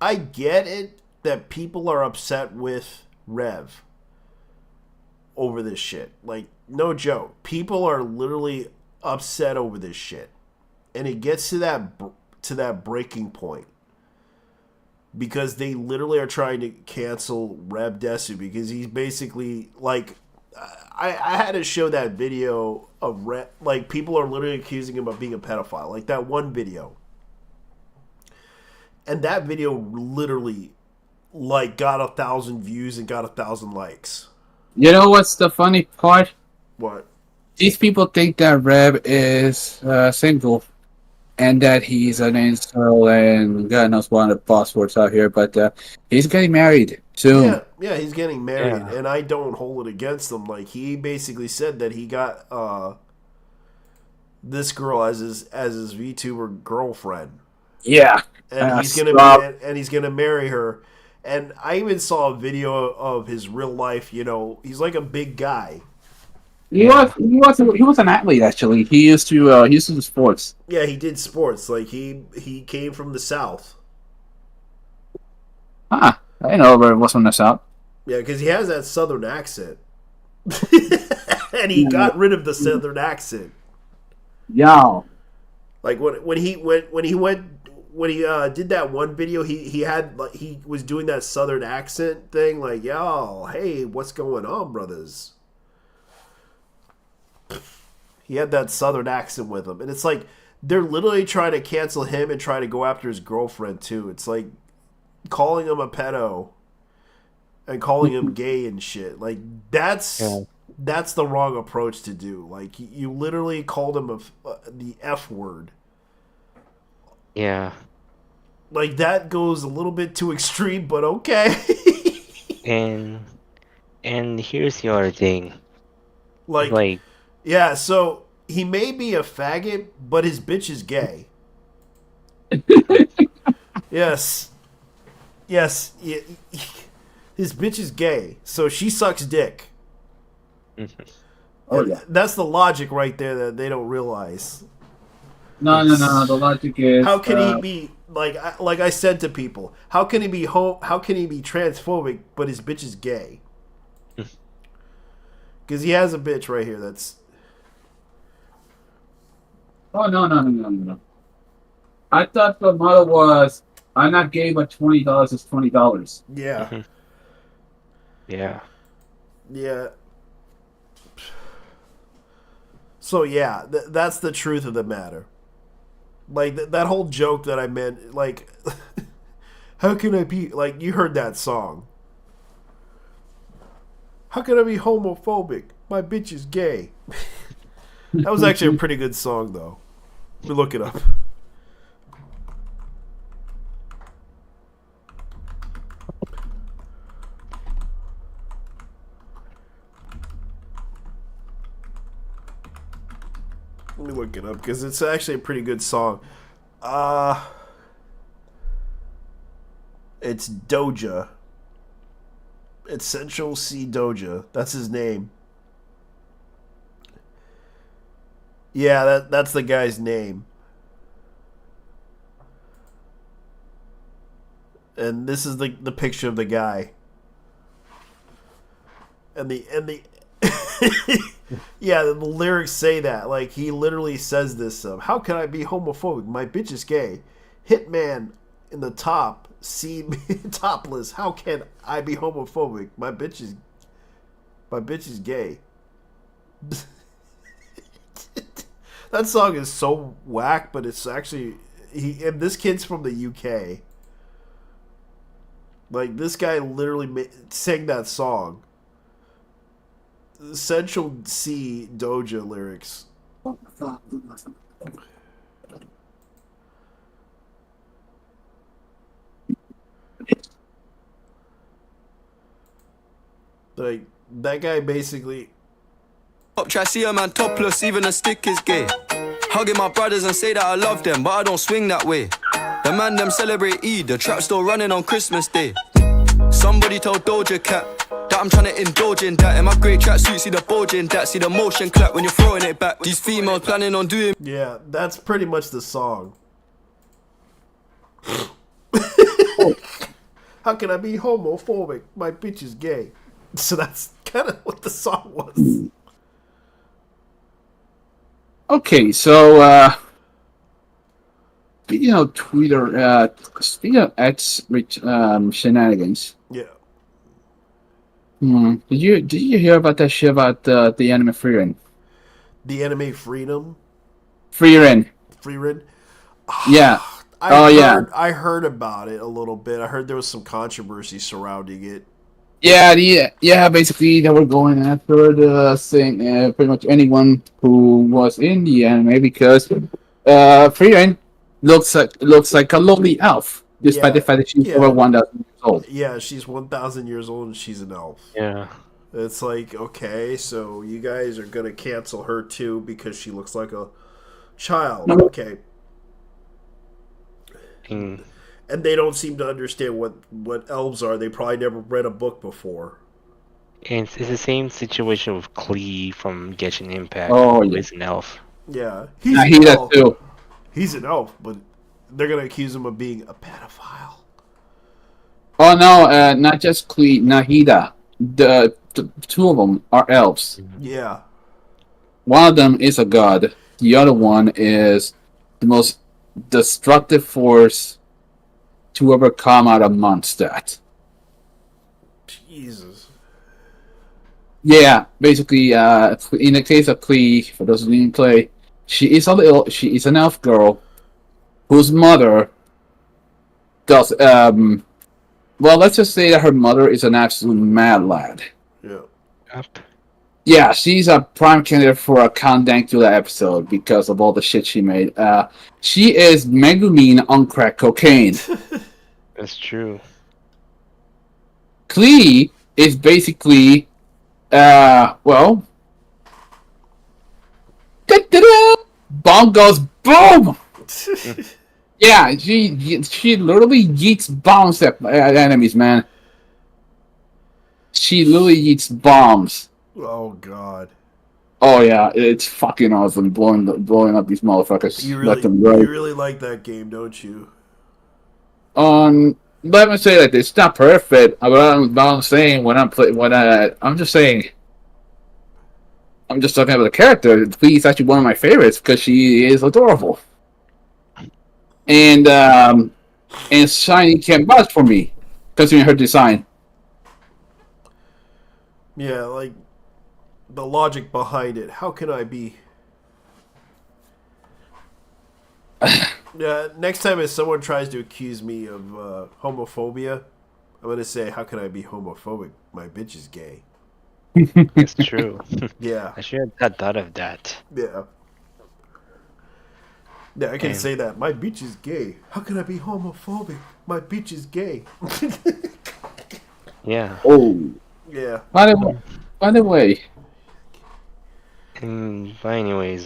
I get it that people are upset with Rev over this shit. Like, no joke. People are literally upset over this shit. And it gets to that breaking point. Because they literally are trying to cancel Rev Desu because he's basically like, I had to show that video of like people are literally accusing him of being a pedophile, like that one video, and that video literally like got 1,000 views and got 1,000 likes. You know what's the funny part? What? These people think that Rev is single and that he's an incel and God knows what the boss words out here, but he's getting married soon. Yeah, he's getting married, Yeah. and I don't hold it against him. Like, he basically said that he got this girl as his VTuber girlfriend, Yeah. and he's gonna marry her. And I even saw a video of his real life. You know, he's like a big guy. He was an athlete actually. He used to do sports. Yeah, he did sports. Like he came from the South. Ah, I didn't know Rev was from the South. Yeah, because he has that Southern accent, and he got rid of the Southern accent. Yo. Like when he did that one video, he had like he was doing that Southern accent thing. Like, yo, hey, what's going on, brothers? He had that Southern accent with him, and it's like they're literally trying to cancel him and try to go after his girlfriend too. It's like calling him a pedo and calling him gay and shit. Like that's the wrong approach to do. Like you literally called him the F word. Yeah. Like that goes a little bit too extreme, but okay. And here's the other thing. like yeah, so he may be a faggot, but his bitch is gay. Yes. Yes. His bitch is gay, so she sucks dick. Oh, yeah. That's the logic right there that they don't realize. No. The logic is How can he be like I said to people? How can he be transphobic, but his bitch is gay? Because he has a bitch right here. That's. Oh no. I thought the motto was I'm not gay, but $20 is $20. Yeah. Yeah. Yeah. So yeah, that's the truth of the matter. Like that whole joke that I meant, like, how can I be like you heard that song? How can I be homophobic? My bitch is gay. That was actually a pretty good song, though. Let me look it up. Let me look it up because it's actually a pretty good song. It's Doja. It's Central C Doja. That's his name. Yeah, that's the guy's name. And this is the picture of the guy. And the yeah, the lyrics say that. Like, he literally says this. How can I be homophobic? My bitch is gay. Hitman in the top. See me topless. How can I be homophobic? My bitch is gay. That song is so whack, but it's actually and this kid's from the UK. Like this guy literally sang that song. Central C Doja lyrics. Like that guy basically. Try see a man topless, even a stick is gay. Hugging my brothers and say that I love them, but I don't swing that way. The man them celebrate Eid, the trap still running on Christmas Day. Somebody told Doja Cat that I'm trying to indulge in that. In my grey tracksuit, see the bulge in that. See the motion clap when you're throwing it back. These females planning on doing. Yeah, that's pretty much the song. How can I be homophobic? My bitch is gay. So that's kind of what the song was. Okay, so speaking of Twitter, speaking of X shenanigans, Yeah. did you hear about that shit about the anime Frieren? The anime Freedom. Frieren, Freerin. yeah. I heard about it a little bit. I heard there was some controversy surrounding it. Yeah. Basically, they were going after the thing, pretty much anyone who was in the anime because Frieren looks like a lovely elf, despite the fact that she's over 1,000 years old. Yeah, she's 1,000 years old and she's an elf. Yeah. It's like, okay, so you guys are gonna cancel her too because she looks like a child. No. Okay. Mm. And they don't seem to understand what elves are. They probably never read a book before. And it's the same situation with Klee from Genshin Impact. Oh, who yeah. is an elf. Yeah, I hear that too. He's an elf, but they're gonna accuse him of being a pedophile. Oh no, not just Klee, Nahida. The two of them are elves. Yeah, One of them is a god. The other one is the most destructive force to ever come out of Mondstadt. Jesus. Yeah, basically, in the case of Klee, for those who didn't play, she is an elf girl whose mother does, well, let's just say that her mother is an absolute mad lad. Yeah. Yep. Yeah, she's a prime candidate for a Count Dankula episode because of all the shit she made. She is Megumin on crack cocaine. That's true. Klee is basically, well, da-da-da, bomb goes boom. Yeah, she literally yeets bombs at enemies, man. She literally yeets bombs. Oh God. Oh yeah, it's fucking awesome blowing up these motherfuckers left and right. You really like that game, don't you? Let me say like this: it's not perfect. But I'm saying I'm just saying. I'm just talking about the character. Please, actually one of my favorites because she is adorable. And Shiny can't vouch for me, considering her design. Yeah, like the logic behind it. How can I be? Yeah, next time if someone tries to accuse me of homophobia, I'm gonna say, "How can I be homophobic? My bitch is gay." That's true. Yeah, I should have thought of that. yeah, yeah. I can And- say that. My bitch is gay. How can I be homophobic? My bitch is gay. Yeah. Oh, Yeah. by the way, But anyways,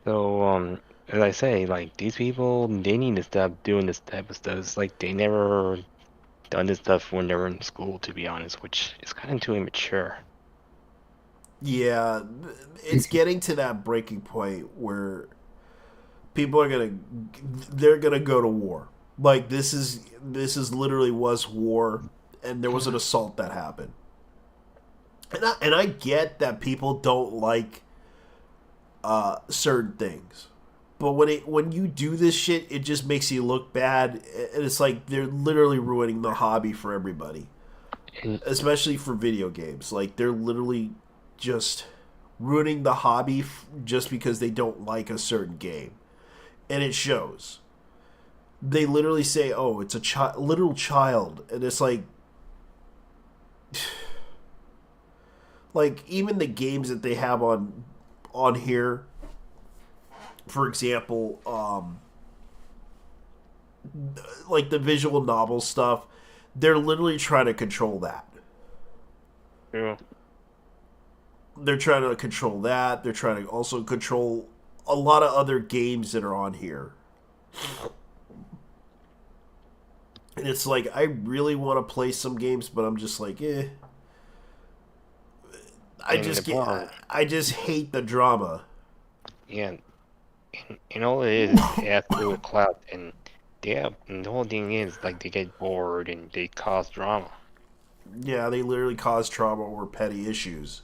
so as I say, like these people, they need to stop doing this type of stuff. It's like they never done this stuff when they were in school, to be honest, which is kind of too immature. Yeah, it's getting to that breaking point where people are they're gonna go to war. Like this is literally was war, and there was an assault that happened. And I get that people don't like certain things, but when you do this shit, it just makes you look bad, and it's like they're literally ruining the hobby for everybody, And especially for video games. Like they're literally just ruining the hobby just because they don't like a certain game. And it shows. They literally say, "Oh, it's a literal child," and it's like, even the games that they have on here, for example, like the visual novel stuff, they're literally trying to control that. Yeah. They're trying to control that. They're trying to also control a lot of other games that are on here. And it's like, I really want to play some games, but I'm just like, eh. I just hate the drama. Yeah, and all it is it has to do with clout, and and the whole thing is like they get bored and they cause drama. Yeah, they literally cause trauma over petty issues.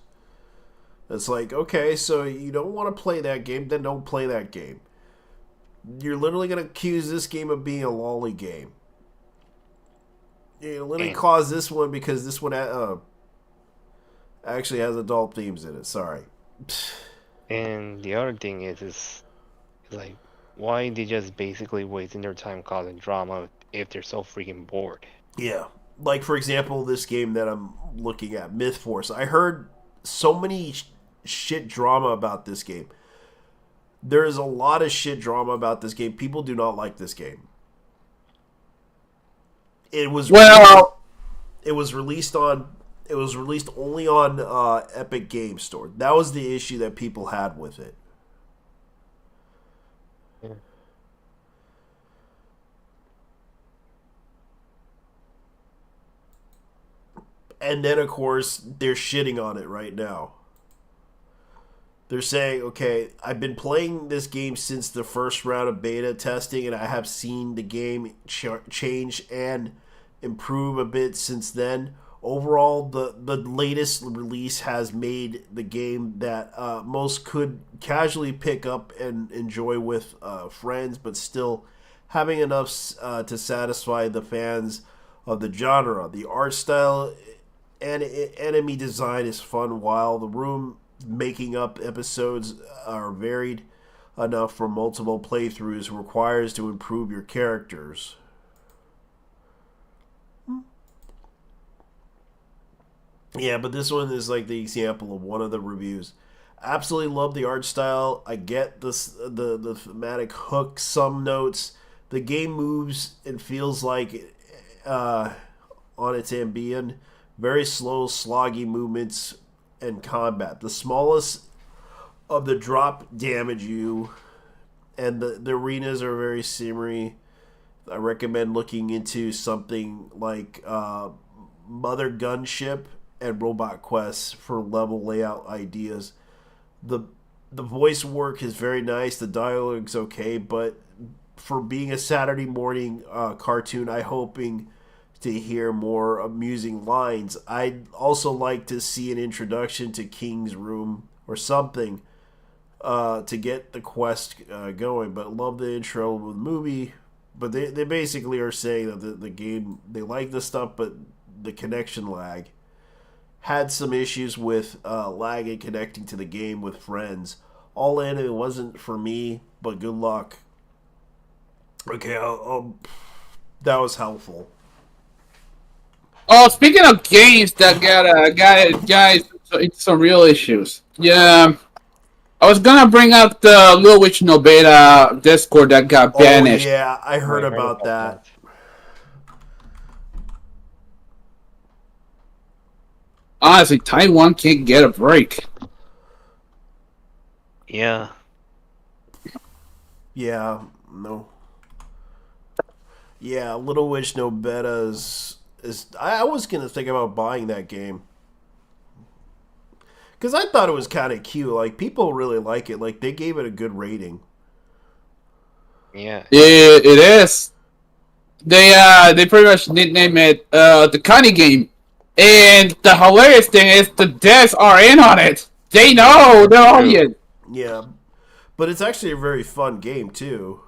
It's like, okay, so you don't want to play that game, then don't play that game. You're literally going to accuse this game of being a lolly game. You literally cause this one because this one actually has adult themes in it. Sorry. And the other thing is like, why they just basically wasting their time causing drama if they're so freaking bored? Yeah. Like, for example, this game that I'm looking at, Myth Force. I heard so many shit drama about this game. There is a lot of shit drama about this game. People do not like this game. It was released only on Epic Game Store. That was the issue that people had with it. Yeah. And then, of course, they're shitting on it right now. They're saying, okay, I've been playing this game since the first round of beta testing, and I have seen the game change and improve a bit since then. Overall, the latest release has made the game that most could casually pick up and enjoy with friends, but still having enough to satisfy the fans of the genre. The art style and enemy design is fun, while the room making up episodes are varied enough for multiple playthroughs requires to improve your characters. Yeah, but this one is like the example of one of the reviews. Absolutely love the art style. I get the thematic hook, some notes. The game moves and feels like on its Ambien. Very slow, sloggy movements and combat. The smallest of the drop damage you, and the arenas are very shimmery. I recommend looking into something like Mother Gunship and Robot Quest for level layout ideas. The voice work is very nice. The dialogue's okay, but for being a Saturday morning cartoon, I'm hoping to hear more amusing lines. I'd also like to see an introduction to King's Room or something to get the quest going. But love the intro of the movie. But they basically are saying that the game, they like the stuff, but the connection lag. Had some issues with lag and connecting to the game with friends. All in, it wasn't for me, but good luck. Okay, that was helpful. Oh, speaking of games that got guys into some real issues. Yeah, I was gonna bring up the Little Witch No Beta Discord that got banished. Oh yeah, I heard about that. Honestly, Taiwan can't get a break. Yeah. Yeah, no. Yeah, Little Witch No Beta is I was gonna think about buying that game. Because I thought it was kind of cute. Like, people really like it. Like, they gave it a good rating. Yeah. It is. They pretty much nicknamed it the Connie game. And the hilarious thing is the devs are in on it. They know their audience. Yeah. But it's actually a very fun game, too.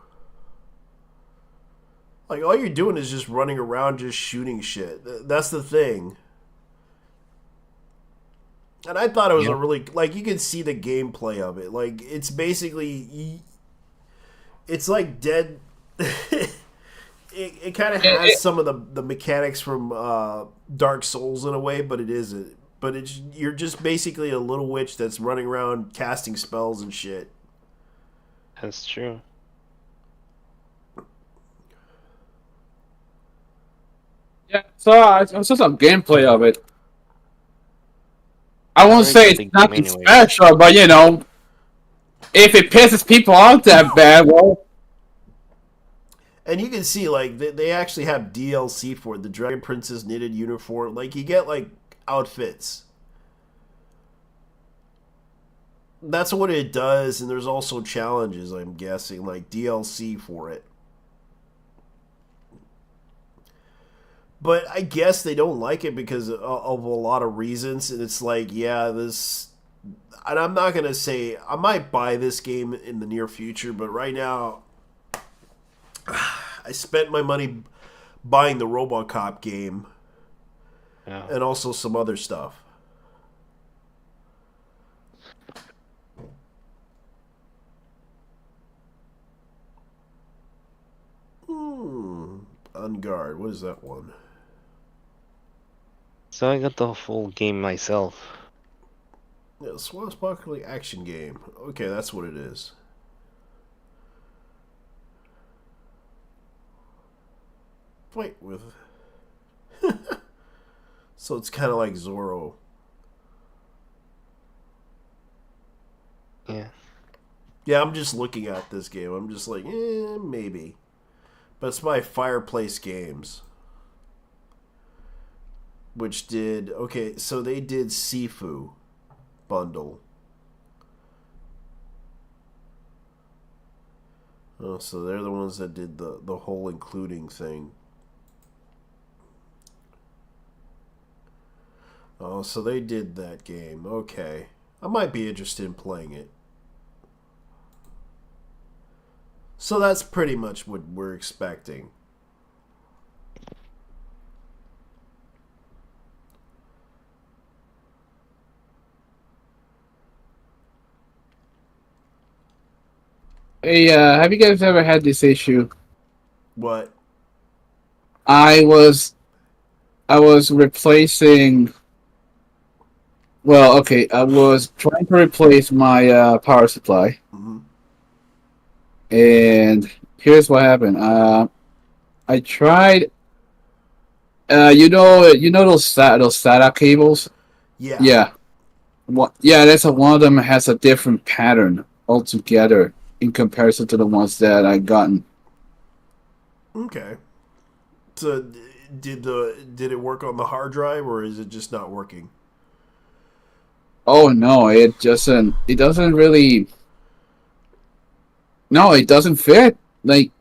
Like, all you're doing is just running around just shooting shit. That's the thing. And I thought it was Yeah. a really like you can see the gameplay of it. Like it's basically it's like Dead. It kind of has some of the mechanics from Dark Souls in a way, but it isn't. But it's you're just basically a little witch that's running around casting spells and shit. That's true. Yeah, so it's just some gameplay of it. I won't Very say it's good nothing game anyway. special, but you know, if it pisses people off that bad, well, And you can see like they actually have DLC for it. The Dragon Princess knitted uniform. Like you get like outfits. That's what it does, and there's also challenges. I'm guessing like DLC for it. But I guess they don't like it because of a lot of reasons, and it's like, yeah, this. And I'm not gonna say I might buy this game in the near future, but right now, I spent my money buying the RoboCop game Yeah. and also some other stuff. On Guard. What is that one? So I got the full game myself. Yeah, swashbuckling action game. Okay, that's what it is. Fight with. So it's kind of like Zorro. Yeah. Yeah, I'm just looking at this game. I'm just like, maybe. But it's by Fireplace Games. Which did. Okay, so they did Sifu bundle. Oh, so they're the ones that did the whole including thing. Oh, so they did that game. Okay. I might be interested in playing it. So that's pretty much what we're expecting. hey, have you guys ever had this issue? What? I was replacing. Well, okay, I was trying to replace my power supply, Mhm. and here's what happened. I tried. You know those SATA cables. Yeah. Yeah, yeah. That's one of them has a different pattern altogether in comparison to the ones that I gotten. Okay. So did it work on the hard drive or is it just not working? Oh no, it doesn't. It doesn't really. No, it doesn't fit. Like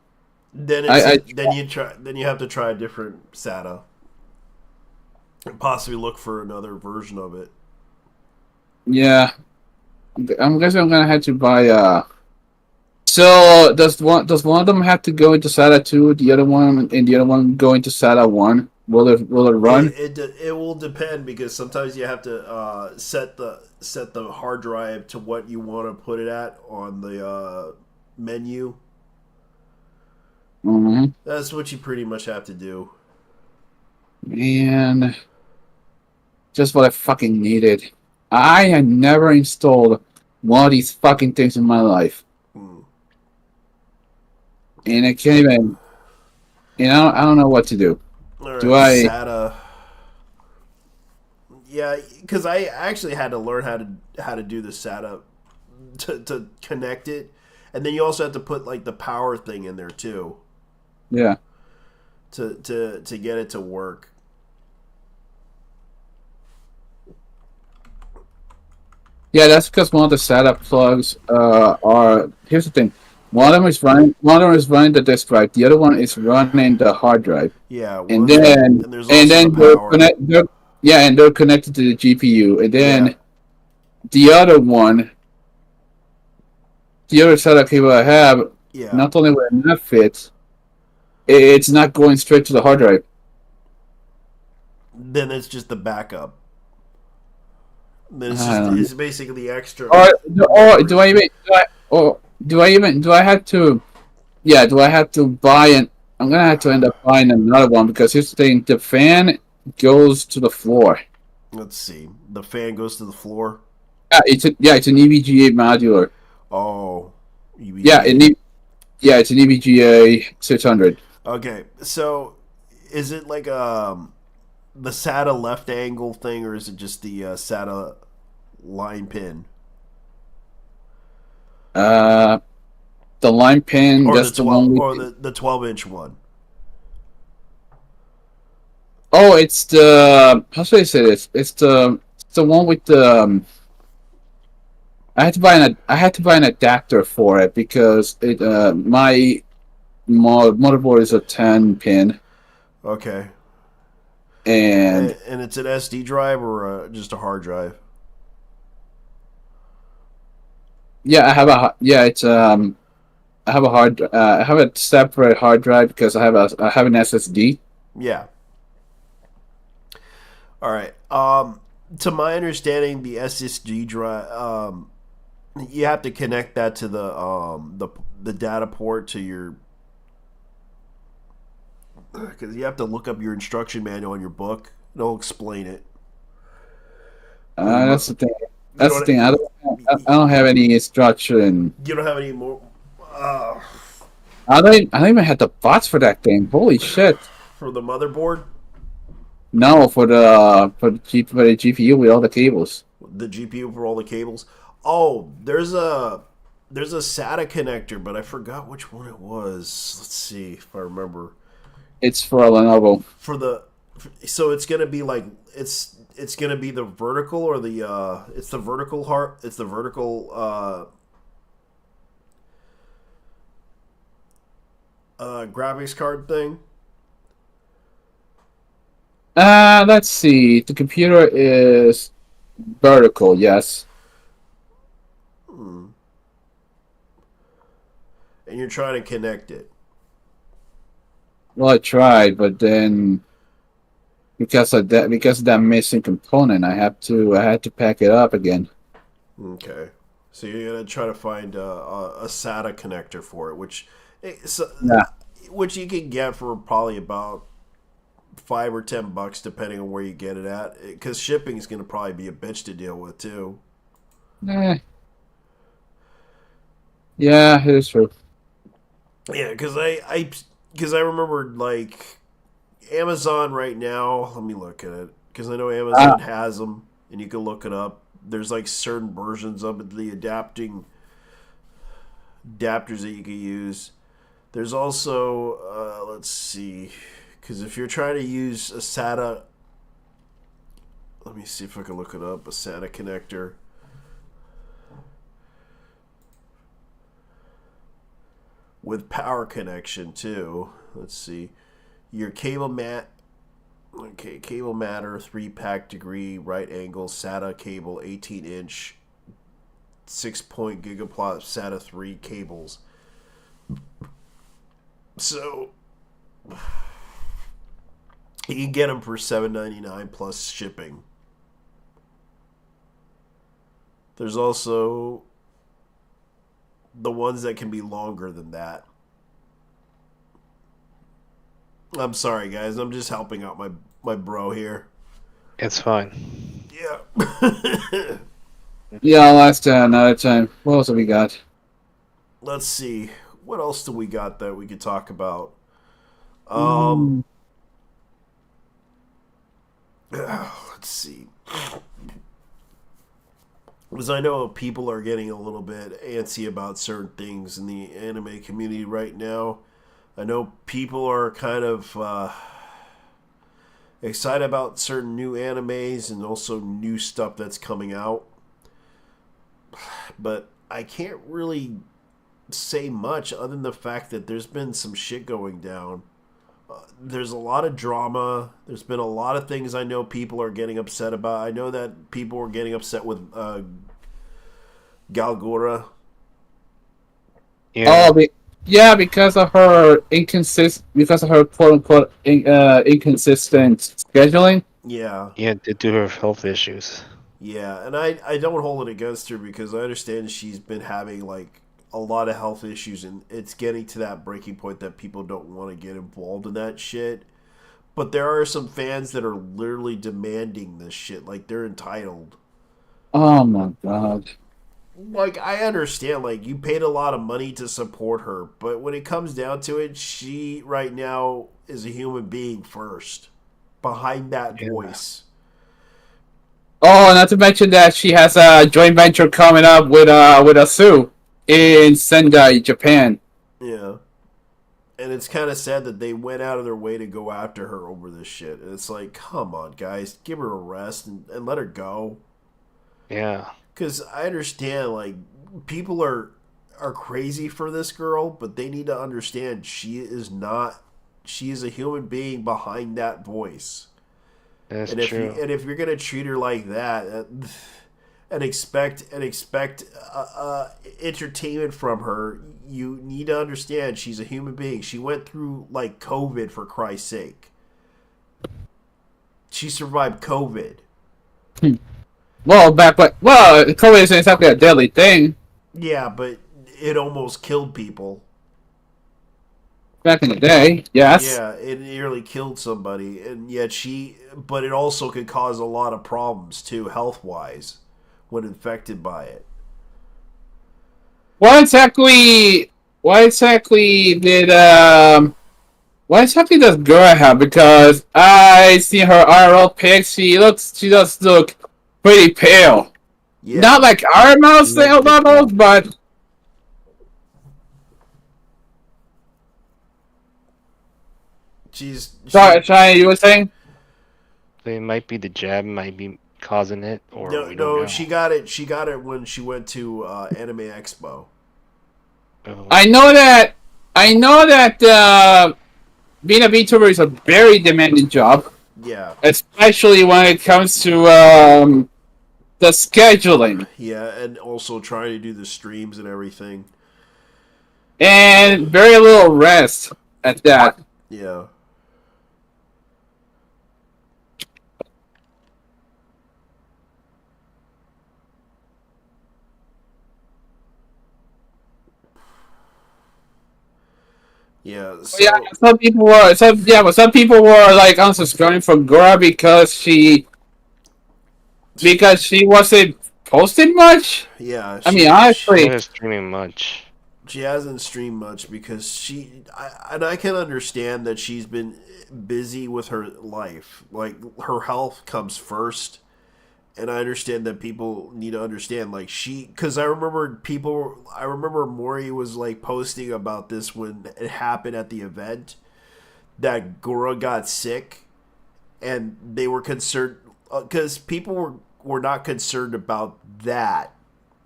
Then I then you have to try a different SATA. And possibly look for another version of it. yeah, I'm guessing I'm gonna have to buy. So does one of them have to go into SATA 2? The other one and the other one go into SATA 1? Will it run? It will depend because sometimes you have to set the hard drive to what you want to put it at on the menu. Mm-hmm. That's what you pretty much have to do. Man, just what I fucking needed. I had never installed one of these fucking things in my life, and I can't even. You know, I don't know what to do. All right, Do I- SATA? Yeah, because I actually had to learn how to do the SATA to connect it, and then you also have to put like the power thing in there too Yeah. to get it to work. Yeah, that's because one of the setup plugs are. Here's the thing: one of them is running the disk drive. The other one is running the hard drive. Yeah, And one- then there's and also then the power. they're connected to the GPU. And then Yeah. the other one, the other setup cable I have, Yeah, not only will it not fit, it's not going straight to the hard drive. then it's just the backup. Then it's I just don't it's basically extra. or do I even do I have to? Yeah, do I have to buy an? I'm gonna have to end up buying another one because here's the thing: the fan goes to the floor. Let's see. The fan goes to the floor. It's an EVGA modular. Oh, Yeah, it's an EVGA 600. Okay, so is it like the SATA left angle thing, or is it just the SATA line pin? The line pin. Or That's the the one. 12, or the 12-inch one? Oh, it's the. How should I say this? It's the one with the. I had to buy an adapter for it because my motherboard is a 10 pin Okay, and and it's an SD drive or just a hard drive? yeah, I have a separate hard drive because I have an SSD. Yeah. All right. To my understanding, the SSD drive, you have to connect that to the data port to your, because you have to look up your instruction manual in your book. It'll explain it. That's the thing. You That's know the thing. I don't have any instruction. You don't have any more I don't even have the bots for that thing. Holy shit! for the motherboard, No, for the GPU with all the cables. the GPU for all the cables. Oh, there's a SATA connector, but I forgot which one it was. Let's see if I remember. It's for a Lenovo. So it's gonna be like it's gonna be the vertical or the it's the vertical graphics card thing. Let's see. The computer is vertical. Yes. And you're trying to connect it. Well, I tried, but then because of that missing component, I had to pack it up again. Okay, so you're gonna try to find a SATA connector for it, which Yeah. which you can get for probably about $5 or $10, depending on where you get it at. Because shipping is gonna probably be a bitch to deal with too. Yeah, it is true. Yeah, because I remember like Amazon right now. Let me look at it because I know Amazon has them, and you can look it up. There's like certain versions of the adapters that you can use. There's also let's see, because if you're trying to use a SATA, let me see if I can look it up. A SATA connector. With power connection too. Let's see. Your cable matter 3-pack degree right angle SATA cable 18-inch 6-point gigaplot SATA 3 cables. So you can get them for $7.99 plus shipping. There's also the ones that can be longer than that. I'm sorry, guys. I'm just helping out my bro here. It's fine. Yeah. Yeah, I'll ask that another time. What else have we got? Let's see. What else do we got that we could talk about? Let's see. Because I know people are getting a little bit antsy about certain things in the anime community right now. I know people are kind of excited about certain new animes and also new stuff that's coming out. But I can't really say much other than the fact that there's been some shit going down. There's a lot of drama. There's been a lot of things I know people are getting upset about. I know that people were getting upset with Galgora. Yeah. Yeah, because of her quote unquote inconsistent scheduling. Yeah. Yeah, due to her health issues. Yeah, and I don't hold it against her because I understand she's been having like a lot of health issues, and it's getting to that breaking point that people don't want to get involved in that shit. But there are some fans that are literally demanding this shit, like they're entitled. Oh my god. Like I understand, like you paid a lot of money to support her, but when it comes down to it, she right now is a human being first, behind that voice. Oh, not to mention that she has a joint venture coming up with Asu in Sendai, Japan. Yeah. And it's kind of sad that they went out of their way to go after her over this shit. And it's like, come on, guys, give her a rest and let her go. Yeah. Because I understand, like, people are crazy for this girl, but they need to understand she is a human being behind that voice. That's And if true. if you're gonna treat her like that, and expect entertainment from her, you need to understand she's a human being. She went through like COVID, for Christ's sake. She survived COVID. Well, COVID isn't exactly a deadly thing. Yeah, but it almost killed people. Back in the day, yes. Yeah, it nearly killed somebody, and yet but it also could cause a lot of problems too, health wise, when infected by it. What exactly does Gura have? Because I see her IRL pics. She does look pretty pale. Yeah, Not like our mouse levels, but sorry, you were saying? It might be the jab, might be causing it, or we don't no, know. she got it. She got it when she went to Anime Expo. Oh, I know that being a VTuber is a very demanding job, Yeah, especially when it comes to the scheduling yeah, and also trying to do the streams and everything. and very little rest at that. Yeah. Yeah, so, Yeah, some people were like unsubscribing from Gora because she wasn't posting much. yeah. I mean, she honestly, wasn't streaming much. She hasn't streamed much because I can understand that she's been busy with her life. Like her health comes first, and I understand that people need to understand. Like because I remember Mori was like posting about this when it happened at the event that Gora got sick, and they were concerned because people were not concerned about that.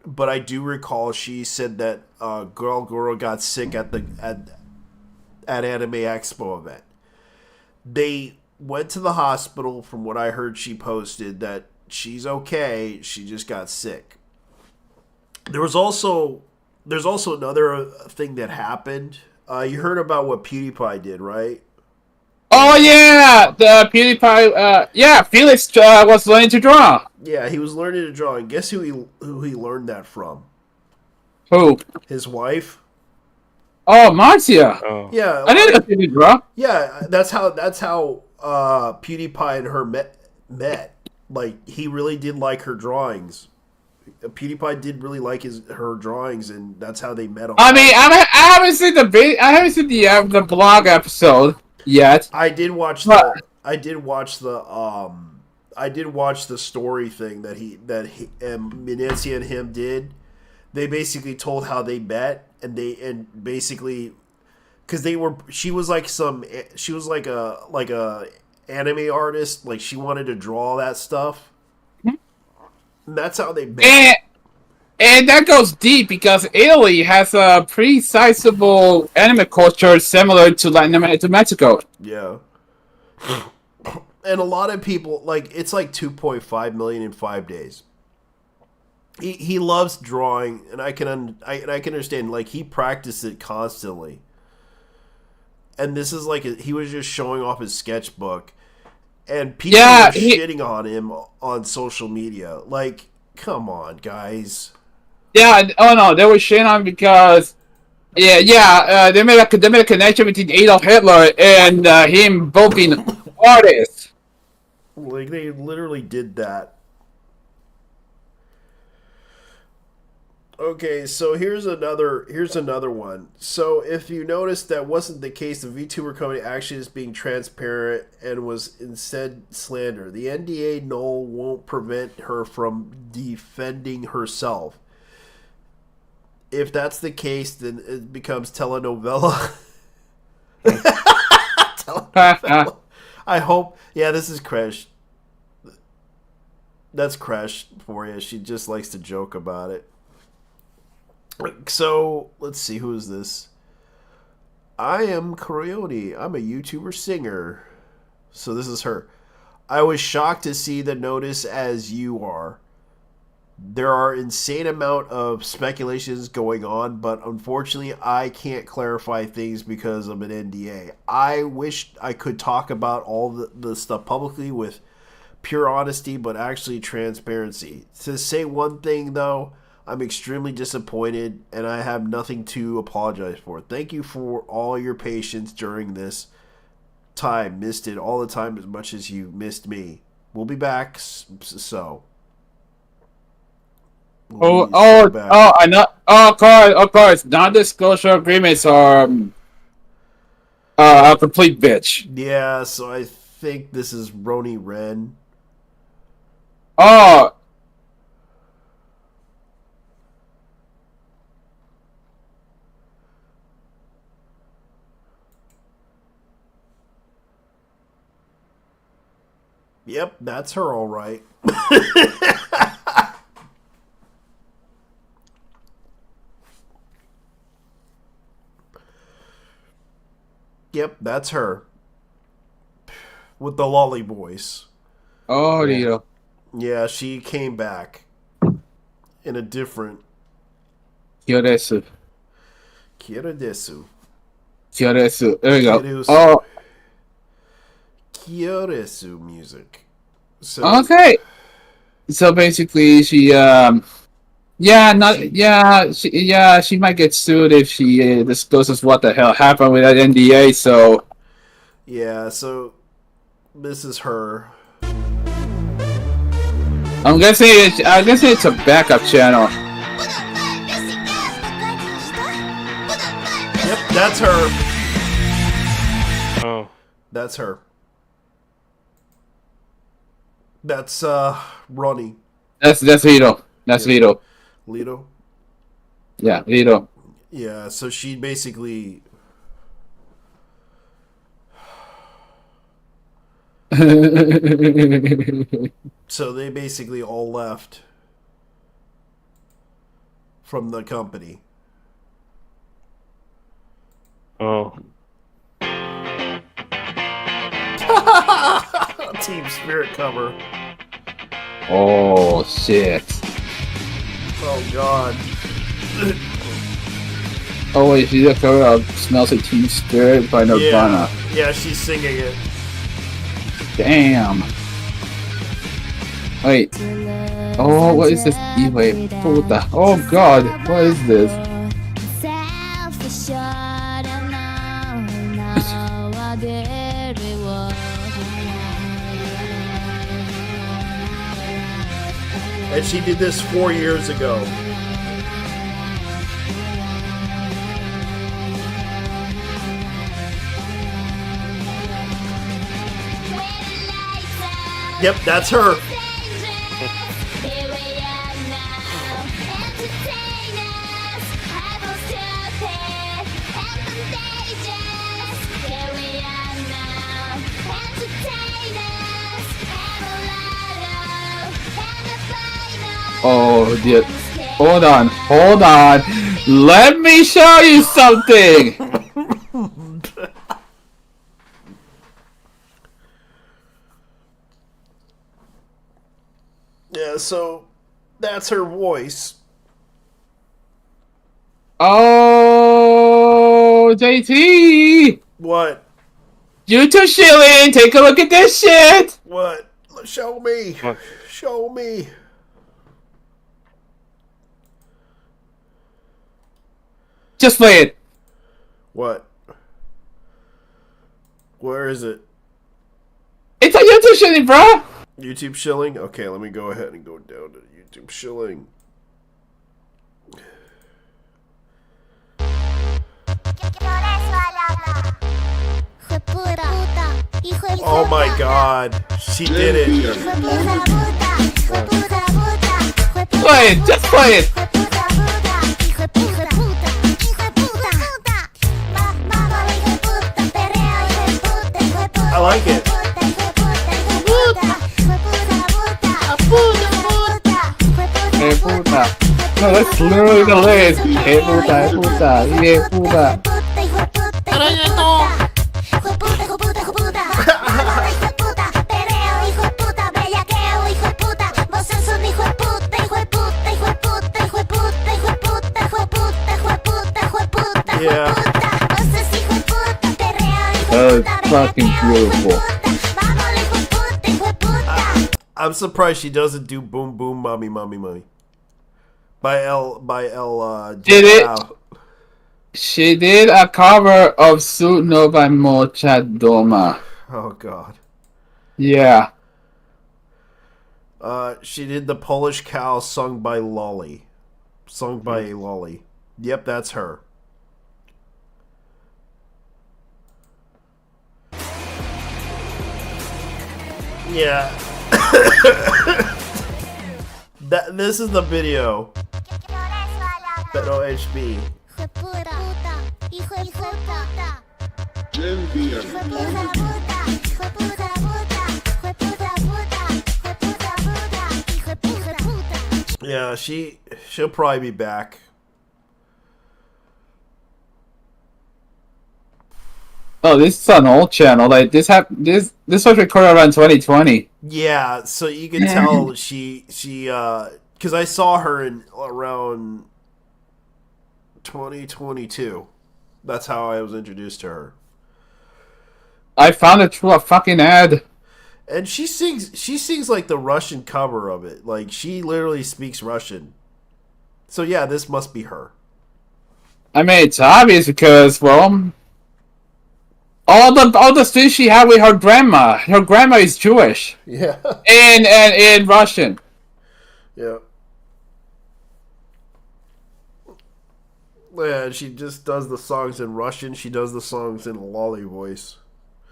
But I do recall she said that Girl Goro got sick at Anime Expo event. They went to the hospital. From what I heard, she posted that she's okay. She just got sick. There's also another thing that happened. You heard about what PewDiePie did, right? oh yeah, the PewDiePie. Yeah, Felix was learning to draw. Yeah, he was learning to draw, and guess who he learned that from? Who? His wife. Oh, Marcia. Oh, Yeah, I didn't know she could draw. yeah. That's how PewDiePie and her met. Like he really did like her drawings. PewDiePie did really like her drawings, and that's how they met. I mean, I haven't seen the blog episode yet. I did watch But- the story thing that Nancy and him did. They basically told how they met, and basically because she was like a anime artist, like she wanted to draw that stuff. And that's how they met. And that goes deep because Italy has a pretty sizable anime culture similar to Latin America, to Mexico. Yeah. And a lot of people, like, it's like 2.5 million in 5 days. He loves drawing, and I can understand. Like, he practiced it constantly. And this is like he was just showing off his sketchbook, and people Yeah, are shitting on him on social media. Like, come on, guys. Yeah, oh no, they were shitting on because they made a connection between Adolf Hitler and him both being artists. Like, they literally did that. Okay, so here's another one. So if you notice that wasn't the case, the VTuber company actually is being transparent and was instead slander. The NDA null won't prevent her from defending herself. If that's the case, then it becomes telenovela. Telenovela. I hope. Yeah, this is Crash. That's Crash for you. She just likes to joke about it. So, let's see, who is this? I am Coyote. I'm a YouTuber singer. So this is her. I was shocked to see the notice as you are. There are insane amount of speculations going on, but unfortunately I can't clarify things because of an NDA. I wish I could talk about all the stuff publicly with pure honesty, but actually transparency. To say one thing though, I'm extremely disappointed and I have nothing to apologize for. Thank you for all your patience during this time. Missed it all the time as much as you missed me. We'll be back, so. I know. Of course. Non-disclosure agreements are a complete bitch. Yeah, so I think this is Roni Ren. Oh. Yep, that's her all right. Yep, that's her. With the lolly voice. Oh, dear. Yeah, she came back. In a different... Kyoresu. Kyoresu. Kyoresu. There we go. Kyoresu. Oh. Kyoresu music. So, Okay. So basically, she she might get sued if she discloses what the hell happened with that NDA. So yeah, so this is her. I'm guessing it's a backup channel. Yep, that's her. Oh. That's her. That's Ronnie. That's Vito. That's Vito. Lito. Yeah, Vito. Yeah, so she basically so they basically all left from the company. Oh. Team Spirit cover. Oh shit. Oh god. Oh wait, she's the cover of "Smells Like Teen Spirit" by Nirvana. Yeah, she's singing it. Damn. Wait. Oh, what is this? Wait, puta. Oh god, what is this? And she did this 4 years ago. Yep, that's her. Oh dear. Hold on. Let me show you something. Yeah, so that's her voice. Oh, JT. What? You too, Shilling. Take a look at this shit. What? Show me. What? Show me. Just play it. What? Where is it? It's on YouTube shitty, bro. YouTube shilling? Okay, let me go ahead and go down to YouTube shilling. Oh my god. She did it. Play it. Just play it. I like it. Hey, puta. No, that's literally the lyrics. Hey, puta, hey, puta, hey, puta. Yeah. Oh, it's fucking beautiful. I'm surprised she doesn't do Boom Boom Mommy Mommy Mommy. By L Did it? Wow. She did a cover of Sudno by Mocha Doma. Oh god. Yeah. She did the Polish Cow sung by Lolly. Sung by a Lolly. Yep, that's her. Yeah. This is the video. Pero HB. Yeah, she'll probably be back. Oh, this is an old channel. Like this was recorded around 2020. Yeah, so you can tell she because I saw her in around 2022. That's how I was introduced to her. I found it through a fucking ad. And she sings like the Russian cover of it. Like she literally speaks Russian. So yeah, this must be her. I mean, it's obvious because, well, all the students she had with her grandma. Her grandma is Jewish. Yeah. And Russian. Yeah. Yeah, she just does the songs in Russian. She does the songs in Lolly voice.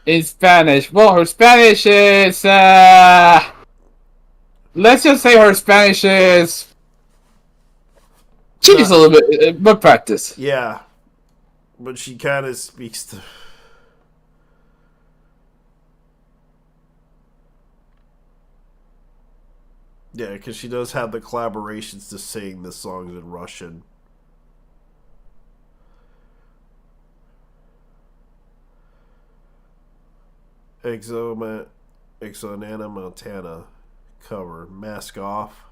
In Spanish. Well, her Spanish is, let's just say her Spanish is, she needs a little bit, but practice. Yeah. But she kind of speaks to... Yeah, because she does have the collaborations to sing the songs in Russian. Exonana Montana cover. Mask Off.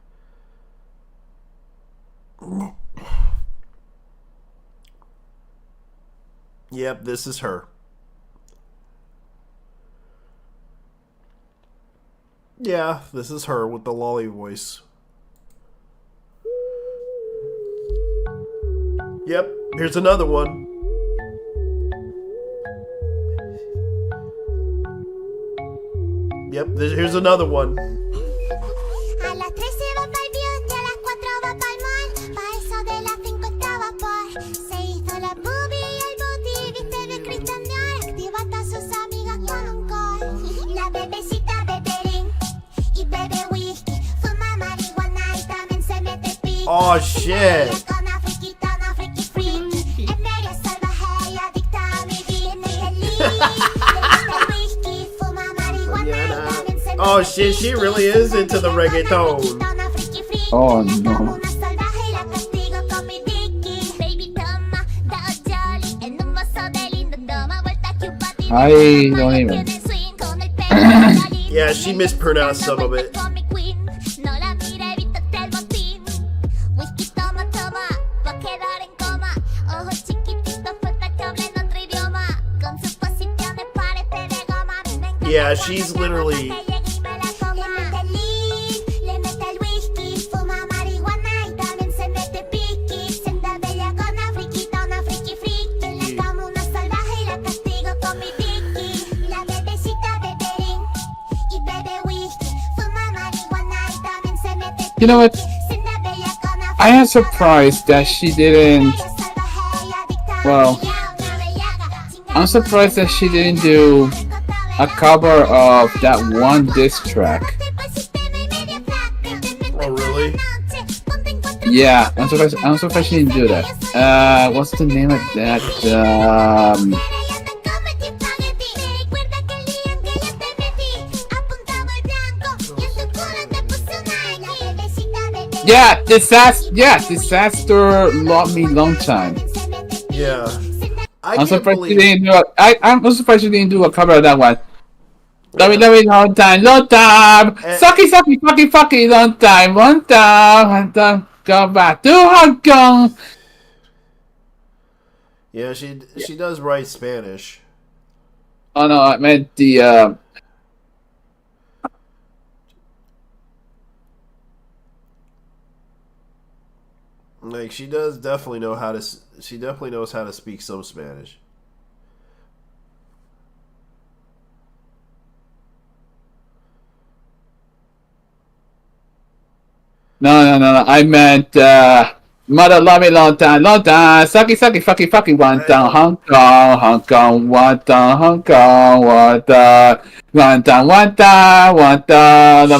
Yep, this is her. Yeah, this is her with the lolly voice. Yep, here's another one. Yep, here's another one. A las 3 se va pa'l beauty, a las 4 va pa'l mall. Pa' eso de las 5 estaba por. Se hizo la boobie y el booty, viste de Christian Dior. Activa a sus amigas con un call. La bebecita bebe ring y bebe whisky. Fuma marihuana y también se mete pico. Oh shit. Con una friquita, una freaky freak. Es medio salvaje y adicta a mi beat. Es feliz, le gusta el whisky. Fuma marihuana y también se mete Oh shit, she really is into the reggaeton. Oh no. I don't even. Yeah, she mispronounced some of it. Yeah, she's literally You know what? I am surprised that she didn't. Well, I'm surprised that she didn't do a cover of that one diss track. Oh, really? Yeah, I'm surprised she didn't do that. What's the name of that? Disaster loved me long time. Yeah. I I'm can't surprised she believe. didn't do it. I'm surprised she didn't do a cover of that one. Love me, long time, long time. Sucky, long time. Go back to Hong Kong. Yeah, she does write Spanish. Oh no, I meant the. Like she does definitely know how to. She definitely knows how to speak some Spanish. No. I meant mother love me long time. Sucky, one down Hong Kong, one down Hong Kong, one down, love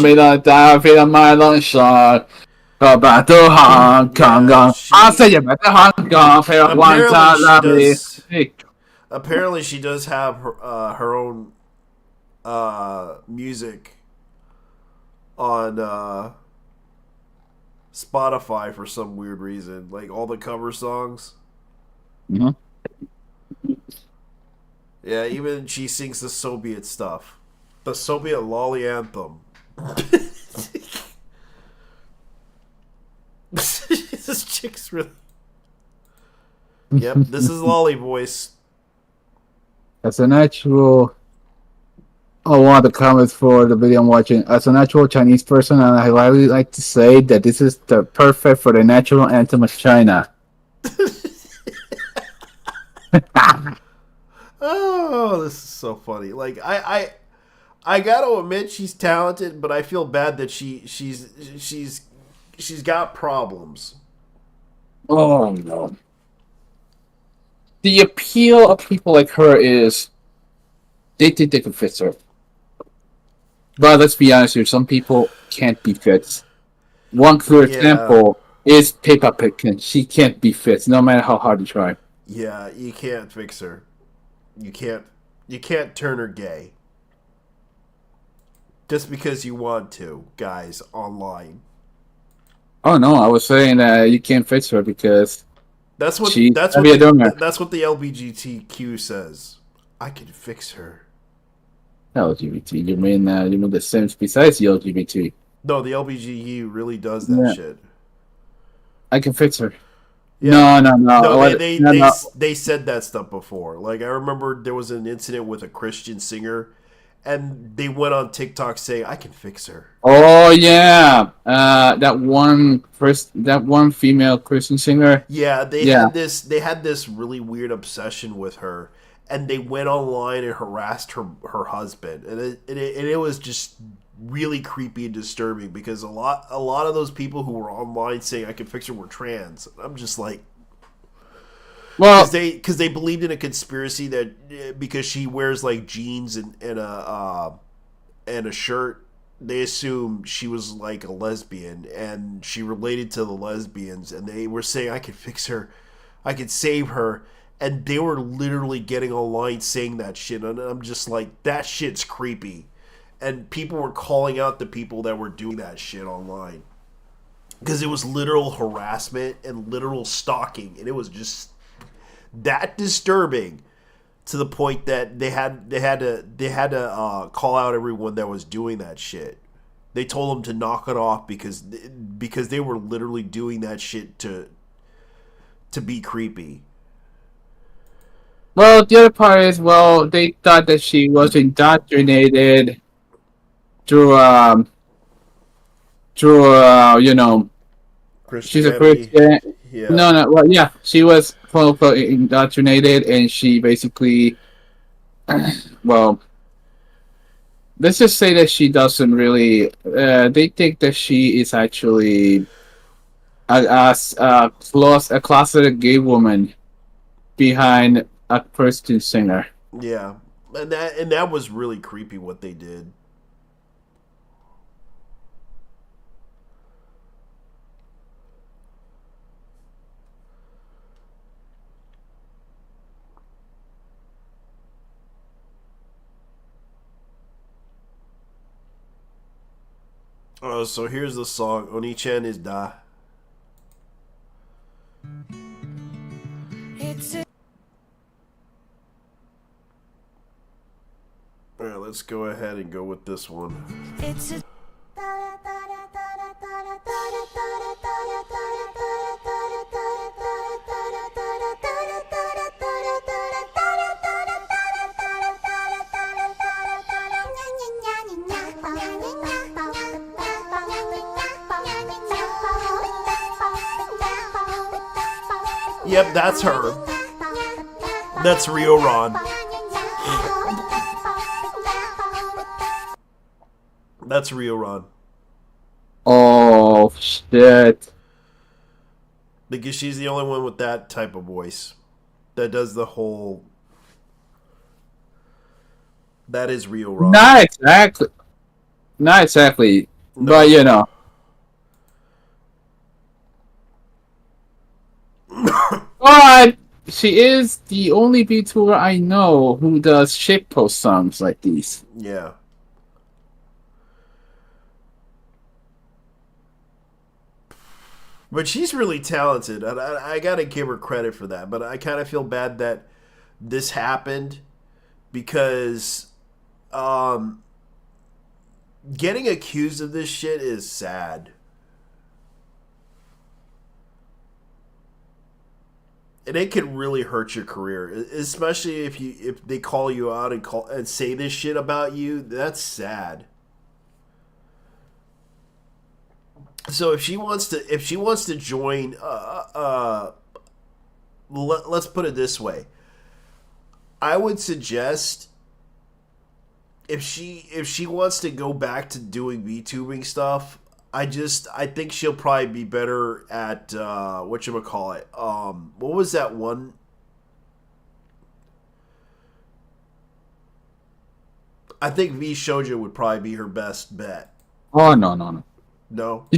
me long time, feel my long shot. Go back to Hong Kong, I'll say you back to Hong Kong, feel one time, love me. Hey. Apparently, she does have her own music on Spotify for some weird reason. Like all the cover songs. Mhm. Yeah, even she sings the Soviet stuff. The Soviet lolly anthem. This chick's really. Yep, this is lolly voice. As an actual, one of the comments for the video I'm watching. As an actual Chinese person, I highly like to say that this is the perfect for the national anthem of China. Oh, this is so funny. Like I gotta admit she's talented, but I feel bad that she's got problems. Oh no. The appeal of people like her is they think they can fix her. But let's be honest here, some people can't be fixed. One clear example is Peppa Pig. She can't be fixed, no matter how hard you try. Yeah, you can't fix her. You can't turn her gay. Just because you want to, guys, online. Oh no, I was saying that you can't fix her because That's what the LBGTQ says. I can fix her. LGBT. You mean the Sims besides the LGBT? No, the LBGTQ really does that shit. I can fix her. Yeah. No. They said that stuff before. Like I remember there was an incident with a Christian singer, and they went on TikTok saying, "I can fix her." Oh yeah, that one female Christian singer. Yeah, they had this really weird obsession with her, and they went online and harassed her husband, and it was just really creepy and disturbing because a lot of those people who were online saying I can fix her were trans. I'm just like, well, because they believed in a conspiracy that because she wears like jeans and a shirt, they assumed she was like a lesbian and she related to the lesbians, and they were saying I could fix her, I could save her. And they were literally getting online saying that shit, and I'm just like, that shit's creepy. And people were calling out the people that were doing that shit online because it was literal harassment and literal stalking, and it was just that disturbing to the point that they had to call out everyone that was doing that shit. They told them to knock it off because they were literally doing that shit to be creepy. Well, the other part is, they thought that she was indoctrinated through she's a Christian. Yeah. No. Well, yeah, she was quote unquote indoctrinated, and she basically, let's just say that she doesn't really. They think that she is actually a closeted gay woman behind a Christian singer. Yeah, and that was really creepy what they did. So here's the song. Oni-chan is Da. Alright, let's go ahead and go with this one. Yep, that's her. That's Rio Ron. That's Rio Ron. Oh shit! Because she's the only one with that type of voice that does the whole. That is Rio Ron. Not exactly. Not exactly. No. But you know. But she is the only VTuber I know who does shitpost songs like these. Yeah. But she's really talented. And I gotta give her credit for that. But I kind of feel bad that this happened because getting accused of this shit is sad. And it can really hurt your career, especially if they call you out and say this shit about you. That's sad. So if she wants to join, let's put it this way. I would suggest if she wants to go back to doing VTubing stuff, I think she'll probably be better at whatchamacallit. What was that one? I think V Shoujo would probably be her best bet. Oh no. No?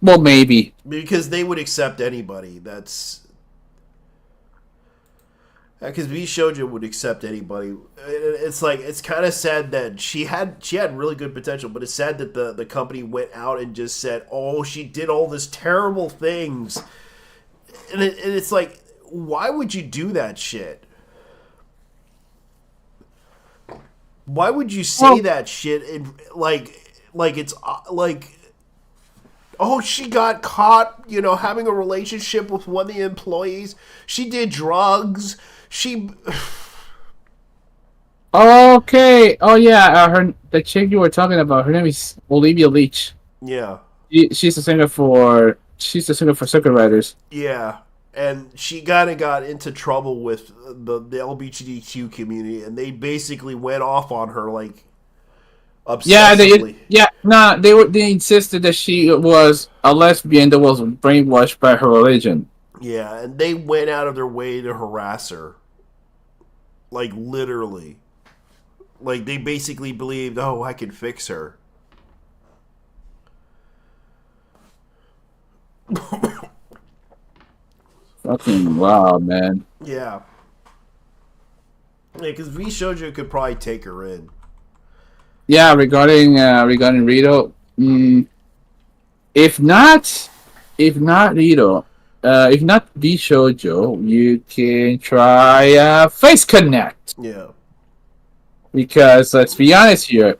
Well, maybe. Because they would accept anybody. That's because V Shoujo would accept anybody. It's like it's kind of sad that she had really good potential, but it's sad that the company went out and just said, "Oh, she did all this terrible things," and it's like, why would you do that shit? Why would you say that shit? Like it's like. Oh, she got caught, having a relationship with one of the employees. She did drugs. She. Okay. Oh yeah. The chick you were talking about. Her name is Olivia Leach. Yeah. She's a singer for Circuit Riders. Yeah, and she kind of got into trouble with the LGBTQ community, and they basically went off on her like. Obsessively. They insisted that she was a lesbian that was brainwashed by her religion. Yeah, and they went out of their way to harass her. Like, literally. Like, they basically believed, oh, I can fix her. Fucking wow, man. Yeah. Yeah, because V Shoujo could probably take her in. Yeah, regarding Rito, if not Rito, if not V Shoujo, you can try Face Connect. Yeah. Because let's be honest here,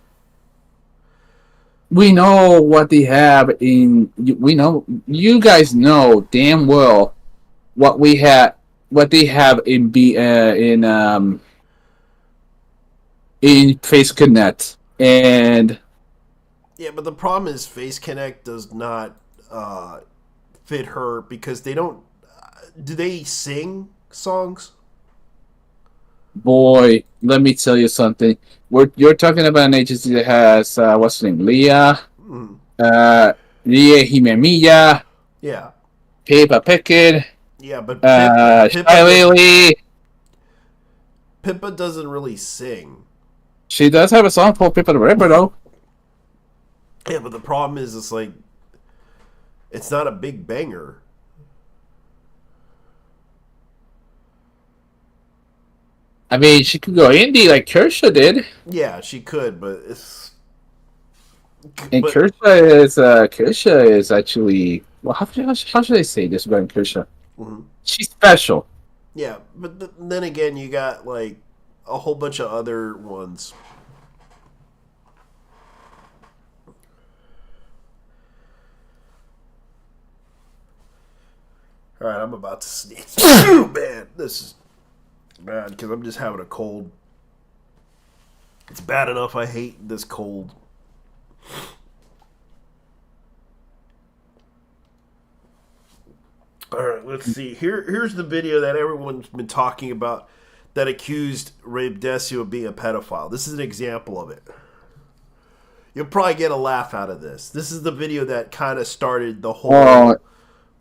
we know what they have in. We know you guys know damn well what they have in Face Connect. And yeah, but the problem is Face Connect does not fit her because they don't. Do they sing songs? Boy, let me tell you something. You're talking about an agency that has what's her name, Leah, Rie Himemiya, Yeah. Peppa Pickett, Yeah, but Shy Lily. Pippa doesn't really sing. She does have a song called Pippa the Ripper, though. Yeah, but the problem is, it's like, it's not a big banger. I mean, she could go indie like Kersha did. Yeah, she could, but it's. And but- Kersha is actually, well, how should I say this about Kersha? Mhm. She's special. Yeah, but then again, you got like a whole bunch of other ones. All right, I'm about to sneeze. Oh man, this is bad because I'm just having a cold. It's bad enough I hate this cold. All right, let's see. Here's the video that everyone's been talking about that accused Reb Desu of being a pedophile. This is an example of it. You'll probably get a laugh out of this. This is the video that kind of started the whole.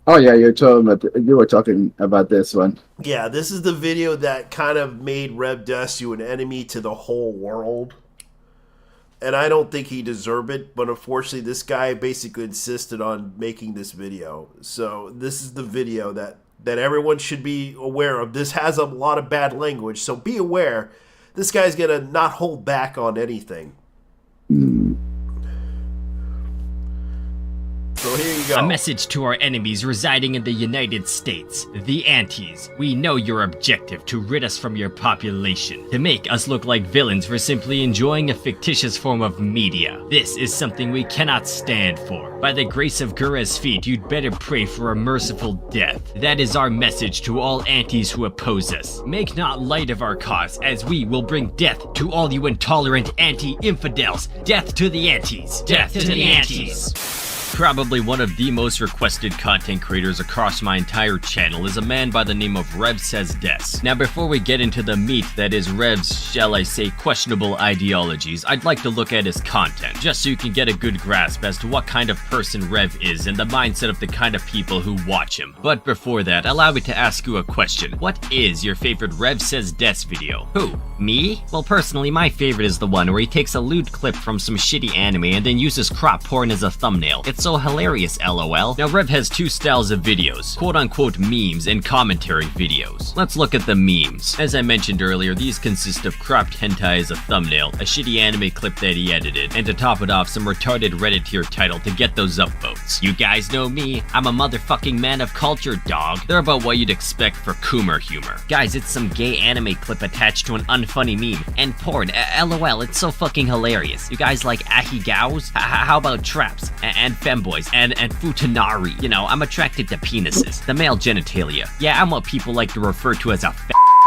Oh yeah, you were talking about this one. Yeah, this is the video that kind of made Reb Desu an enemy to the whole world. And I don't think he deserved it, but unfortunately this guy basically insisted on making this video. So this is the video that everyone should be aware of. This has a lot of bad language, so be aware. This guy's gonna not hold back on anything. So here you go. A message to our enemies residing in the United States, the Antis. We know your objective to rid us from your population, to make us look like villains for simply enjoying a fictitious form of media. This is something we cannot stand for. By the grace of Gura's feet, you'd better pray for a merciful death. That is our message to all Antis who oppose us. Make not light of our cause, as we will bring death to all you intolerant anti-infidels. Death to the Antis. Death to the Antis. Probably one of the most requested content creators across my entire channel is a man by the name of Rev Says Des. Now before we get into the meat that is Rev's, shall I say, questionable ideologies, I'd like to look at his content, just so you can get a good grasp as to what kind of person Rev is and the mindset of the kind of people who watch him. But before that, allow me to ask you a question. What is your favorite Rev Says Des video? Who? Me? Well, personally, my favorite is the one where he takes a lewd clip from some shitty anime and then uses crop porn as a thumbnail. It's so hilarious, lol. Now Rev has two styles of videos, quote-unquote memes and commentary videos. Let's look at the memes. As I mentioned earlier, these consist of cropped hentai as a thumbnail, a shitty anime clip that he edited, and to top it off, some retarded Reddit tier title to get those upvotes. You guys know me, I'm a motherfucking man of culture, dog. They're about what you'd expect for Coomer humor. Guys, it's some gay anime clip attached to an unfunny meme, and porn, lol, it's so fucking hilarious. You guys like ahigaos? How about traps? And femboys? And futanari? You know, I'm attracted to penises. The male genitalia. Yeah, I'm what people like to refer to as a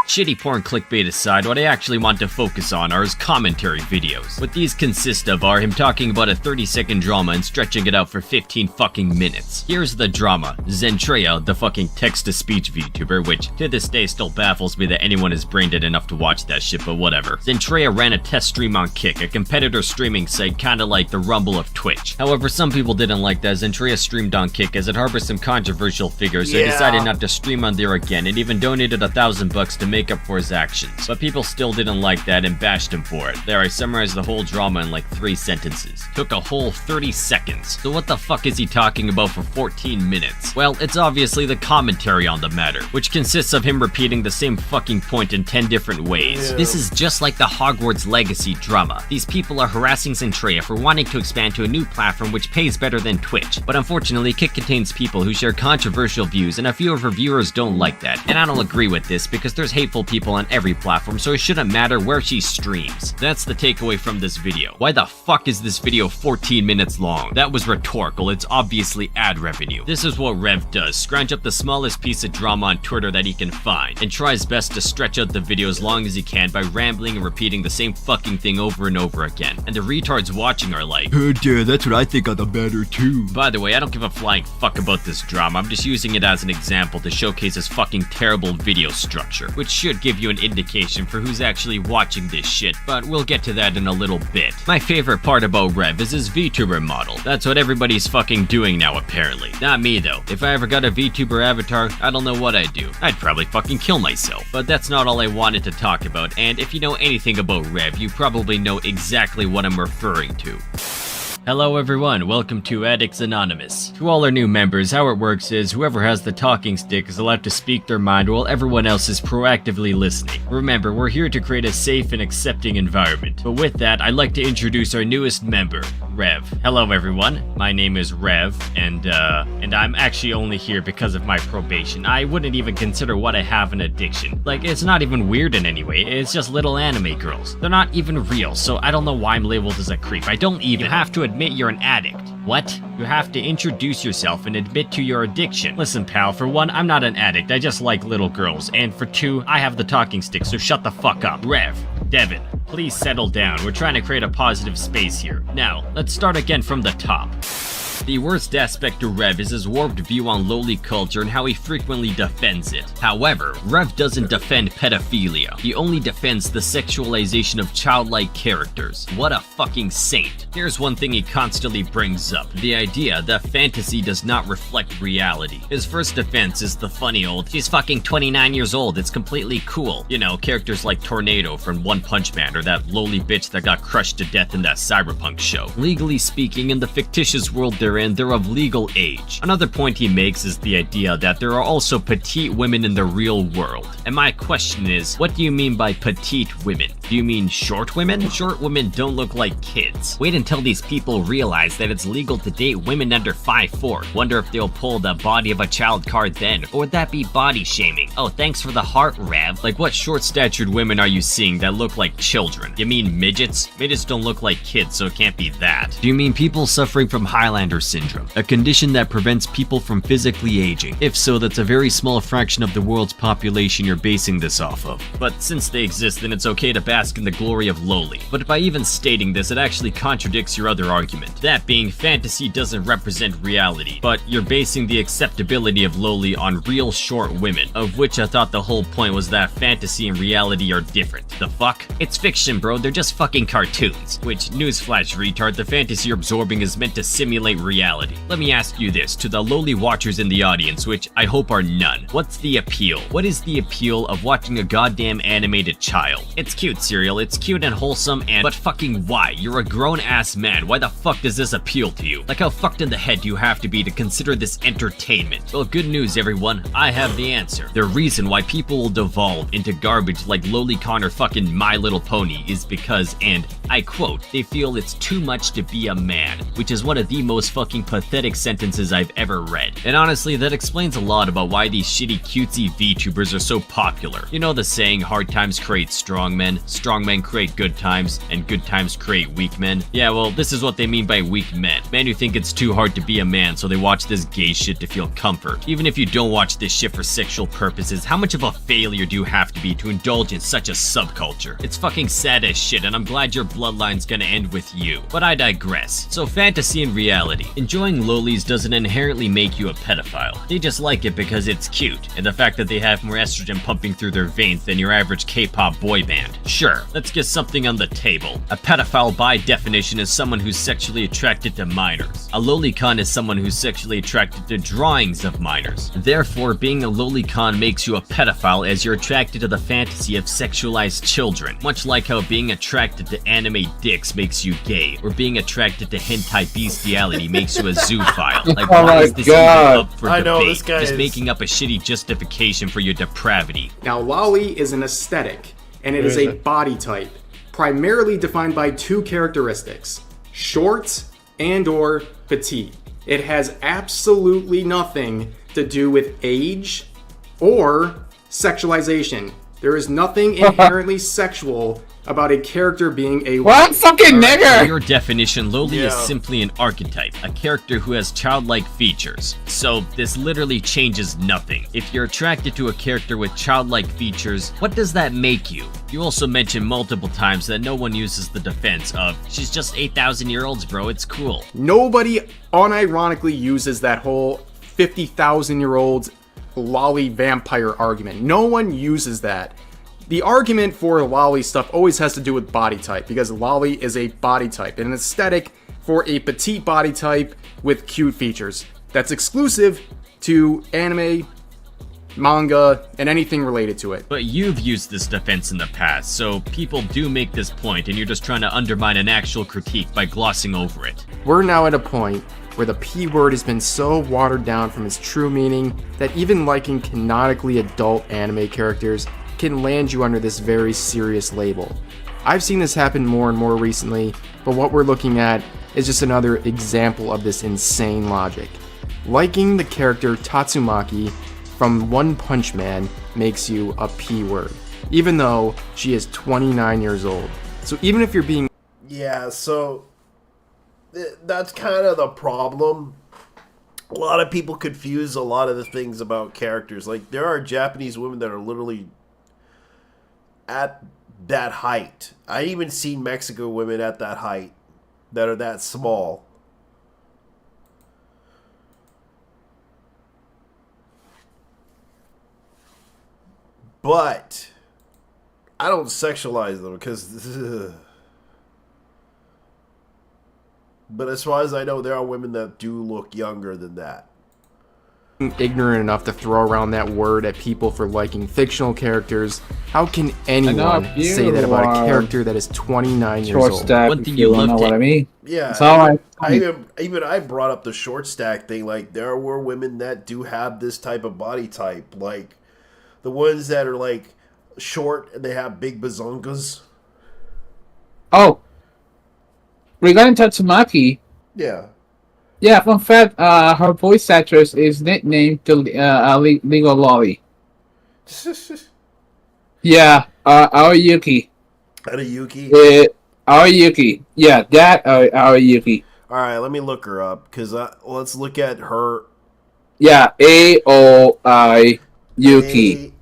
Shitty porn clickbait aside, what I actually want to focus on are his commentary videos. What these consist of are him talking about a 30-second drama and stretching it out for 15 fucking minutes. Here's the drama. Zentreya, the fucking text-to-speech VTuber, which to this day still baffles me that anyone is brain dead enough to watch that shit, but whatever. Zentreya ran a test stream on Kick, a competitor streaming site kinda like the Rumble of Twitch. However, some people didn't like that Zentreya streamed on Kick as it harbors some controversial figures, so he decided not to stream on there again and even donated $1,000 to make up for his actions. But people still didn't like that and bashed him for it. There, I summarized the whole drama in like 3 sentences. Took a whole 30 seconds. So what the fuck is he talking about for 14 minutes? Well, it's obviously the commentary on the matter, which consists of him repeating the same fucking point in 10 different ways. Yeah. This is just like the Hogwarts Legacy drama. These people are harassing Zentreya for wanting to expand to a new platform which pays better than Twitch. But unfortunately, Kick contains people who share controversial views, and a few of her viewers don't like that. And I don't agree with this because there's hateful people on every platform, so it shouldn't matter where she streams. That's the takeaway from this video. Why the fuck is this video 14 minutes long? That was rhetorical, it's obviously ad revenue. This is what Rev does, scrounge up the smallest piece of drama on Twitter that he can find, and tries best to stretch out the video as long as he can by rambling and repeating the same fucking thing over and over again. And the retards watching are like, Oh dear, that's what I think on the matter too. by the way, I don't give a flying fuck about this drama, I'm just using it as an example to showcase his fucking terrible video structure, which should give you an indication for who's actually watching this shit, but we'll get to that in a little bit. My favorite part about Rev is his VTuber model. That's what everybody's fucking doing now apparently. Not me though. If I ever got a VTuber avatar, I don't know what I'd do. I'd probably fucking kill myself. But that's not all I wanted to talk about, and if you know anything about Rev, you probably know exactly what I'm referring to. Hello everyone, welcome to Addicts Anonymous. To all our new members, how it works is whoever has the talking stick is allowed to speak their mind while everyone else is proactively listening. Remember, we're here to create a safe and accepting environment. But with that, I'd like to introduce our newest member, Rev. Hello everyone, my name is Rev, and I'm actually only here because of my probation. I wouldn't even consider what I have an addiction. Like, it's not even weird in any way, it's just little anime girls. They're not even real, so I don't know why I'm labeled as a creep. I don't even have to admit you're an addict. What? You have to introduce yourself and admit to your addiction. Listen pal, for one, I'm not an addict, I just like little girls, and for two, I have the talking stick, so shut the fuck up. Rev, Devin, please settle down. We're trying to create a positive space here. Now, let's start again from the top. The worst aspect of Rev is his warped view on lowly culture and how he frequently defends it. However, Rev doesn't defend pedophilia. He only defends the sexualization of childlike characters. What a fucking saint. Here's one thing he constantly brings up. The idea that fantasy does not reflect reality. His first defense is the funny old, she's fucking 29 years old, it's completely cool. You know, characters like Tornado from One Punch Man or that lowly bitch that got crushed to death in that Cyberpunk show. Legally speaking, in the fictitious world they're of legal age. Another point he makes is the idea that there are also petite women in the real world. And my question is, what do you mean by petite women? Do you mean short women? Short women don't look like kids. Wait until these people realize that it's legal to date women under 5'4". Wonder if they'll pull the body of a child card then. Or would that be body shaming? Oh, thanks for the heart, Rev. Like, what short-statured women are you seeing that look like children? You mean midgets? Midgets don't look like kids, so it can't be that. Do you mean people suffering from Highlander syndrome, a condition that prevents people from physically aging? If so, that's a very small fraction of the world's population you're basing this off of. But since they exist, then it's okay to bask in the glory of lowly. But by even stating this, it actually contradicts your other argument. That being, fantasy doesn't represent reality, but you're basing the acceptability of lowly on real short women, of which I thought the whole point was that fantasy and reality are different. The fuck? It's fiction, bro, they're just fucking cartoons. Which, newsflash retard, the fantasy you're absorbing is meant to simulate reality. Let me ask you this, to the lowly watchers in the audience, which I hope are none. What's the appeal? What is the appeal of watching a goddamn animated child? It's cute, Serial, it's cute and wholesome but fucking why? You're a grown-ass man, why the fuck does this appeal to you? Like, how fucked in the head do you have to be to consider this entertainment? Well, good news everyone, I have the answer. The reason why people will devolve into garbage like Lolicon or fucking My Little Pony is because, and I quote, they feel it's too much to be a man, which is one of the most fucking pathetic sentences I've ever read. And honestly, that explains a lot about why these shitty cutesy VTubers are so popular. You know the saying, hard times create strong men create good times, and good times create weak men? Yeah, well, this is what they mean by weak men. Men who think it's too hard to be a man, so they watch this gay shit to feel comfort. Even if you don't watch this shit for sexual purposes, how much of a failure do you have to be to indulge in such a subculture? It's fucking sad as shit, and I'm glad your bloodline's gonna end with you. But I digress. So fantasy and reality. Enjoying lowlies doesn't inherently make you a pedophile. They just like it because it's cute, and the fact that they have more estrogen pumping through their veins than your average K-pop boy band. Sure, let's get something on the table. A pedophile by definition is someone who's sexually attracted to minors. A lolicon is someone who's sexually attracted to drawings of minors. Therefore, being a lolicon makes you a pedophile as you're attracted to the fantasy of sexualized children. Much like how being attracted to anime dicks makes you gay, or being attracted to hentai bestiality makes you a zoophile. Like, Oh why my is this God. even up for I debate? know, this guy Just is- making up a shitty justification for your depravity. Now, lolly is an aesthetic, and it is a body type, primarily defined by two characteristics: short and/or petite. It has absolutely nothing to do with age or sexualization. There is nothing inherently sexual about a character being a What fucking For nigger? your definition, lowly is Yeah. simply an archetype, a character who has childlike features. So this literally changes nothing. If you're attracted to a character with childlike features, what does that make you? You also mentioned multiple times that no one uses the defense of, she's just 8,000-year-olds, bro, it's cool. Nobody unironically uses that whole 50,000-year-olds lolly vampire argument. No one uses that. The argument for lolly stuff always has to do with body type, because lolly is a body type, an aesthetic for a petite body type with cute features. That's exclusive to anime, manga, and anything related to it. But you've used this defense in the past, so people do make this point, and you're just trying to undermine an actual critique by glossing over it. We're now at a point where the P word has been so watered down from its true meaning that even liking canonically adult anime characters can land you under this very serious label. I've seen this happen more and more recently, but what we're looking at is just another example of this insane logic. Liking the character Tatsumaki from One Punch Man makes you a P word, even though she is 29 years old. So even if you're being... Yeah, so that's kind of the problem. A lot of people confuse a lot of the things about characters. Like, there are Japanese women that are literally at that height. I even seen Mexican women at that height that are that small. But I don't sexualize them because... But as far as I know, there are women that do look younger than that. Ignorant enough to throw around that word at people for liking fictional characters, how can anyone say that about a character that is 29 years old? One thing you know what I mean? Yeah, So even I brought up the short stack thing. Like, there were women that do have this type of body type, like the ones that are like short and they have big bazongas. Oh, regarding Tatsumaki, Yeah. yeah, fun fact, her voice actress is nicknamed the Legal Lolly. Yeah, Aoyuki. Yuki. Aoyuki. Yeah, that Aoyuki. All right, let me look her up because let's look at her. Yeah, Aoi Yuki.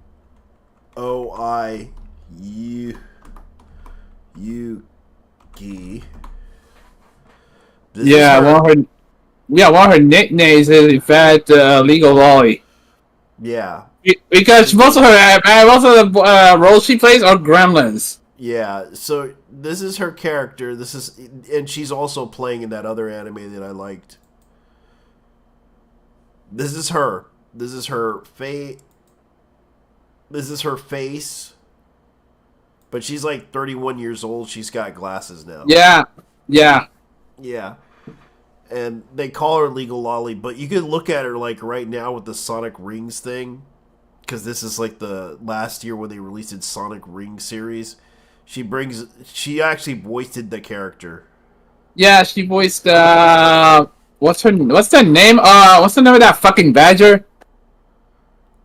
Yuki. Yeah, one of her nicknames is in fact Legal Lolly. Yeah. Because most of the roles she plays are gremlins. Yeah, so this is her character. And she's also playing in that other anime that I liked. This is her. This is her face. But she's like 31 years old. She's got glasses now. Yeah. Yeah. And they call her Legal Lolly, but you can look at her like right now with the Sonic Rings thing, because this is like the last year when they released its Sonic Ring series. She actually voiced the character. Yeah, she voiced what's the name? What's the name of that fucking badger?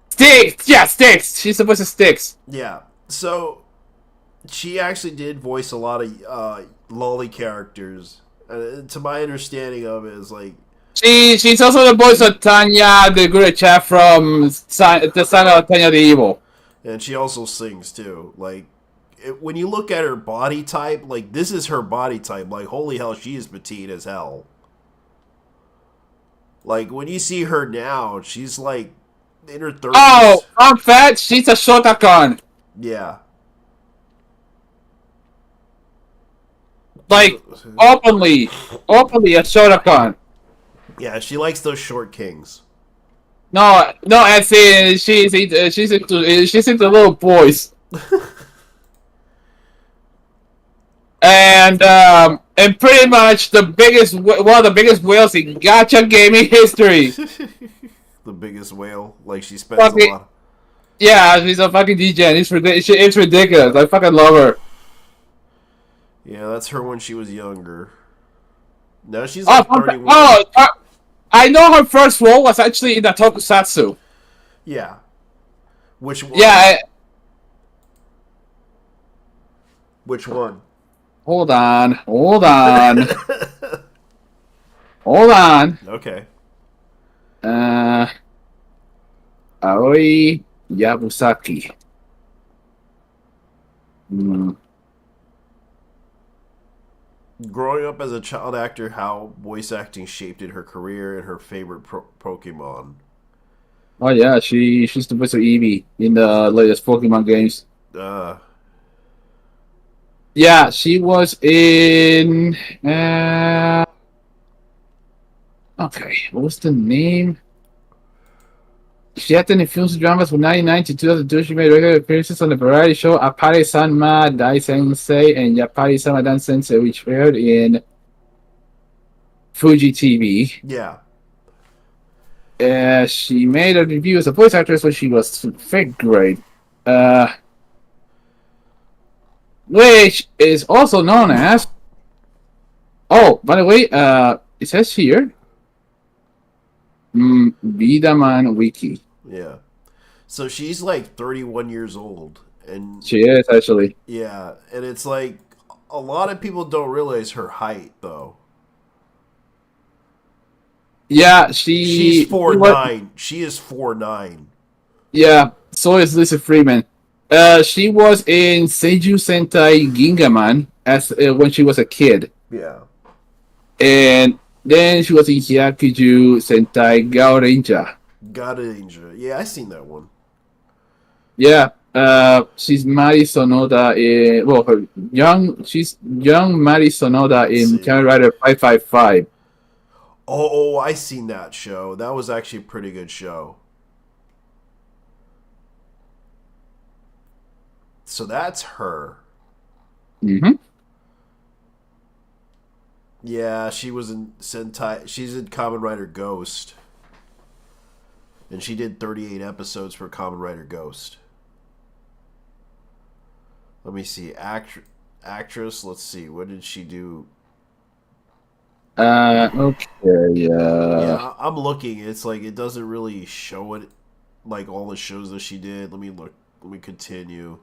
Styx! Yeah, Styx! She's supposed to Styx. Yeah. So she actually did voice a lot of lolly characters. To my understanding of it is like she's also the voice of Tanya the Good Chat from the son of Tanya the Evil. And she also sings too. Like when you look at her body type, like this is her body type. Like holy hell, she is petite as hell. Like when you see her now, she's like in her 30s. Oh, I'm fat. She's a Shotakan. Yeah. Like openly a Shotakan. Yeah, she likes those short kings. No, as in she's into little boys. And pretty much one of the biggest whales in gacha gaming history. The biggest whale, like she spends a lot. Yeah, she's a fucking DJ. It's ridiculous. I fucking love her. Yeah, that's her when she was younger. Now she's like 31. I know her first role was actually in the Tokusatsu. Yeah. Which one? Yeah. Which one? Hold on. Hold on. Okay. Aoi Yabusaki. Growing up as a child actor, how voice acting shaped in her career and her favorite Pokemon. Oh yeah, she's the voice of Eevee in the latest Pokemon games. Uh, Yeah, she was in. Okay, what was the name? She acted in films and dramas from 1999 to 2002. She made regular appearances on the variety show Appare-sanma Dai Sensei and Yappare-sama Dan Sensei, which aired in Fuji TV. yeah. She made a debut as a voice actress when she was in fifth grade. Which is also known as. Oh, by the way, it says here. Vidaman Wiki. Yeah. So she's like 31 years old. And She is actually. yeah, and it's like a lot of people don't realize her height though. Yeah, She's 4'9". She is 4'9". Yeah, so is Lisa Freeman. She was in Seiju Sentai Gingaman as when she was a kid, Yeah. and then she was in Hyakuju Sentai Gaorenja. God Danger. Yeah, I seen that one. Yeah, she's Mari Sonoda in she's young Mari Sonoda in See. Kamen Rider 555. Oh, I seen that show. That was actually a pretty good show. So that's her. Mm-hmm. Yeah, she was in Sentai. She's in Kamen Rider Ghost. And she did 38 episodes for Kamen Rider Ghost. Let me see. Actress, let's see. What did she do? Okay. Yeah, I'm looking. It's like it doesn't really show it like all the shows that she did. Let me look. Let me continue.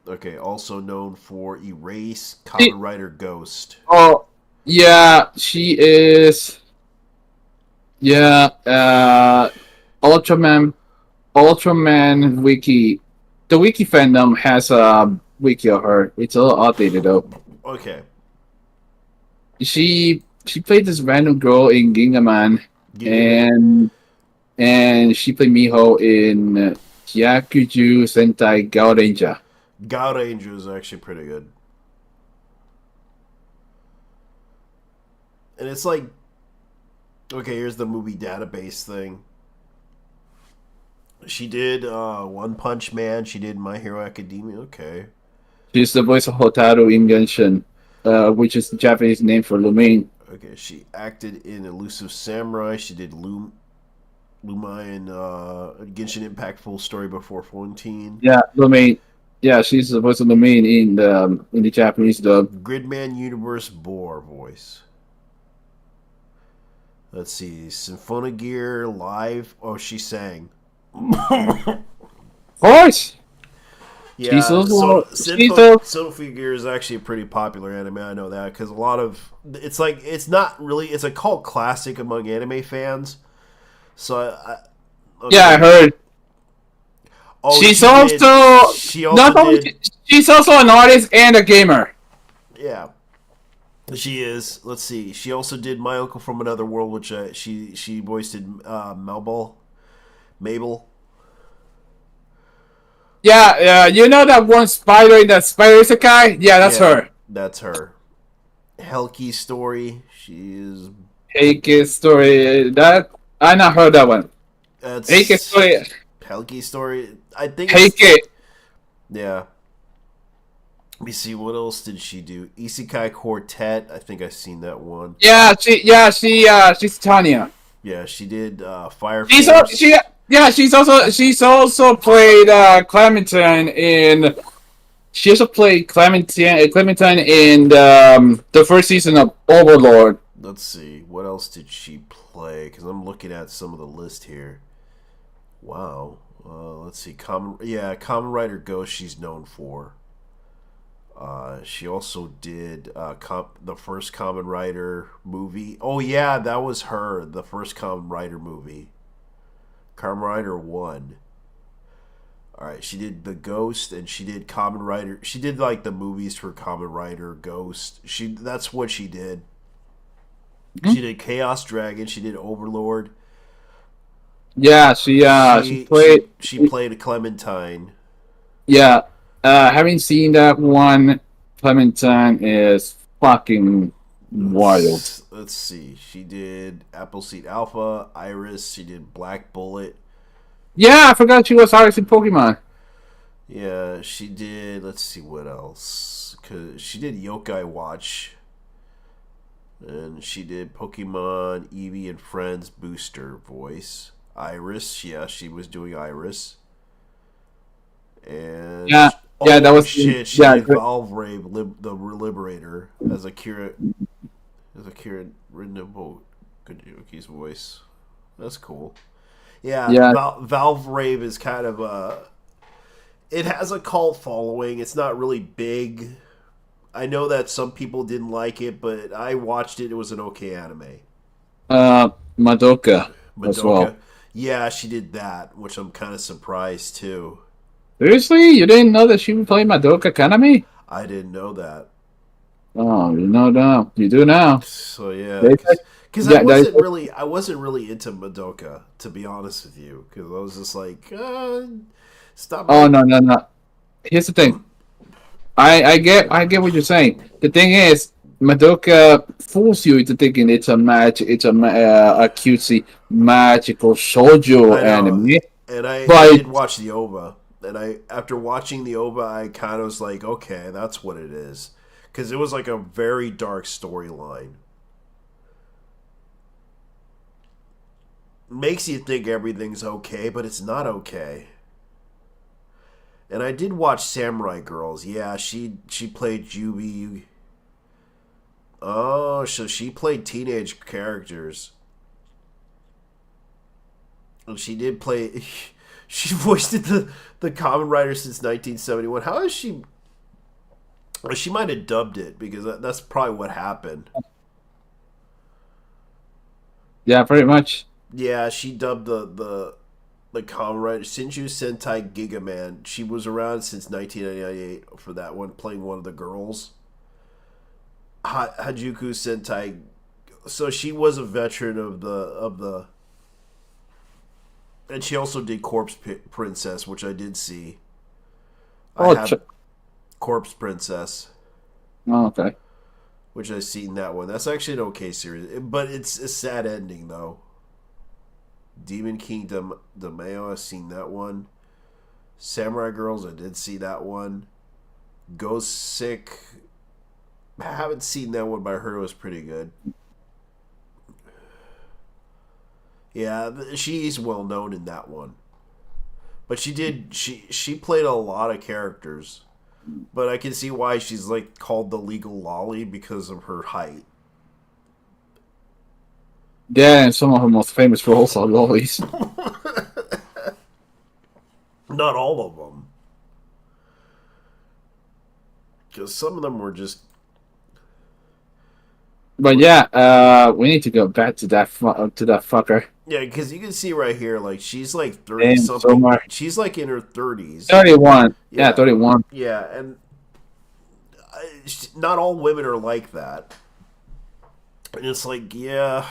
Okay, also known for Erase, Kamen Rider Ghost. Oh, yeah, she is. Yeah, Ultraman Wiki. The Wiki fandom has a wiki of her. It's a little outdated though. Okay. She played this random girl in Gingaman, and she played Miho in Hyakuju Sentai Gaorenja. God Angel is actually pretty good. And it's like, okay, here's the movie database thing. She did One Punch Man. She did My Hero Academia. Okay. She's the voice of Hotaru in Genshin, which is the Japanese name for Lumine. Okay, she acted in Elusive Samurai. She did Luma in Genshin Impact Full Story Before 14. Yeah, Lumine. Yeah, she's the voice of Lumine in the Japanese dub. Gridman Universe Boar voice. Let's see. Symphonogear Live. Oh, she sang. Of course. Yeah, She's also- she's a- Symphonogear is actually a pretty popular anime. I know that because a lot of it's like it's not really it's a cult classic among anime fans. So okay. Yeah, I heard. Oh, She's she also, did- she also not only did- she's also an artist and a gamer. Yeah, she is. Let's see. She also did My Uncle from Another World, which she voiced Mabel. Yeah, you know that one spider in that Spider Isekai? Yeah, that's her. That's her. Helki Story. She is. Heike story. That I not heard that one. That's Heike story. Helki Story. I think. it's- Heike. Yeah. Let me see. What else did she do? Isekai Quartet. I think I've seen that one. She's Tanya. Yeah, she did Fire She's Force. she's also played Clementine in. She also played Clementine in the first season of Overlord. Let's see. What else did she play? Because I'm looking at some of the list here. Wow. Let's see. Kamen Rider Ghost she's known for. She also did the first Kamen Rider movie. Oh, yeah, that was her. The first Kamen Rider movie. Kamen Rider 1. Alright, she did The Ghost, and she did Kamen Rider. She did, like, the movies for Kamen Rider Ghost. That's what she did. She did Chaos Dragon. She did Overlord. Yeah, she played. She played Clementine. Yeah, having seen that one, Clementine is fucking wild. Let's see. She did Appleseed Alpha, Iris. She did Black Bullet. Yeah, I forgot she was Iris in Pokemon. Yeah, she did. Let's see what else. Cause she did Yokai Watch, and she did Pokemon Eevee and Friends booster voice. Iris, yeah, she was doing Iris. And Yeah, that was shit. She did Valve Rave, the Liberator, as Akira Rinnobo's voice. That's cool. Yeah. Valve Rave is kind of it has a cult following. It's not really big. I know that some people didn't like it, but I watched it. It was an okay anime. Madoka as well. Yeah, she did that, which I'm kind of surprised too. Seriously? You didn't know that she would play Madoka Kaname? I didn't know that. Oh, you know now. You do now. So yeah, because I wasn't really into Madoka, to be honest with you, because I was just like, stop. Oh no. Here's the thing. I get what you're saying. The thing is, Madoka fools you into thinking it's a cutesy magical shoujo anime. And I did watch the OVA, and after watching the OVA, I kind of was like, okay, that's what it is, because it was like a very dark storyline. Makes you think everything's okay, but it's not okay. And I did watch Samurai Girls. Yeah, she played Jubi. Oh, so she played teenage characters. And she did play. She voiced the Kamen Rider since 1971. How is she? Well, she might have dubbed it, because that's probably what happened. Yeah, pretty much. Yeah, she dubbed the Kamen Rider Shinju Sentai Gigaman. She was around since 1998 for that one, playing one of the girls. Hajuku Sentai. So she was a veteran of the. And she also did Corpse Princess, which I did see. Corpse Princess. Oh, okay. Which I've seen that one. That's actually an okay series, but it's a sad ending though. Demon Kingdom, the Mayo, I've seen that one. Samurai Girls, I did see that one. Ghost Sick, I haven't seen that one, but I heard it was pretty good. Yeah, she's well known in that one. But she played a lot of characters. But I can see why she's like called the legal lolly, because of her height. Yeah, and some of her most famous roles are lollies. Not all of them. Because some of them were just... But yeah, we need to go back to that fucker. Yeah, because you can see right here, like, she's like 30 something. So she's like in her 30s. 31. Yeah, 31. Yeah, and not all women are like that. And it's like, yeah,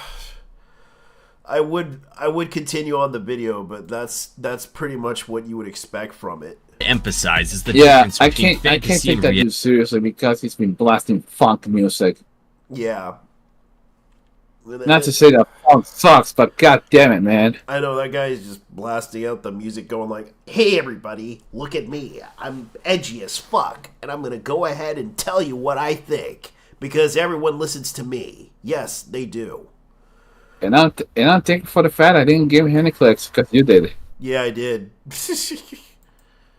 I would continue on the video, but that's pretty much what you would expect from it. Emphasizes the difference between I can't take that dude seriously, because he's been blasting funk music. Yeah. Not to say that funk sucks, but god damn it, man. I know, that guy is just blasting out the music, going like, hey everybody, look at me. I'm edgy as fuck, and I'm gonna go ahead and tell you what I think, because everyone listens to me. Yes, they do. And I'm thankful for the fact I didn't give him any clicks, because you did. Yeah, I did.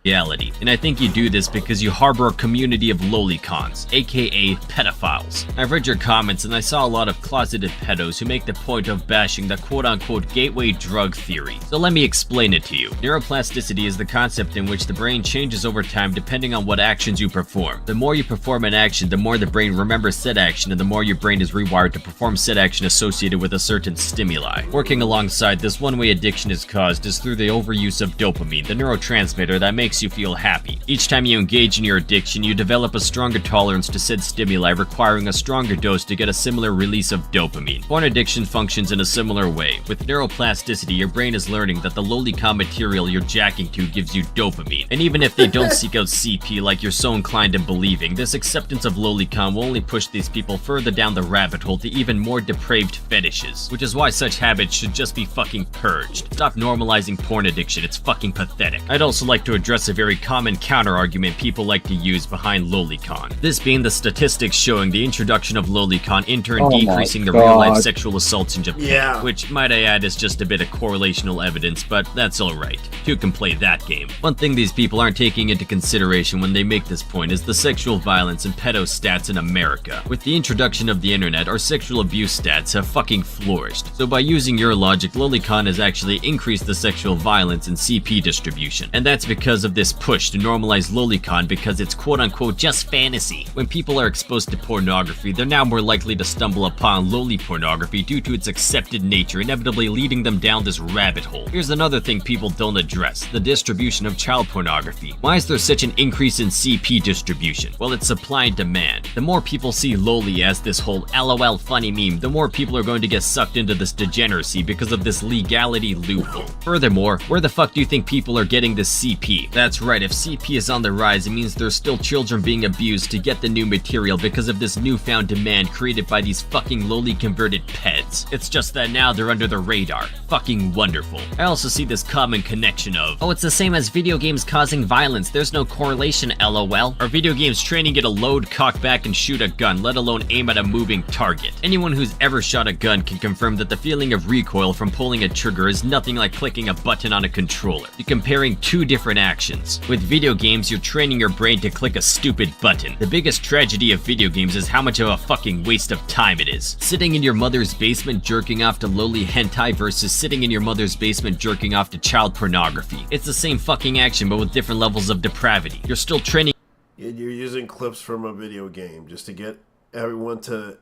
Reality. And I think you do this because you harbor a community of lolicons, aka pedophiles. I've read your comments and I saw a lot of closeted pedos who make the point of bashing the quote-unquote gateway drug theory. So let me explain it to you. Neuroplasticity is the concept in which the brain changes over time depending on what actions you perform. The more you perform an action, the more the brain remembers said action, and the more your brain is rewired to perform said action associated with a certain stimuli. Working alongside this, one way addiction is caused is through the overuse of dopamine, the neurotransmitter that makes makes you feel happy. Each time you engage in your addiction, you develop a stronger tolerance to said stimuli, requiring a stronger dose to get a similar release of dopamine. Porn addiction functions in a similar way. With neuroplasticity, your brain is learning that the lolicon material you're jacking to gives you dopamine. And even if they don't seek out CP like you're so inclined in believing, this acceptance of lolicon will only push these people further down the rabbit hole to even more depraved fetishes. Which is why such habits should just be fucking purged. Stop normalizing porn addiction, it's fucking pathetic. I'd also like to address a very common counter-argument people like to use behind lolicon. This being the statistics showing the introduction of lolicon in turn Oh my decreasing the real-life God. sexual assaults in Japan. Yeah. Which, might I add, is just a bit of correlational evidence, but that's alright. Two can play that game. One thing these people aren't taking into consideration when they make this point is the sexual violence and pedo stats in America. With the introduction of the internet, our sexual abuse stats have fucking flourished. So by using your logic, lolicon has actually increased the sexual violence and CP distribution. And that's because of this push to normalize lolicon because it's quote-unquote just fantasy. When people are exposed to pornography, they're now more likely to stumble upon loli pornography due to its accepted nature, inevitably leading them down this rabbit hole. Here's another thing people don't address: the distribution of child pornography. Why is there such an increase in CP distribution? Well, it's supply and demand. The more people see loli as this whole LOL funny meme, the more people are going to get sucked into this degeneracy because of this legality loophole. Furthermore, where the fuck do you think people are getting this CP? That's right, if CP is on the rise, it means there's still children being abused to get the new material because of this newfound demand created by these fucking lowly converted peds. It's just that now they're under the radar. Fucking wonderful. I also see this common connection of, oh, it's the same as video games causing violence, there's no correlation, LOL. Are video games training you to load, cock back, and shoot a gun, let alone aim at a moving target? Anyone who's ever shot a gun can confirm that the feeling of recoil from pulling a trigger is nothing like clicking a button on a controller. You're comparing two different actions. With video games, you're training your brain to click a stupid button. The biggest tragedy of video games is how much of a fucking waste of time it is. Sitting in your mother's basement jerking off to lowly hentai versus sitting in your mother's basement jerking off to child pornography. It's the same fucking action but with different levels of depravity. You're still training And you're using clips from a video game just to get everyone to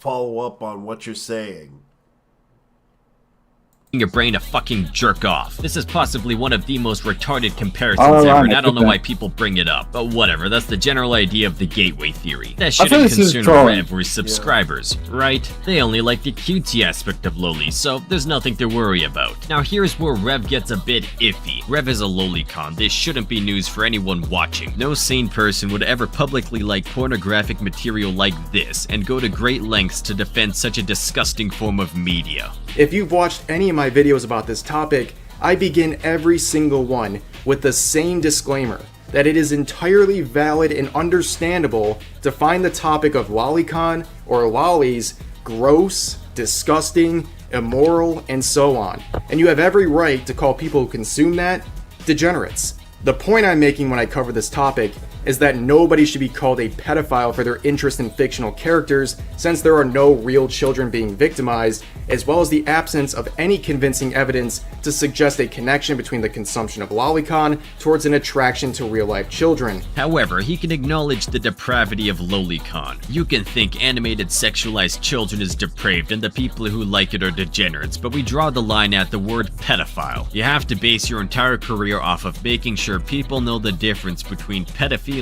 follow up on what you're saying. your brain to fucking jerk off. This is possibly one of the most retarded comparisons Oh, ever, and I I don't know get why that. people bring it up, but whatever, that's the general idea of the gateway theory. That I shouldn't thought this is concern trolling. Rev or his subscribers, right? They only like the cutesy aspect of loli, so there's nothing to worry about. Now here's where Rev gets a bit iffy. Rev is a lolicon, this shouldn't be news for anyone watching. No sane person would ever publicly like pornographic material like this, and go to great lengths to defend such a disgusting form of media. If you've watched any of my videos about this topic, I begin every single one with the same disclaimer that it is entirely valid and understandable to find the topic of lolicon or lollies gross, disgusting, immoral, and so on. And you have every right to call people who consume that degenerates. The point I'm making when I cover this topic is that nobody should be called a pedophile for their interest in fictional characters, since there are no real children being victimized, as well as the absence of any convincing evidence to suggest a connection between the consumption of lolicon towards an attraction to real-life children. However, he can acknowledge the depravity of lolicon. You can think animated sexualized children is depraved and the people who like it are degenerates, but we draw the line at the word pedophile. You have to base your entire career off of making sure people know the difference between pedophilia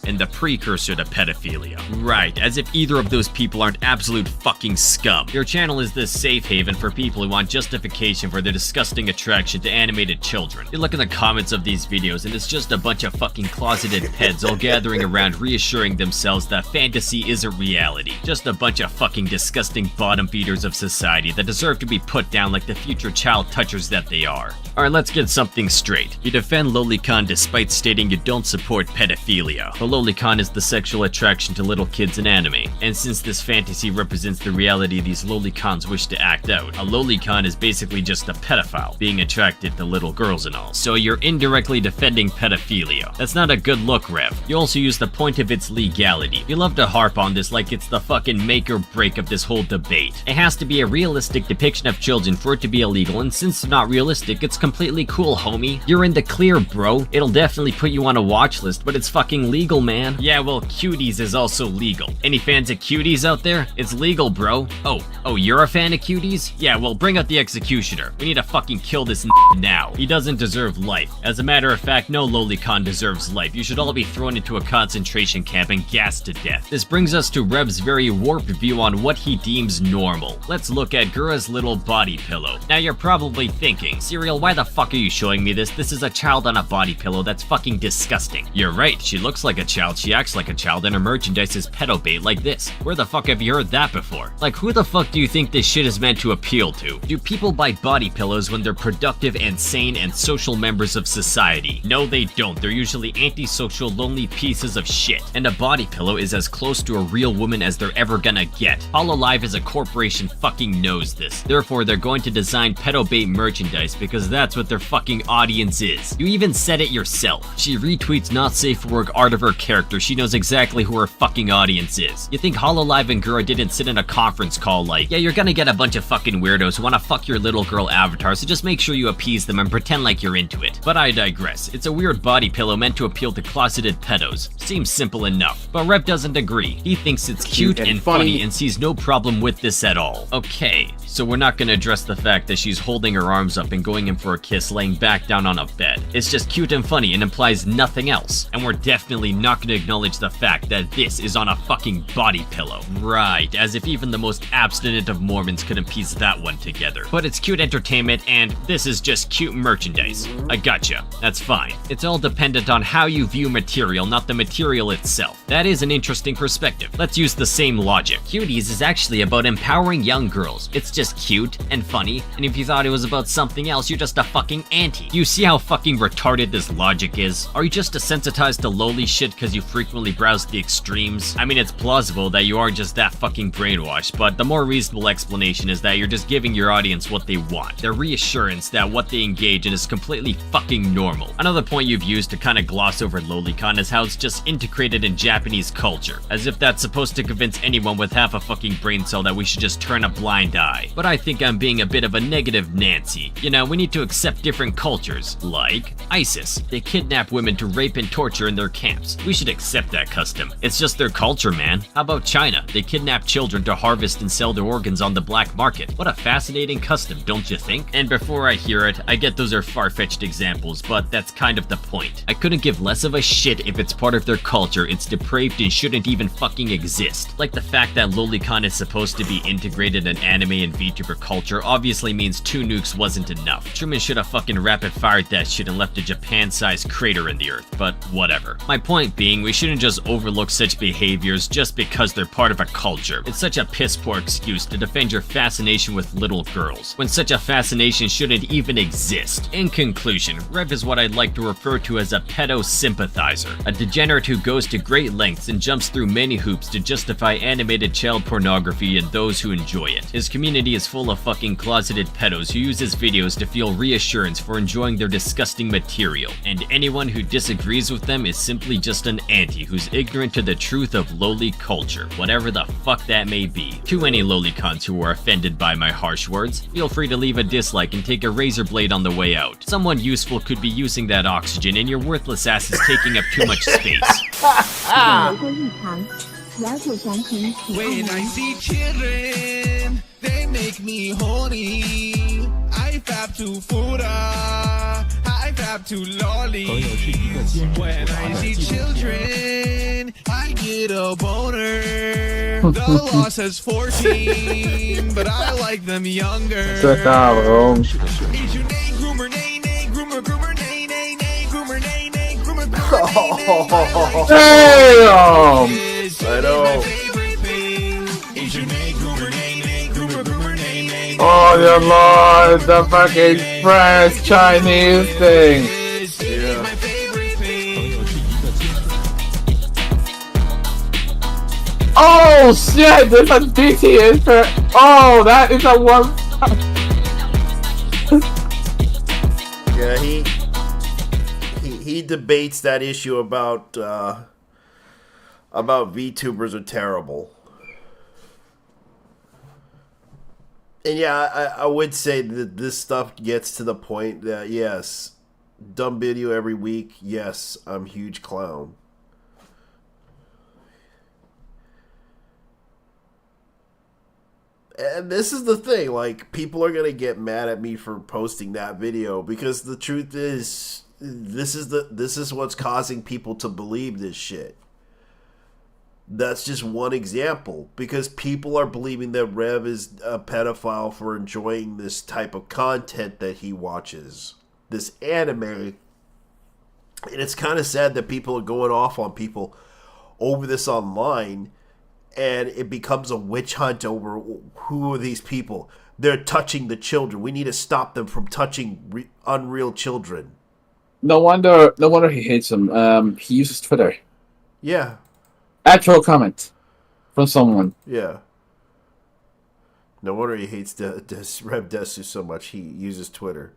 and the precursor to pedophilia. Right, as if either of those people aren't absolute fucking scum. Your channel is this safe haven for people who want justification for their disgusting attraction to animated children. You look in the comments of these videos and it's just a bunch of fucking closeted peds all gathering around reassuring themselves that fantasy isn't reality. Just a bunch of fucking disgusting bottom feeders of society that deserve to be put down like the future child touchers that they are. Alright, let's get something straight. You defend lolicon despite stating you don't support pedophilia. The lolicon is the sexual attraction to little kids in anime, and since this fantasy represents the reality these lolicons wish to act out, a lolicon is basically just a pedophile, being attracted to little girls and all. So you're indirectly defending pedophilia. That's not a good look, Rev. You also use the point of its legality. You love to harp on this like it's the fucking make or break of this whole debate. It has to be a realistic depiction of children for it to be illegal, and since it's not realistic, it's completely cool, homie. You're in the clear, bro. It'll definitely put you on a watch list, but it's fucking fucking legal, man. Yeah, well, Cuties is also legal. Any fans of Cuties out there? It's legal, bro. Oh, you're a fan of Cuties? Yeah, well, bring out the executioner. We need to fucking kill this now. He doesn't deserve life. As a matter of fact, no lolicon deserves life. You should all be thrown into a concentration camp and gassed to death. This brings us to Rev's very warped view on what he deems normal. Let's look at Gura's little body pillow. Now you're probably thinking, Serial, why the fuck are you showing me this? This is a child on a body pillow. That's fucking disgusting. You're right, she looks like a child, she acts like a child, and her merchandise is pedo bait like this. Where the fuck have you heard that before? Like, who the fuck do you think this shit is meant to appeal to? Do people buy body pillows when they're productive and sane and social members of society? No, they don't. They're usually antisocial, lonely pieces of shit. And a body pillow is as close to a real woman as they're ever gonna get. Hololive as a corporation fucking knows this. Therefore, they're going to design pedo bait merchandise because that's what their fucking audience is. You even said it yourself. She retweets not safe for work art of her character. She knows exactly who her fucking audience is. You think Hololive and Gura didn't sit in a conference call like, yeah, you're gonna get a bunch of fucking weirdos who wanna fuck your little girl avatar, so just make sure you appease them and pretend like you're into it. But I digress. It's a weird body pillow meant to appeal to closeted pedos. Seems simple enough. But Rev doesn't agree. He thinks it's cute and funny and sees no problem with this at all. Okay, so we're not gonna address the fact that she's holding her arms up and going in for a kiss laying back down on a bed. It's just cute and funny and implies nothing else. And we're definitely not gonna acknowledge the fact that this is on a fucking body pillow. Right, as if even the most abstinent of Mormons couldn't piece that one together. But it's cute entertainment and this is just cute merchandise. I gotcha. That's fine. It's all dependent on how you view material, not the material itself. That is an interesting perspective. Let's use the same logic. Cuties is actually about empowering young girls. It's just cute and funny, and if you thought it was about something else, you're just a fucking auntie. Do you see how fucking retarded this logic is? Are you just desensitized to lowly shit because you frequently browse the extremes? I mean, it's plausible that you are just that fucking brainwashed, but the more reasonable explanation is that you're just giving your audience what they want. Their reassurance that what they engage in is completely fucking normal. Another point you've used to kind of gloss over lolicon is how it's just integrated in Japanese culture, as if that's supposed to convince anyone with half a fucking brain cell that we should just turn a blind eye. But I think I'm being a bit of a negative Nancy. You know, we need to accept different cultures, like ISIS. They kidnap women to rape and torture in their camps. We should accept that custom. It's just their culture, man. How about China? They kidnap children to harvest and sell their organs on the black market. What a fascinating custom, don't you think? And before I hear it, I get those are far-fetched examples, but that's kind of the point. I couldn't give less of a shit if it's part of their culture, it's depraved and shouldn't even fucking exist. Like the fact that lolicon is supposed to be integrated in anime and VTuber culture obviously means 2 nukes wasn't enough. Truman should have fucking rapid-fired that shit and left a Japan-sized crater in the earth, but whatever. My point being, we shouldn't just overlook such behaviors just because they're part of a culture. It's such a piss-poor excuse to defend your fascination with little girls, when such a fascination shouldn't even exist. In conclusion, Rev is what I'd like to refer to as a pedo sympathizer, a degenerate who goes to great lengths and jumps through many hoops to justify animated child pornography and those who enjoy it. His community is full of fucking closeted pedos who use his videos to feel reassurance for enjoying their disgusting material, and anyone who disagrees with them is simply just an auntie who's ignorant to the truth of lowly culture, whatever the fuck that may be. To any lolicons who are offended by my harsh words, feel free to leave a dislike and take a razor blade on the way out. Someone useful could be using that oxygen and your worthless ass is taking up too much space. When I see children, they make me horny. I fab to Fuda, I fab to lollies. When I see children, I get a boner. The law says 14, but I like them younger. Isso é cabrão. Is your name groomer, nay, nay, groomer, groomer, nay, nay, nay, groomer, nay, nay, groomer, groomer, nay, nay, nay. Damn! I know. Oh your lord, the fucking French Chinese thing. Yeah. Oh shit, there's a BTS for. Oh, that is a one. Yeah, he debates that issue about VTubers are terrible. And yeah, I would say that this stuff gets to the point that yes, dumb video every week. Yes, I'm huge clown. And this is the thing, like, people are gonna get mad at me for posting that video because the truth is, this is what's causing people to believe this shit. That's just one example because people are believing that Rev is a pedophile for enjoying this type of content that he watches, this anime. And it's kind of sad that people are going off on people over this online, and it becomes a witch hunt over who are these people. They're touching the children. We need to stop them from touching unreal children. No wonder he hates him. He uses Twitter. Yeah. Actual comment from someone. Yeah. No wonder he hates Rev Desu so much. He uses Twitter.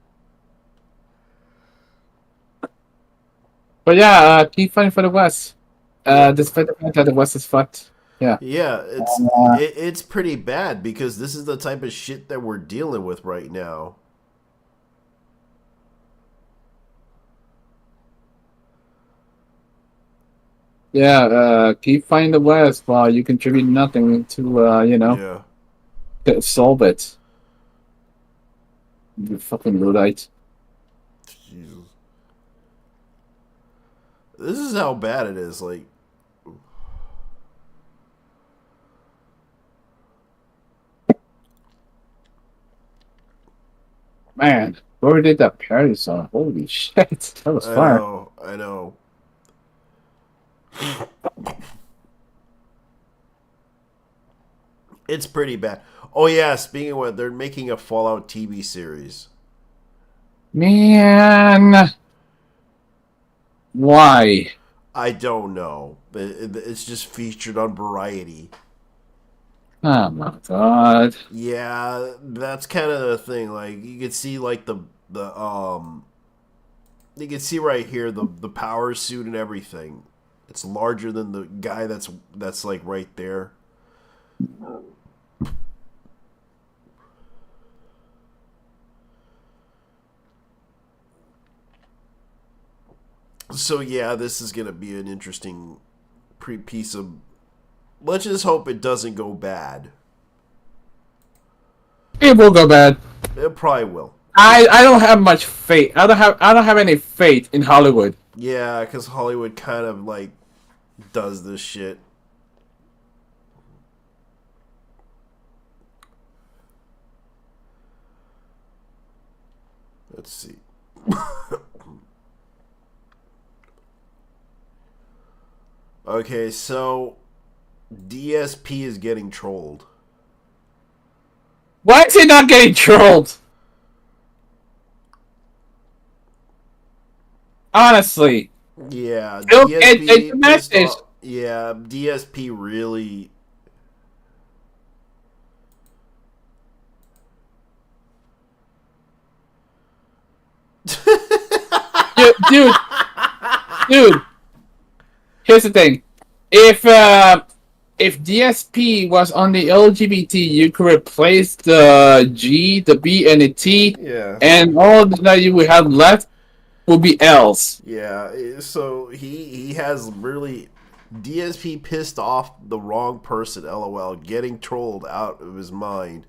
But yeah, keep fighting for the West. Despite the fact that the West is fucked. Yeah. Yeah, it's pretty bad because this is the type of shit that we're dealing with right now. Yeah, keep fighting the West while you contribute nothing to, Yeah. to solve it. You fucking Luddite. Jesus. This is how bad it is. Like, Man, whoever did that parody song, holy shit, that was fire. I know. It's pretty bad. Oh yeah, speaking of what, they're making a Fallout TV series. Man, why? I don't know. It's just featured on Variety. Oh my god. Yeah, that's kind of the thing. Like you can see, like the you can see right here the power suit and everything. It's larger than the guy that's like right there. So yeah, this is gonna be an interesting piece of. Let's just hope it doesn't go bad. It will go bad. It probably will. I don't have much faith. I don't have any faith in Hollywood. Yeah, because Hollywood kind of like does this shit. Let's see. Okay, so DSP is getting trolled. Why is he not getting trolled? Honestly. Yeah, it's a message. Yeah, DSP really. Dude. Here's the thing: if DSP was on the LGBT, you could replace the G, the B, and the T, and all that you would have left will be L's. Yeah, so he has really DSP pissed off the wrong person. LOL, getting trolled out of his mind.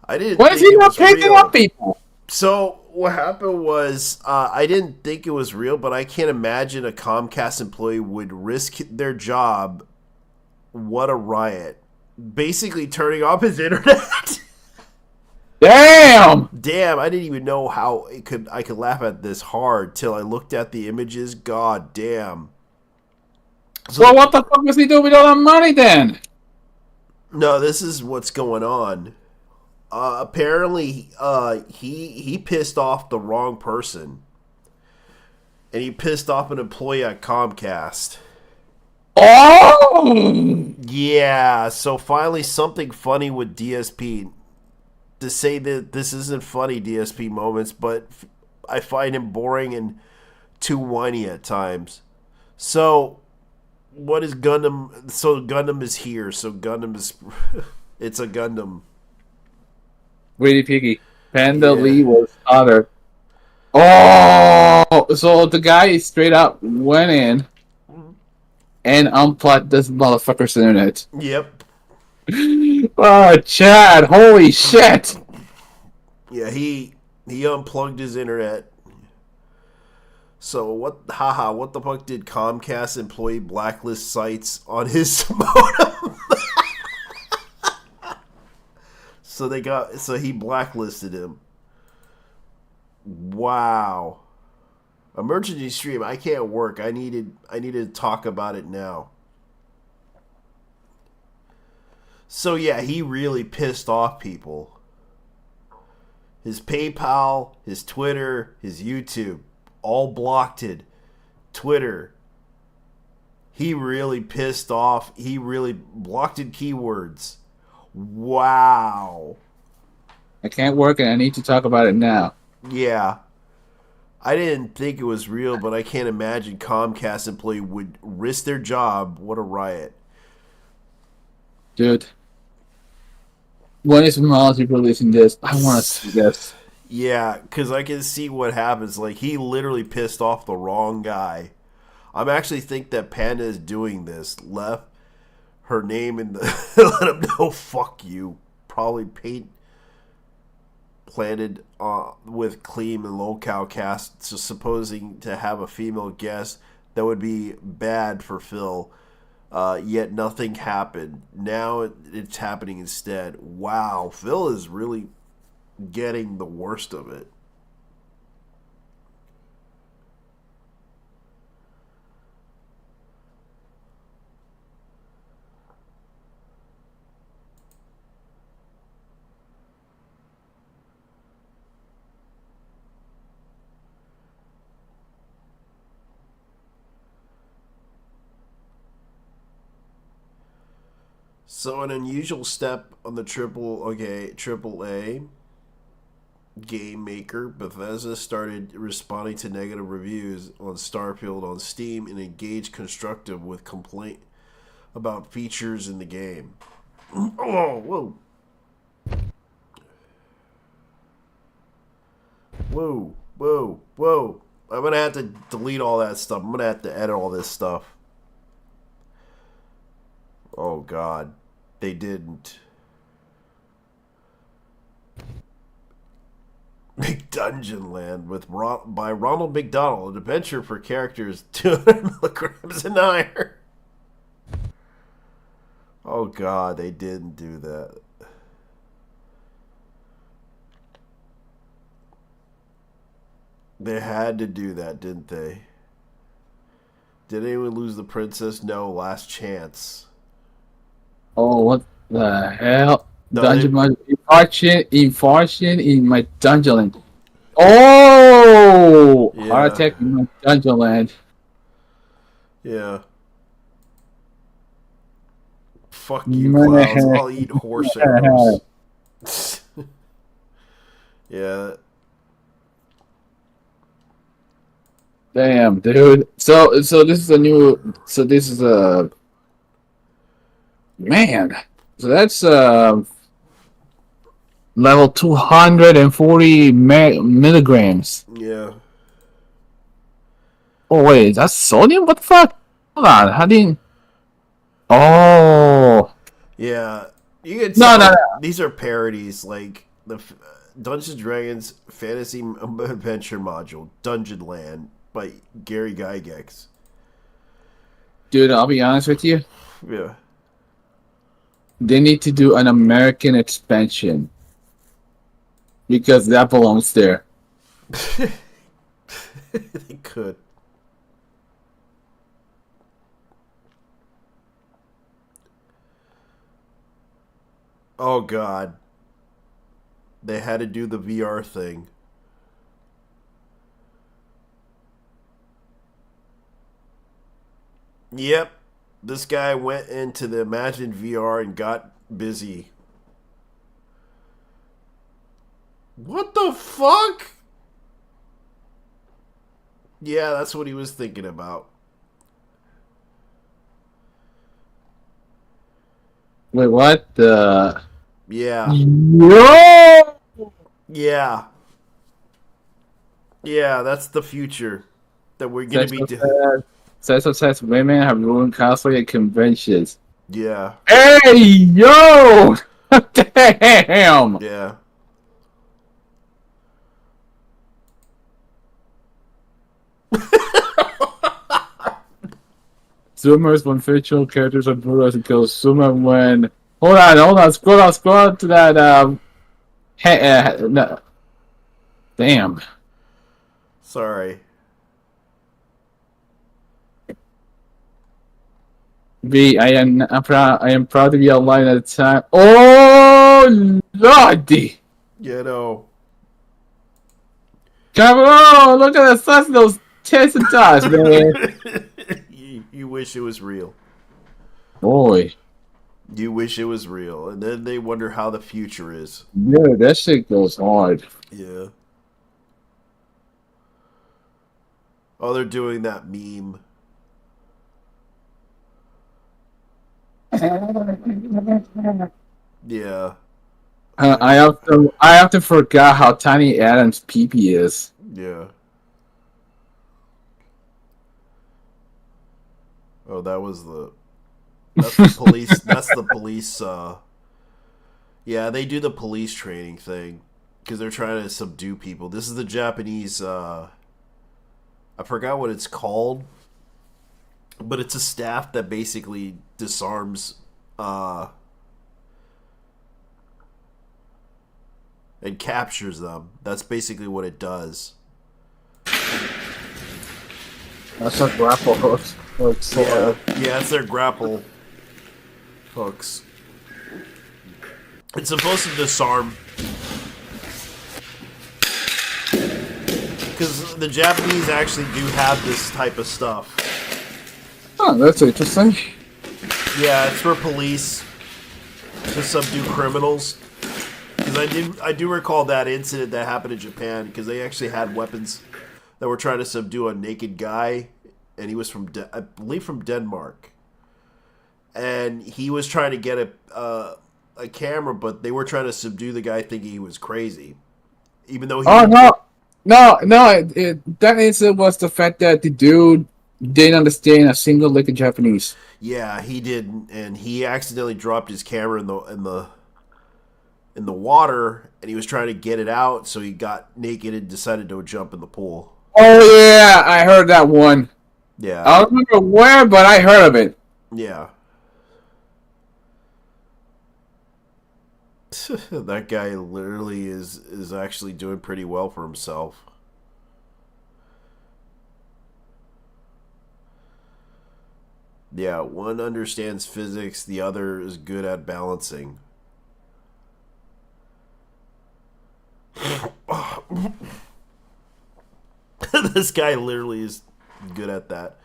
I didn't. Why is he not picking up people? So what happened was I didn't think it was real, but I can't imagine a Comcast employee would risk their job. What a riot! Basically, turning off his internet. Damn! I didn't even know how I could laugh at this hard till I looked at the images. God damn. So well, what the fuck was he doing with all that money then? No, this is what's going on. Apparently, he pissed off the wrong person, and he pissed off an employee at Comcast. Oh! Yeah, so finally something funny with DSP. To say that this isn't funny, DSP moments, but I find him boring and too whiny at times. So, what is Gundam? So Gundam is here. So Gundam is, it's a Gundam. Really piggy. Panda Lee was hotter. Oh! So the guy straight up went in and unplugged this motherfucker's internet. Yep. Oh, Chad! Holy shit! Yeah, he unplugged his internet. So what the fuck did Comcast employee blacklist sites on his modem? So he blacklisted him. Wow. Emergency stream, I can't work. I needed to talk about it now. So yeah, he really pissed off people. His PayPal, his Twitter, his YouTube, all blocked it. Twitter. He really pissed off. He really blocked it keywords. Wow. I can't work and I need to talk about it now. Yeah. I didn't think it was real, but I can't imagine Comcast employee would risk their job. What a riot. Dude. When is Mology releasing this? I want to see this. Yeah, because I can see what happens. Like, he literally pissed off the wrong guy. I'm actually think that Panda is doing this. Left her name in the... let him know, fuck you. Probably planted with Clean and Locale Cast, so supposing to have a female guest that would be bad for Phil. Yet nothing happened. Now it's happening instead. Wow, Phil is really getting the worst of it. So an unusual step on the triple A game maker, Bethesda started responding to negative reviews on Starfield on Steam and engaged constructive with complaint about features in the game. Oh, whoa. Whoa, whoa, whoa. I'm going to have to delete all that stuff. I'm going to have to edit all this stuff. Oh, God. They didn't. McDungeon Land by Ronald McDonald, an adventure for characters 200 milligrams and higher. Oh God, they didn't do that. They had to do that, didn't they? Did anyone lose the princess? No, last chance. Oh, what the hell? No, Dungeon infarction in my dungeon land. Oh! Yeah. Heart attack in my dungeon land. Yeah. Fuck you, clouds. I'll eat horse arrows. Yeah. Damn, dude. So this is a new. So this is a. Man. So that's level 240 milligrams. Yeah. Oh wait, that's sodium? What the fuck? Hold on, how didn't? Oh. Yeah. You can No. These are parodies like the Dungeons & Dragons Fantasy Adventure module, Dungeon Land by Gary Gygax. Dude, I'll be honest with you. Yeah. They need to do an American expansion. Because that belongs there. They could. Oh God. They had to do the VR thing. Yep. This guy went into the Imagine VR and got busy. What the fuck? Yeah, that's what he was thinking about. Wait, what? Yeah. Yo! Yeah. Yeah, that's the future that we're going to be doing. Sex women have ruined cosplay at conventions. Yeah. Hey, yo! Damn! Yeah. Zoomers when fictional characters are brutalized and kills. Zoomer when... Hold on. Scroll out to that, no. Damn. Sorry. I am proud to be online at the time. Oh, lordy! You know. Come on, look at the size of those tits and dots, man. You wish it was real. Boy. You wish it was real. And then they wonder how the future is. Yeah, that shit goes hard. Yeah. Oh, they're doing that meme. Yeah. I often forgot how tiny Adam's peepee is. Yeah. Oh, that's the police. That's the police. Yeah, they do the police training thing because they're trying to subdue people. This is the Japanese. I forgot what it's called, but it's a staff that basically disarms. And captures them. That's basically what it does. That's a grapple hook. Yeah, it's their grapple hooks. It's supposed to disarm. Because the Japanese actually do have this type of stuff. Oh, that's interesting. Yeah, it's for police to subdue criminals. Because I do recall that incident that happened in Japan, because they actually had weapons that were trying to subdue a naked guy, and he was from, I believe, from Denmark. And he was trying to get a camera, but they were trying to subdue the guy thinking he was crazy. Even though he... Oh, no, that incident was the fact that the dude didn't understand a single lick of Japanese. Yeah, he didn't, and he accidentally dropped his camera in the water, and he was trying to get it out, so he got naked and decided to jump in the pool. Oh yeah, I heard that one. Yeah. I don't remember where, but I heard of it. Yeah. That guy literally is actually doing pretty well for himself. Yeah, one understands physics, the other is good at balancing. This guy literally is good at that.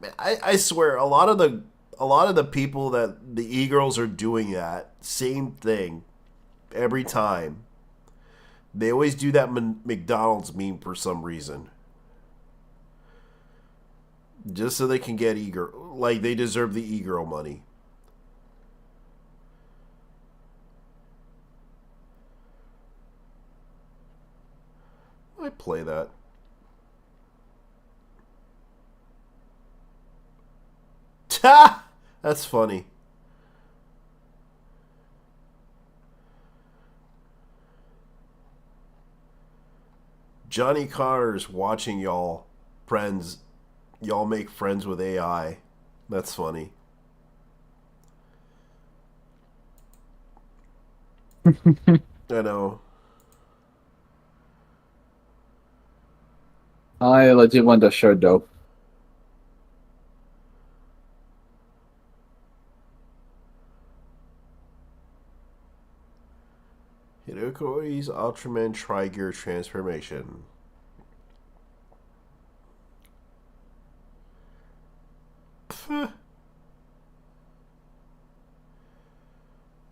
Man, I swear, a lot of the people that the e-girls are doing that same thing every time. They always do that McDonald's meme for some reason, just so they can get e-girl, like they deserve the e-girl money. I play that. Ha! That's funny. Johnny Connor's watching y'all friends. Y'all make friends with AI. That's funny. I know. I legit want the shirt though. Hidokori's Ultraman Tri-Gear transformation.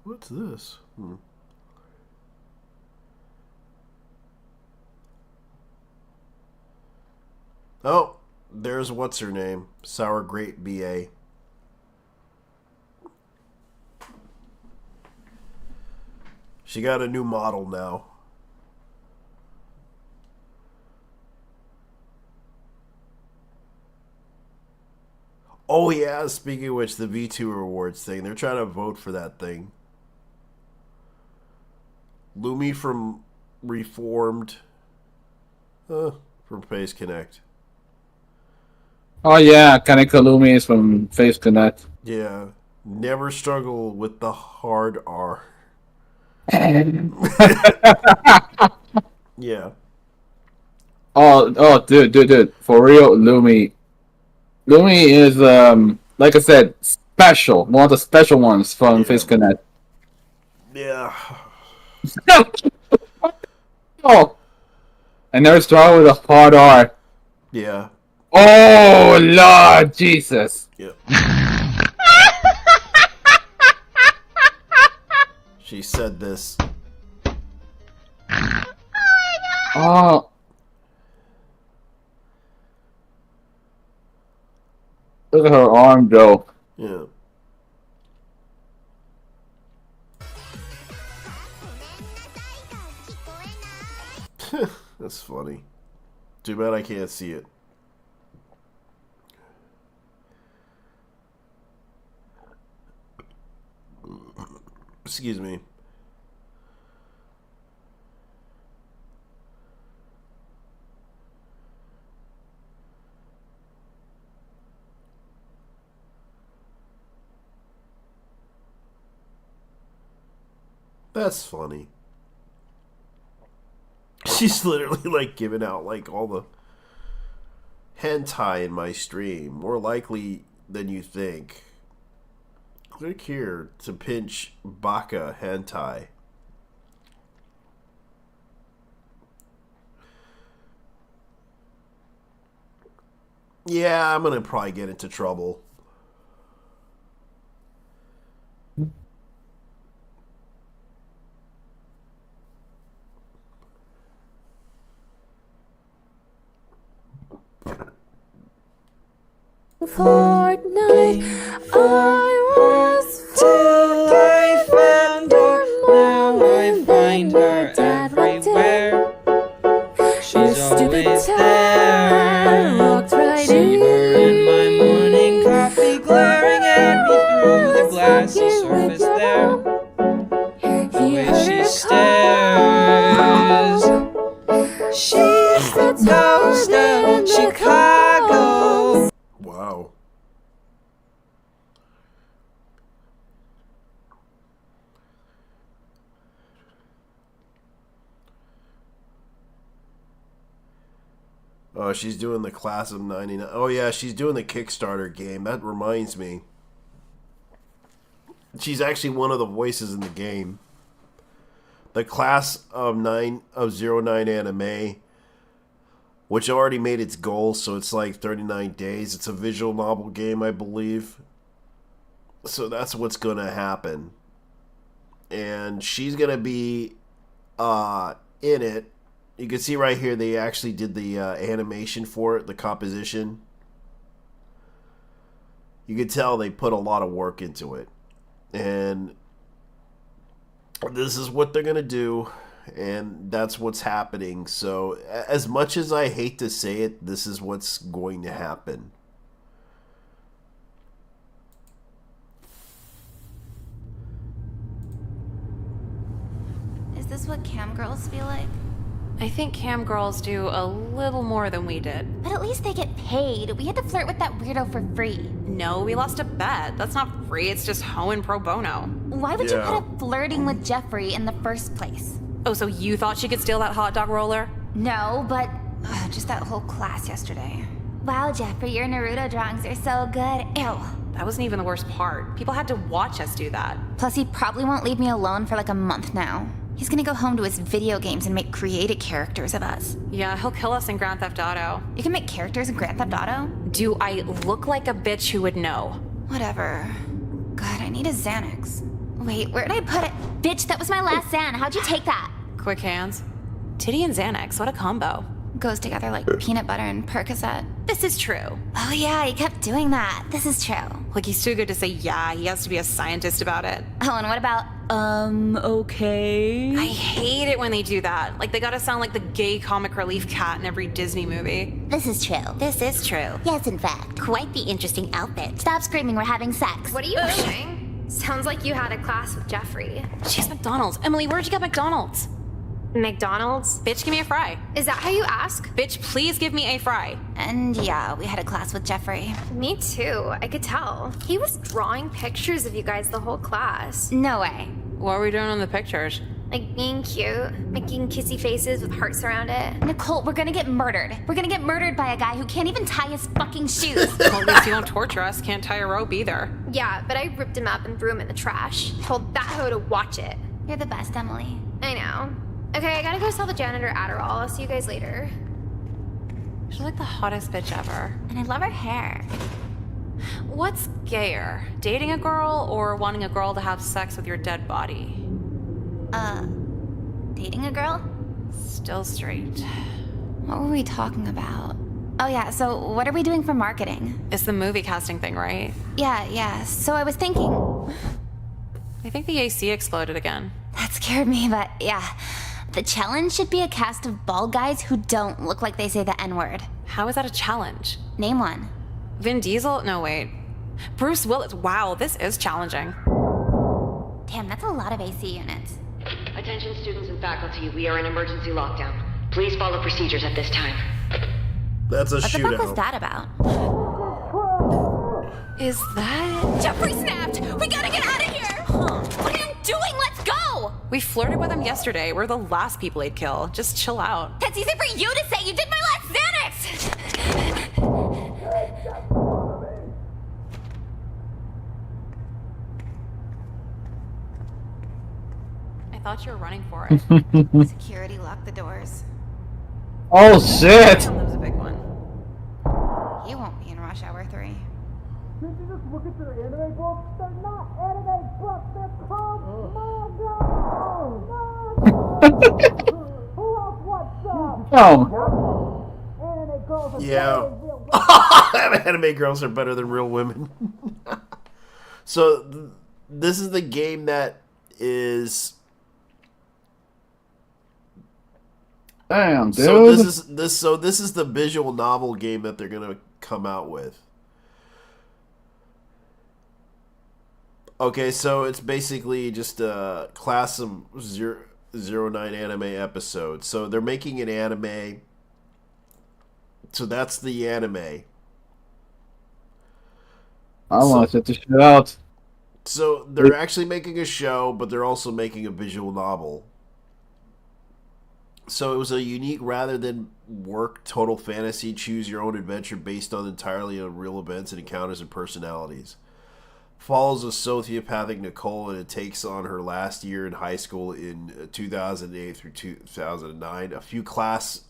What's this? Oh, there's what's her name? Sour Grape BA. She got a new model now. Oh yeah, speaking of which, the VTuber Awards thing, they're trying to vote for that thing. Lumi from Reformed. From Face Connect. Oh yeah, Kaneko Lumi is from Face Connect. Yeah. Never struggle with the hard R. Yeah. Oh, dude, for real, Lumi is like I said, special, one of the special ones from Face Connect. Yeah. Oh, I never struggled with a hard R. Yeah. Oh Lord Jesus! Yep. She said this. Oh. Look at her arm, though. Yeah. That's funny. Too bad I can't see it. Excuse me. That's funny. She's literally like giving out like all the hentai in my stream. More likely than you think. Click here to pinch Baka hentai. Yeah, I'm gonna probably get into trouble. Fortnite, I was till I found her. Now I find her everywhere. She's always there. Walked right See her in my morning coffee, glaring at me through the glassy surface there. The way she stares. She's the ghost of Chicago. Wow. Oh, she's doing the Class of 99. Oh, yeah, she's doing the Kickstarter game. That reminds me. She's actually one of the voices in the game. The Class of 09 anime, which already made its goal, so it's like 39 days. It's a visual novel game, I believe. So that's what's going to happen. And she's going to be in it. You can see right here they actually did the animation for it, the composition. You can tell they put a lot of work into it. And this is what they're going to do. And that's what's happening. So as much as I hate to say it, this is what's going to happen. Is this what cam girls feel like? I think cam girls do a little more than we did. But at least they get paid. We had to flirt with that weirdo for free. No, we lost a bet. That's not free, it's just hoeing pro bono. Why would you put up flirting with Jeffrey in the first place? Oh, so you thought she could steal that hot dog roller? No, but just that whole class yesterday. Wow, Jeffrey, your Naruto drawings are so good. Ew. That wasn't even the worst part. People had to watch us do that. Plus, he probably won't leave me alone for like a month now. He's gonna go home to his video games and make created characters of us. Yeah, he'll kill us in Grand Theft Auto. You can make characters in Grand Theft Auto? Do I look like a bitch who would know? Whatever. God, I need a Xanax. Wait, where'd I put it? Bitch, that was my last Xan. How'd you take that? Quick hands. Titty and Xanax, what a combo. Goes together like peanut butter and Percocet. This is true. Oh yeah, he kept doing that. This is true. Like he's too good to say yeah, he has to be a scientist about it. Oh, and what about, okay? I hate it when they do that. Like they gotta sound like the gay comic relief cat in every Disney movie. This is true. This is true. Yes, in fact. Quite the interesting outfit. Stop screaming, we're having sex. What are you doing? Sounds like you had a class with Jeffrey. She's McDonald's. Emily, where'd you get McDonald's? McDonald's? Bitch, give me a fry. Is that how you ask? Bitch, please give me a fry. And yeah, we had a class with Jeffrey. Me too, I could tell. He was drawing pictures of you guys the whole class. No way. What were we doing on the pictures? Like being cute, making kissy faces with hearts around it. Nicole, we're gonna get murdered. We're gonna get murdered by a guy who can't even tie his fucking shoes. Well, at least you won't torture us. Can't tie a rope either. Yeah, but I ripped him up and threw him in the trash. Told that hoe to watch it. You're the best, Emily. I know. Okay, I gotta go sell the janitor Adderall. I'll see you guys later. She's like the hottest bitch ever. And I love her hair. What's gayer? Dating a girl or wanting a girl to have sex with your dead body? Dating a girl? Still straight. What were we talking about? Oh yeah, so what are we doing for marketing? It's the movie casting thing, right? Yeah. So I was thinking... I think the AC exploded again. That scared me, but yeah. The challenge should be a cast of bald guys who don't look like they say the N-word. How is that a challenge? Name one. Vin Diesel? No, wait. Bruce Willis. Wow, this is challenging. Damn, that's a lot of AC units. Attention students and faculty, we are in emergency lockdown. Please follow procedures at this time. That's a What shootout. the fuck was that about? Is that... Jeffrey snapped! We gotta get out of here! What are you doing? Let's go! We flirted with him yesterday. We're the last people he'd kill. Just chill out. That's easy for you to say! You did my last Xanax! I thought you were running for it. Security locked the doors. Oh shit! That was a big one. He won't be in Rush Hour 3. Did you just look at their anime books? They're not anime books, they're called manga! Who else wants some? Anime girls are Yeah. Anime girls are better than real women. So, this is the game that is... Damn, dude. So this is the visual novel game that they're gonna come out with. Okay, so it's basically just a class of 09 anime episodes. So they're making an anime. So that's the anime. I want to check this shit out. So they're actually making a show, but they're also making a visual novel. So it was a unique, rather than work, total fantasy, choose your own adventure based on entirely on real events and encounters and personalities. Follows a sociopathic Nicole, and it takes on her last year in high school in 2008 through 2009. A few class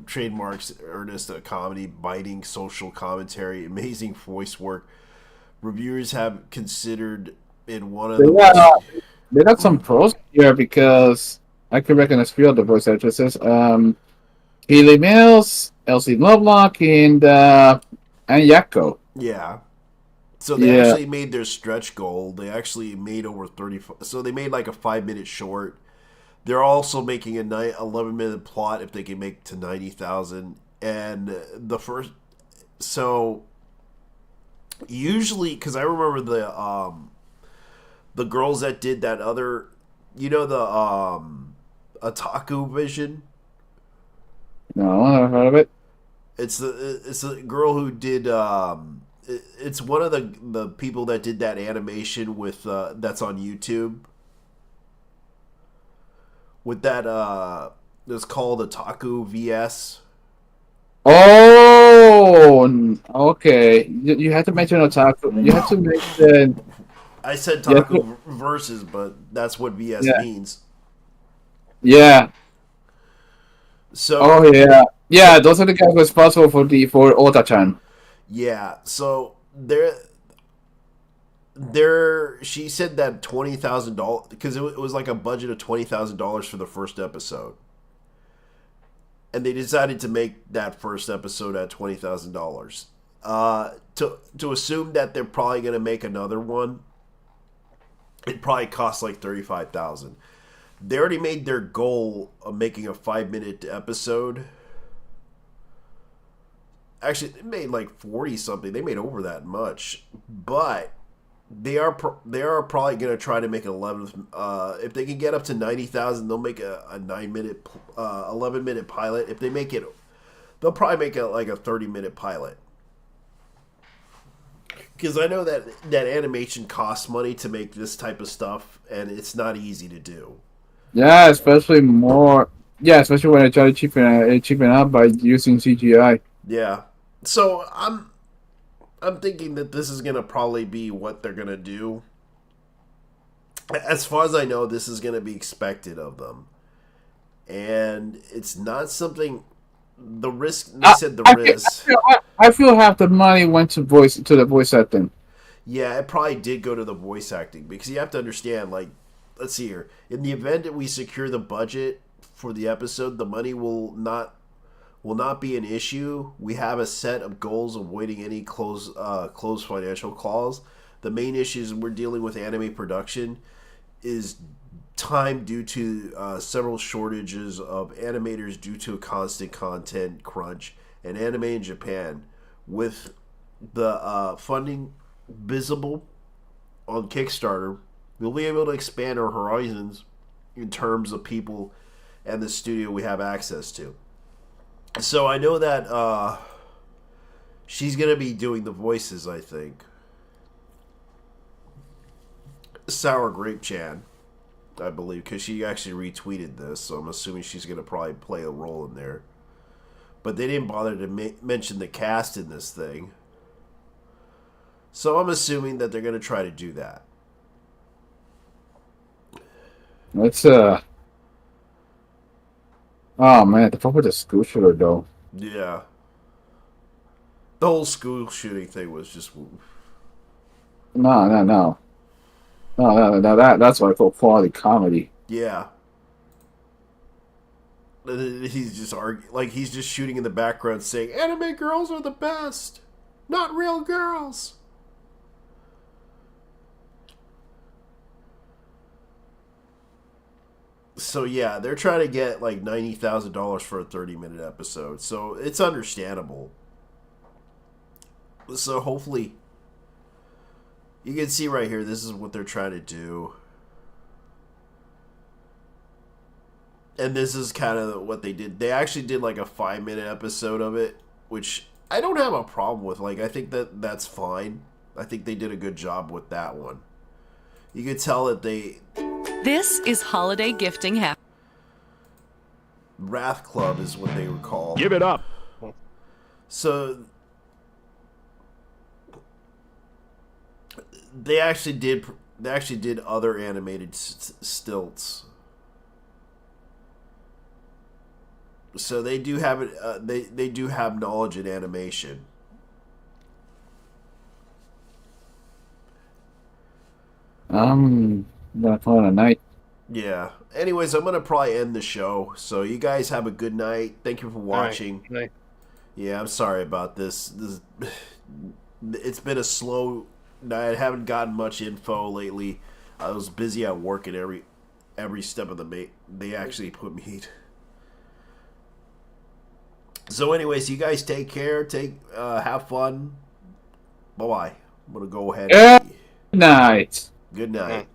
trademarks: earnest comedy, biting social commentary, amazing voice work. Reviewers have considered in one of the... They got some pros here because I could recognize a few of the voice actresses. Hayley Mills, Elsie Lovelock, and Yako. Yeah. So they actually made their stretch goal. They actually made over 30. So they made like a 5-minute short. They're also making a 11-minute plot if they can make to 90,000. And the first, so usually, because I remember the girls that did that other, you know, the Otaku Vision. No, I never heard of it. It's a girl who did. It's one of the people that did that animation with that's on YouTube. With that, it's called Otaku VS. Oh, okay. You have to mention Otaku. You have to mention. I said Otaku versus, but that's what VS means. Yeah. So. Oh yeah, yeah. Those are the guys responsible for Ota-chan. Yeah. So she said that $20,000 because it was like a budget of $20,000 for the first episode, and they decided to make that first episode at $20,000. To assume that they're probably going to make another one, it probably costs like $35,000. They already made their goal of making a 5-minute episode. Actually, they made like 40 something. They made over that much. But they are probably going to try to make an 11. If they can get up to 90,000, they'll make a 9-minute, 11-minute pilot. If they make it, they'll probably make it like a 30-minute pilot. Because I know that animation costs money to make this type of stuff, and it's not easy to do. Yeah, especially when they try to cheapen it up by using CGI. Yeah. So I'm thinking that this is gonna probably be what they're gonna do. As far as I know, this is gonna be expected of them, and it's not something. The risk. They said the risk. I feel half the money went to the voice acting. Yeah, it probably did go to the voice acting because you have to understand. Like, let's see here. In the event that we secure the budget for the episode, the money will not be an issue. We have a set of goals avoiding any closed financial clause. The main issues we're dealing with anime production is time due to several shortages of animators due to a constant content crunch and anime in Japan. With the funding visible on Kickstarter, we'll be able to expand our horizons in terms of people and the studio we have access to. So I know that she's going to be doing the voices, I think. Sour Grape Chan, I believe, because she actually retweeted this, so I'm assuming she's going to probably play a role in there. But they didn't bother to mention the cast in this thing. So I'm assuming that they're going to try to do that. Let's Oh man, the fuck with the school shooter though. Yeah. The whole school shooting thing was just... No. That's what I call quality comedy. Yeah. He's just he's just shooting in the background saying, "Anime girls are the best, not real girls." So yeah, they're trying to get like $90,000 for a 30-minute episode. So it's understandable. So hopefully, you can see right here, this is what they're trying to do. And this is kind of what they did. They actually did like a 5-minute episode of it, which I don't have a problem with. Like, I think that's fine. I think they did a good job with that one. You could tell that they... This is holiday gifting Wrath Club is what they were called. Give it up. So they actually did other animated stilts. So they do have it. They do have knowledge in animation. I'm gonna call it a night. Yeah. Anyways, I'm gonna probably end the show. So you guys have a good night. Thank you for watching. All right. Yeah, I'm sorry about this. It's been a slow night. I haven't gotten much info lately. I was busy at work and every step of the they actually put me. So anyways, you guys take care. Have fun. Bye-bye. I'm going to go ahead. Good night. Good night.